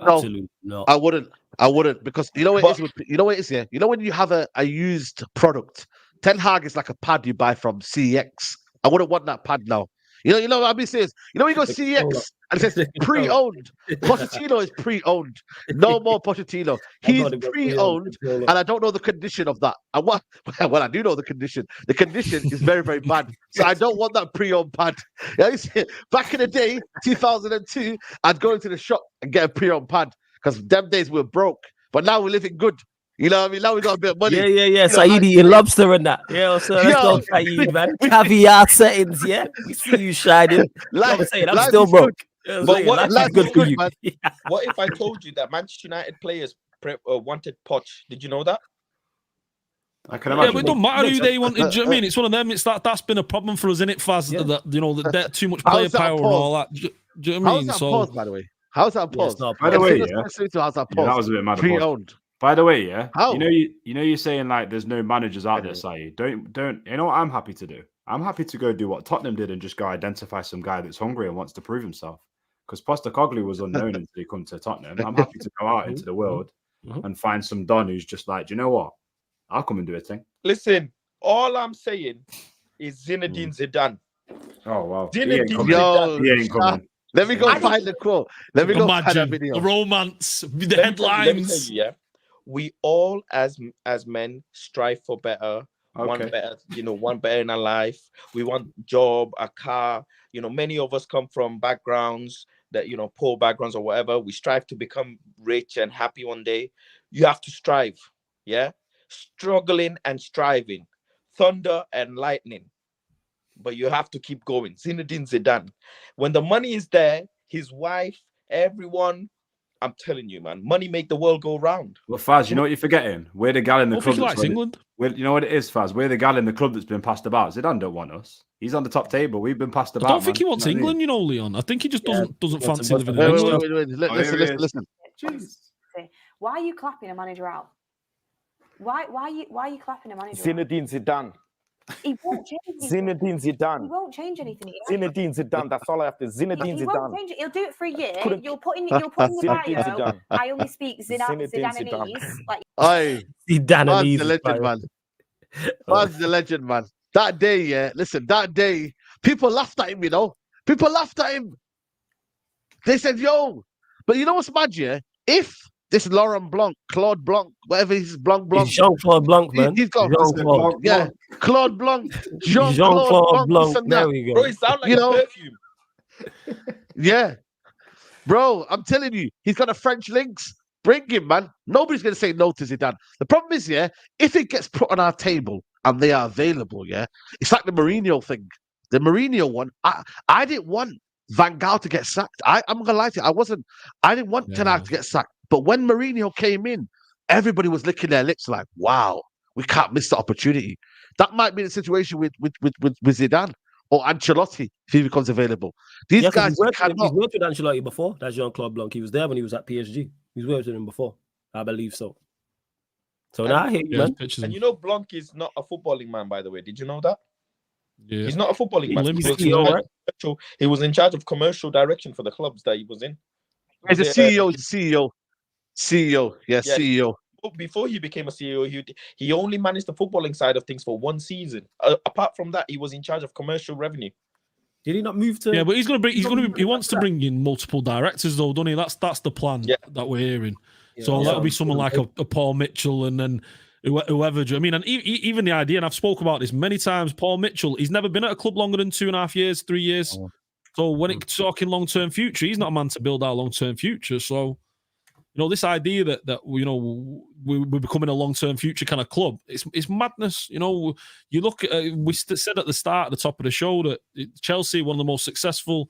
Absolutely no. I wouldn't because you know what it is. You know what it is here. You know when you have a used product, Ten Hag is like a pad you buy from CX. I wouldn't want that pad now. You know what I'm being serious. You know when you go CX and it says pre-owned. Pochettino is pre-owned. No more Pochettino. He's pre-owned, and I don't know the condition of that. And well, I do know the condition. The condition is very, very bad. So I don't want that pre-owned pad. Back in the day, 2002, I'd go into the shop and get a pre-owned pad because them days we were broke. But now we're living good. You know what I mean? Now we got a bit of money. Yeah. Saeed eating lobster and that. Yeah, so let's go, Saeed, man. Caviar settings, yeah. We see you shining. I'm still broke. But life's good for you. What if I told you that Manchester United players wanted Poch. Did you know that? I can Yeah, imagine. but it don't matter who they wanted. Do you know what I mean? It's one of them. It's that's been a problem for us, isn't it, Faz? Yeah. That that too much player power and all that. Do you know what I mean? How's that pause, by the way? How's that pause? By the way, how's that pause? that was a bit mad. Pre-owned. By the way, yeah. How? You're saying like there's no managers out there, Saeed. Don't. You know what I'm happy to do? I'm happy to go do what Tottenham did and just go identify some guy that's hungry and wants to prove himself. Because Postecoglou was unknown until he come to Tottenham. I'm happy to go out into the world and find some Don who's just like, do you know what? I'll come and do a thing. Listen, all I'm saying is Zinedine Zidane. Oh wow! Zinedine Zidane. He ain't coming. Let me go find the quote. Let me go find that video. The romance, the headlines. Let me tell you, yeah. We all as men strive for better. One better in our life. We want job, a car. Many of us come from backgrounds that, poor backgrounds or whatever. We strive to become rich and happy one day. You have to strive. Yeah. Struggling and striving. Thunder and lightning. But you have to keep going. Zinedine Zidane. When the money is there, his wife, everyone, I'm telling you, man, money make the world go round. Well, Faz, you know what you're forgetting? We're the gal in the club. Likes England. You know what it is, Faz? We're the gal in the club that's been passed about. Zidane don't want us. He's on the top table. We've been passed about. I don't think he wants England, Leon. I think he just doesn't fancy living in England. Wait. Listen. Why are you clapping a manager out? Why are you clapping a manager? Zinedine Zidane. He won't change anything. Zinedine Zidane. He won't change anything. Zinedine Zidane. That's all I have to. Zinedine He Zidane. won't change it. He'll do it for a year. You'll put in the bio. Zidane. I only speak Zidanese. Aye, Zidanese, the legend, man. Man's the legend, man. That day, yeah. Listen, that day, people laughed at him. People laughed at him. They said, "Yo," but you know what's mad, yeah? If this Laurent Blanc, Claude Blanc, whatever he's Blanc. Jean-Claude Blanc, man. He's got Jean-Claude. Yeah, Claude Blanc. Jean-Claude Blanc. There we go. Bro, it sounds like a perfume. Yeah. Bro, I'm telling you, he's got a French links. Bring him, man. Nobody's going to say no to Zidane. The problem is, yeah, if it gets put on our table and they are available, yeah, it's like the Mourinho thing. The Mourinho one, I didn't want Van Gaal to get sacked. I'm going to lie to you. I didn't want Ten Hag to get sacked. But when Mourinho came in, everybody was licking their lips like, wow, we can't miss the opportunity. That might be the situation with Zidane or Ancelotti if he becomes available. These guys cannot. He's worked with Ancelotti before. That's Jean-Claude Blanc. He was there when he was at PSG. He's worked with him before. I believe so. So now I hear you, man. And Blanc is not a footballing man, by the way. Did you know that? Yeah. He's not a footballing man. He was in charge of commercial direction for the clubs that he was in. He's a CEO. Yeah, CEO. Before he became a CEO, he only managed the footballing side of things for one season. Apart from that, he was in charge of commercial revenue. Did he not move to? Yeah, but he wants to bring in multiple directors, though, doesn't he? That's the plan that we're hearing. Yeah, so that'll be someone like a Paul Mitchell and then whoever. Do you know what I mean? And even the idea, and I've spoken about this many times. Paul Mitchell, he's never been at a club longer than 2.5 years, 3 years. Oh. So when it's talking long-term future, he's not a man to build our long-term future. So, this idea that we're becoming a long-term future kind of club, it's madness. You look at, we said at the start, at the top of the show, that Chelsea, one of the most successful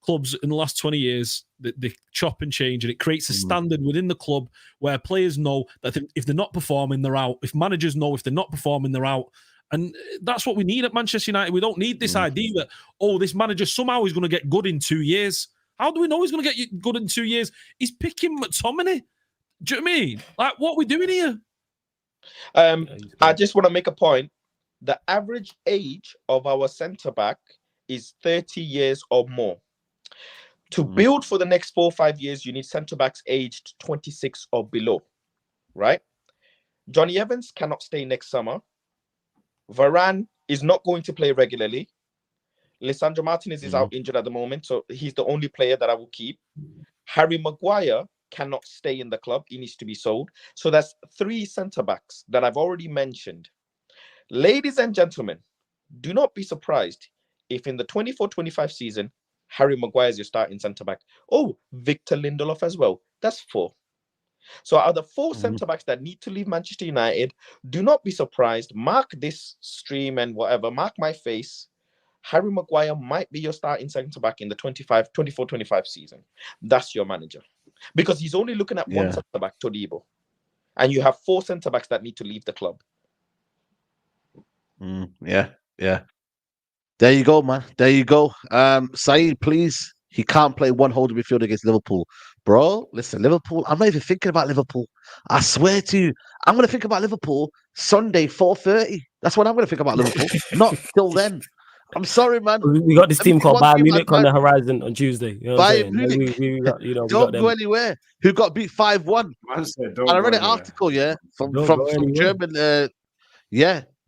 clubs in the last 20 years, they chop and change, and it creates a standard within the club where players know that if they're not performing, they're out. If managers know if they're not performing, they're out. And that's what we need at Manchester United. We don't need this idea that, this manager somehow is going to get good in 2 years. How do we know he's going to get good in 2 years? He's picking McTominay. Do you know what I mean? Like, what are we doing here? I just want to make a point. The average age of our centre-back is 30 years or more. To build for the next 4 or 5 years, you need centre-backs aged 26 or below, right? Johnny Evans cannot stay next summer. Varane is not going to play regularly. Lisandro Martinez is out injured at the moment, so he's the only player that I will keep. Harry Maguire cannot stay in the club. He needs to be sold. So that's 3 centre-backs that I've already mentioned. Ladies and gentlemen, do not be surprised if in the 24-25 season, Harry Maguire is your starting centre-back. Oh, Victor Lindelof as well. That's 4. So out of the 4 centre-backs that need to leave Manchester United, do not be surprised. Mark this stream and whatever. Mark my face. Harry Maguire might be your starting centre-back in the 24-25 season. That's your manager. Because he's only looking at one centre-back, Todibo. and you have 4 centre backs that need to leave the club. Yeah. There you go, man. There you go. Saeed, please. He can't play one holding midfield against Liverpool. Bro, listen, Liverpool, I'm not even thinking about Liverpool. I swear to you, I'm going to think about Liverpool Sunday, 4:30. That's when I'm going to think about Liverpool. Not till then. I'm sorry, man. We got this team called Bayern Munich on the horizon on Tuesday. You know what I'm saying? Munich. We got, we don't got go anywhere. Who got beat 5-1? And I read an article, from German.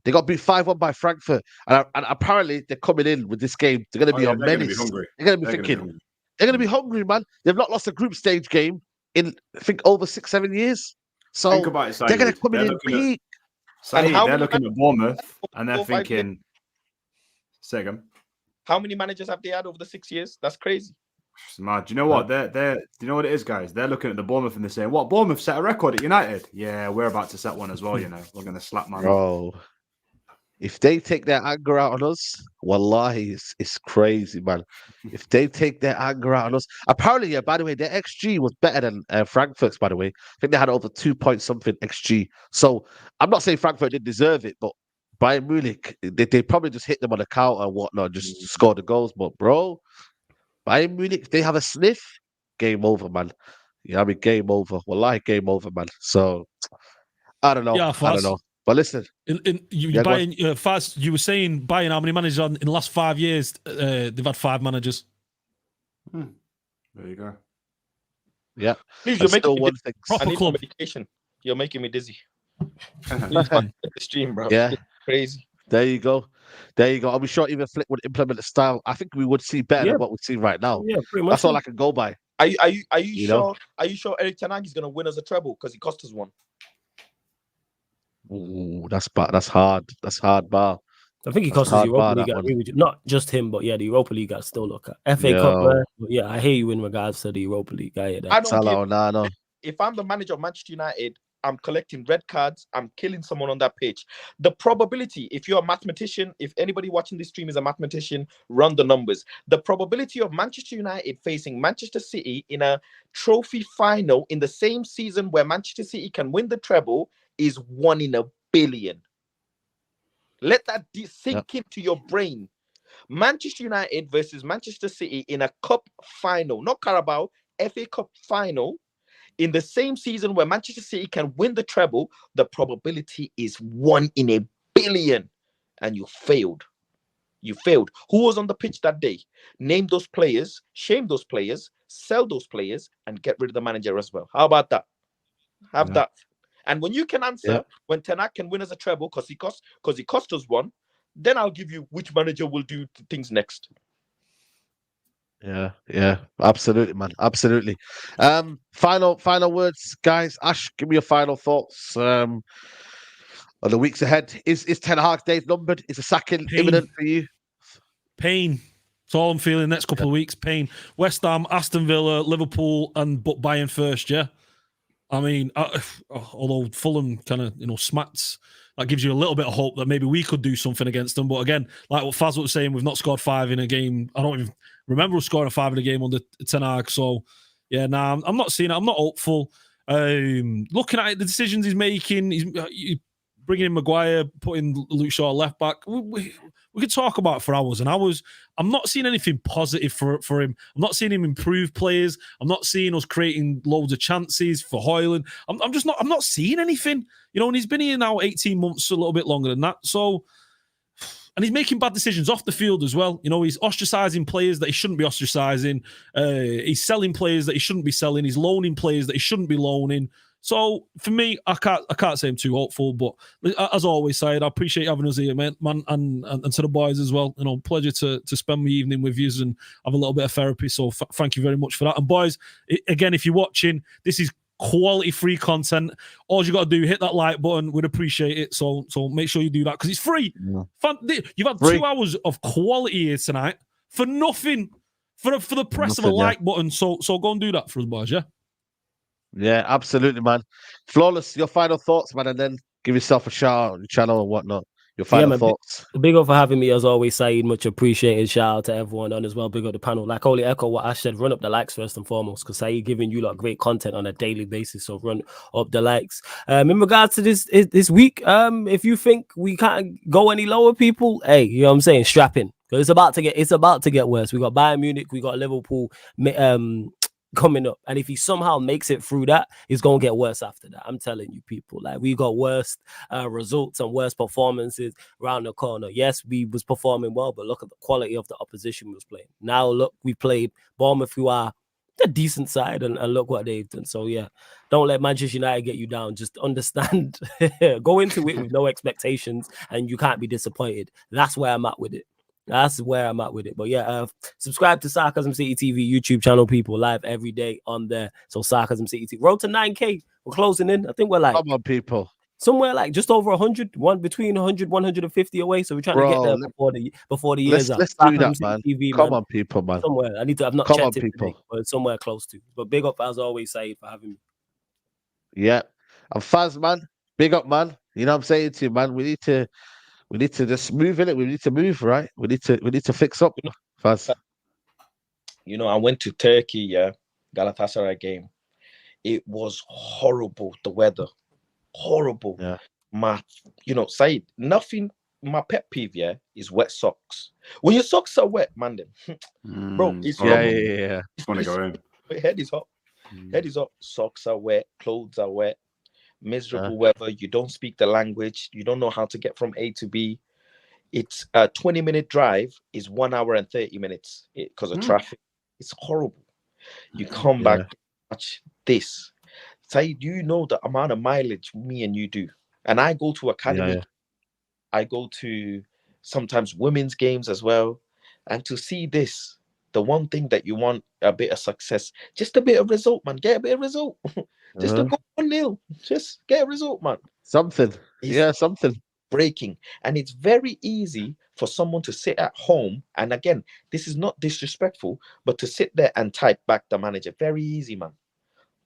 They got beat 5-1 by Frankfurt, and apparently they're coming in with this game. They're going to be a menace. They're going to be thinking. They're going to be hungry, man. They've not lost a group stage game in, I think, over 6-7 years. So think about it, they're going to come in peak. They're looking at Bournemouth, and they're thinking, second. How many managers have they had over the 6 years? That's crazy. It's mad. Do you know what? Do you know what it is, guys? They're looking at the Bournemouth and they're saying, "What, Bournemouth set a record at United? Yeah, we're about to set one as well. We're going to slap man." Bro, if they take their anger out on us, wallahi, it's crazy, man. If they take their anger out on us, apparently, by the way, their XG was better than Frankfurt's. By the way, I think they had over 2-point-something XG. So I'm not saying Frankfurt didn't deserve it, but Bayern Munich, they probably just hit them on the counter and whatnot, just score the goals. But bro, Bayern Munich, if they have a sniff, game over, man. Yeah, I mean, game over. Wallahi, game over, man. So I don't know. Yeah, I don't know. But listen, you were saying buying how many managers in the last 5 years? They've had 5 managers. There you go. Yeah. Please, you're making me dizzy. Proper club. Medication. You're making me dizzy. The stream, bro. Yeah. It's crazy. There you go. Are we sure even Flick would implement the style? I think we would see better than what we see right now. Yeah, pretty much. That's all I can go by. Are you sure? Are you sure Eric Ten Hag is going to win us a treble because he cost us one? Ooh, that's hard. That's hard, bar. I think he cost us the Europa League. I agree with you. Not just him, but yeah, the Europa League I still look at. FA Cup, yeah, I hear you in regards to the Europa League. I hear that. If I'm the manager of Manchester United, I'm collecting red cards. I'm killing someone on that pitch. The probability, if you're a mathematician, if anybody watching this stream is a mathematician, run the numbers. The probability of Manchester United facing Manchester City in a trophy final in the same season where Manchester City can win the treble is 1 in a billion. Let that sink into your brain. Manchester United versus Manchester City in a cup final, not Carabao, FA Cup final, in the same season where Manchester City can win the treble, the probability is 1 in a billion. And you failed. You failed. Who was on the pitch that day? Name those players, shame those players, sell those players, and get rid of the manager as well. How about that? Have that. And when you can answer, when Ten Hag can win us a treble because he cost us one, then I'll give you which manager will do things next. Yeah, absolutely, man, absolutely. Final words, guys. Ash, give me your final thoughts. On the weeks ahead, is Ten Hag's days numbered? Is a sacking imminent for you? Pain. That's all I'm feeling next couple of weeks. Pain. West Ham, Aston Villa, Liverpool, and Bayern first. Yeah. I mean, although Fulham kind of, smacked, that gives you a little bit of hope that maybe we could do something against them. But again, like what Faz was saying, we've not scored 5 in a game. I don't even remember scoring a 5 in a game under Ten Hag. So, yeah, I'm not seeing it. I'm not hopeful. Looking at the decisions he's making, he's bringing in Maguire, putting Luke Shaw left back. We could talk about it for hours and hours. I'm not seeing anything positive for him. I'm not seeing him improve players. I'm not seeing us creating loads of chances for Højlund. I'm not seeing anything. And he's been here now 18 months, a little bit longer than that. So, and he's making bad decisions off the field as well. He's ostracizing players that he shouldn't be ostracizing. He's selling players that he shouldn't be selling. He's loaning players that he shouldn't be loaning. So for me, I can't say I'm too hopeful, but as always, Syed, I appreciate having us here, man, and to the boys as well. Pleasure to spend my evening with you and have a little bit of therapy. So thank you very much for that. And boys, again, if you're watching, this is quality free content. All you got to do, hit that like button. We'd appreciate it. So make sure you do that because it's free. Yeah. You've had 2 hours of quality here tonight for nothing, for the press of a like button. So go and do that for us, boys. Yeah. Yeah, absolutely, man. Flawless, your final thoughts, man, and then give yourself a shout out on your channel and whatnot. your final man, thoughts. Big up for having me as always, Saeed. Much appreciated. Shout out to everyone on as well. Big up the panel. Like only echo what I said. Run up the likes first and foremost, because Saeed giving you lot great content on a daily basis. So run up the likes. In regards to this week, if you think we can't go any lower, people, hey, you know what I'm saying? Strap in, because it's about to get worse. We got Bayern Munich, we got Liverpool, coming up, and if he somehow makes it through that, it's gonna get worse after that. I'm telling you, people. Like, we got worse results and worse performances around the corner. Yes, we was performing well, but look at the quality of the opposition we was playing. Now look, we played Bournemouth, who are a decent side, and look what they've done. So yeah, don't let Manchester United get you down. Just understand, go into it with no expectations, and you can't be disappointed. That's where I'm at with it. But yeah, subscribe to Sarcasm City TV YouTube channel, people, live every day on there. So Sarcasm City TV, road to 9K. We're closing in. I think we're like, come on, people, somewhere like just over 100, between 100, 150 away. So we're trying to get there before the year's up. Let's do that, man. TV, come man. on, people, man. Somewhere. I've not come checked on, it people. today, but it's somewhere close to. But big up as always, Saeed, for having me. Yeah, and Faz, man, big up, man. You know what I'm saying to you, man. We need to just move in it. We need to move, right? We need to fix up, Faz. You know, I went to Turkey, yeah, Galatasaray game. It was horrible. The weather, horrible. Yeah. Said nothing. My pet peeve, yeah, is wet socks. When your socks are wet, man, bro, it's yeah. Just want to go in. My head is hot. Head is hot. Socks are wet. Clothes are wet. Miserable weather. You don't speak the language. You don't know how to get from A to B. It's a 20-minute drive is 1 hour and 30 minutes because of traffic. It's horrible. You come back, watch this. Say, do you know the amount of mileage me and you do? And I go to academy. Yeah. I go to sometimes women's games as well. And to see this, the one thing that you want, a bit of success, just a bit of result, man. Get a bit of result. Just to go 1-0. Just get a result, man. Something. Something. Breaking. And it's very easy for someone to sit at home. And again, this is not disrespectful, but to sit there and type back the manager. Very easy, man.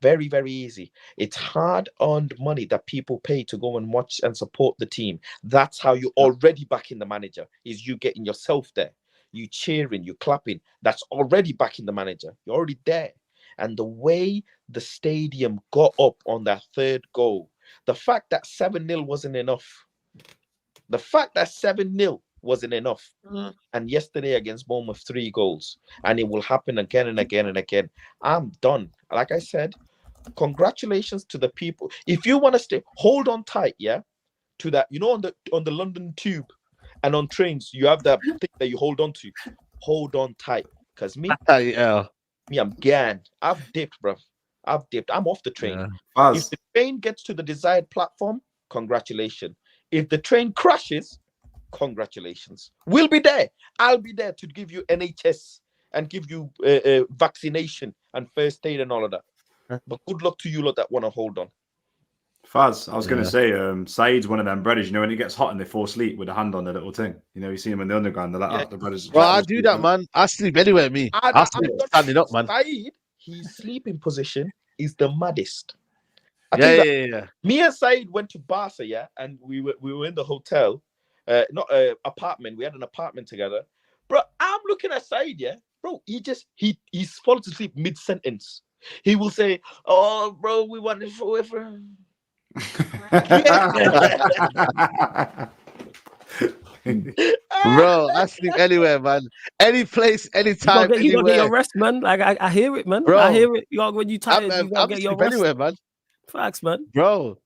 Very, very easy. It's hard-earned money that people pay to go and watch and support the team. That's how you're already backing the manager, is you getting yourself there. You cheering, you clapping. That's already backing the manager. You're already there. And the way the stadium got up on that third goal, the fact that 7-0 wasn't enough. The fact that 7-0 wasn't enough. And yesterday against Bournemouth, 3 goals. And it will happen again and again and again. I'm done. Like I said, congratulations to the people. If you want to stay, hold on tight, yeah, to that. You know, on the London Tube and on trains, you have that thing that you hold on to. Hold on tight. Because me, I'm gone. I've dipped, bro. I've dipped. I'm off the train. Yeah. If the train gets to the desired platform, congratulations. If the train crashes, congratulations. We'll be there. I'll be there to give you NHS and give you vaccination and first aid and all of that. But good luck to you lot that want to hold on. Faz, I was going to say, Saeed's one of them brothers, you know, when it gets hot and they fall asleep with a hand on the little thing. You know, you see them in the underground, they're like, the brothers. Well, I do that, man. I sleep anywhere, me. I sleep standing up, man. Saeed, his sleeping position is the maddest. Yeah. Me and Saeed went to Barca, yeah, and we were in the hotel, not apartment. We had an apartment together. Bro, I'm looking at Saeed, yeah. Bro, he's fallen asleep mid-sentence. He will say, "Oh, bro, we want it forever." Bro, I sleep anywhere, man. Any place, anytime, you gotta get your rest, man. Like I hear it, man. Bro, I hear it. When you tired, you gotta get your rest. Anywhere, man. Facts, man. Bro,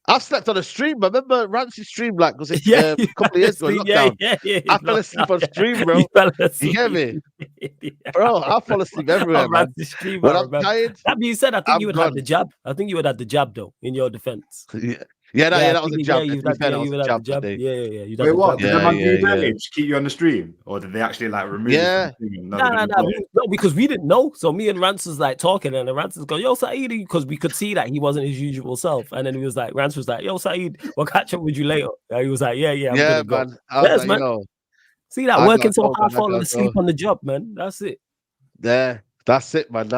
I've slept on a stream. I remember Rancy's stream, like, was it a couple of years ago? Lockdown. I fell asleep on stream, bro. You get me? Bro, I fall asleep everywhere, man. When I'm tired. That being said, I think you would have the jab. I think you would have the jab, though, in your defense. That was a jab. You would have the jab. Yeah. Wait, what? Did the man do that to keep you on the stream? Or did they actually, like, remove you? No, because we didn't know. So me and Rance was, like, talking, and Rance was going, "Yo, Saeed," because we could see that he wasn't his usual self. And then he was like, Rance was like, "Yo, Saeed, we'll catch up with you later." And he was like, "Yeah, I'm gonna go." Man. I was like, yo. See that? Working so hard, falling asleep on the job, man. That's it. Yeah. That's it, man.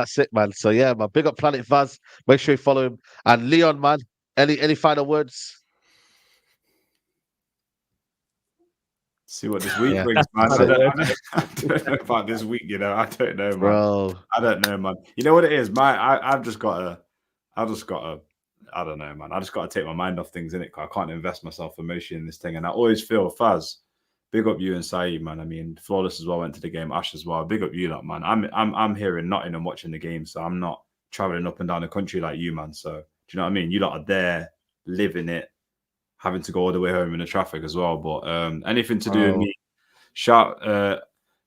So yeah, man. Big up Planet Vaz. Make sure you follow him. And Leon, man. Any final words? See what this week brings, man. I don't know about this week, you know. I don't know, man. Bro. I don't know, man. You know what it is? I've just got to, I don't know, man. I just got to take my mind off things, innit? I can't invest myself emotionally in this thing. And I always feel, Faz, big up you and Saeed, man. I mean, Flawless as well went to the game. Ash as well. Big up you, lot, man. I'm here in Nottingham watching the game, so I'm not traveling up and down the country like you, man. So do you know what I mean? You lot are there, living it, having to go all the way home in the traffic as well. But anything to do with me,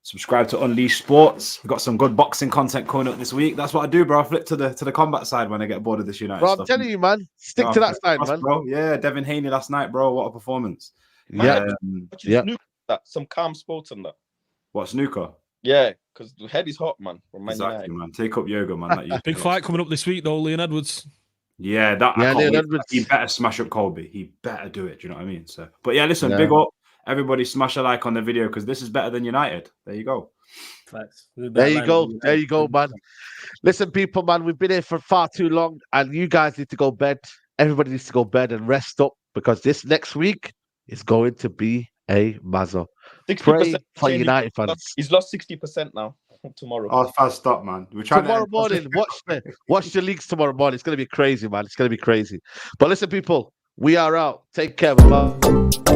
subscribe to Unleashed Sports. We've got some good boxing content coming up this week. That's what I do, bro. I flip to the combat side when I get bored of this United Bro, stuff. I'm telling you, man. Stick to that side, man. Bro. Yeah, Devin Haney last night, bro. What a performance. Yeah. Some calm sports on that. What, snooker? Yeah, because the head is hot, man. Exactly, man. Take up yoga, man. Big fight coming up this week, though, Leon Edwards. Yeah, he better smash up Colby. He better do it. Do you know what I mean? So, but yeah, listen, big up. Everybody smash a like on the video because this is better than United. There you go. There you go, man. Listen, people, man, we've been here for far too long and you guys need to go bed. Everybody needs to go bed and rest up because this next week is going to be a mazza. Pray for United fans. He's lost 60% now. Tomorrow. Oh, fast stop, man. We're trying tomorrow morning. Watch the leagues tomorrow morning. It's going to be crazy, man. It's going to be crazy. But listen, people, we are out. Take care. Bye.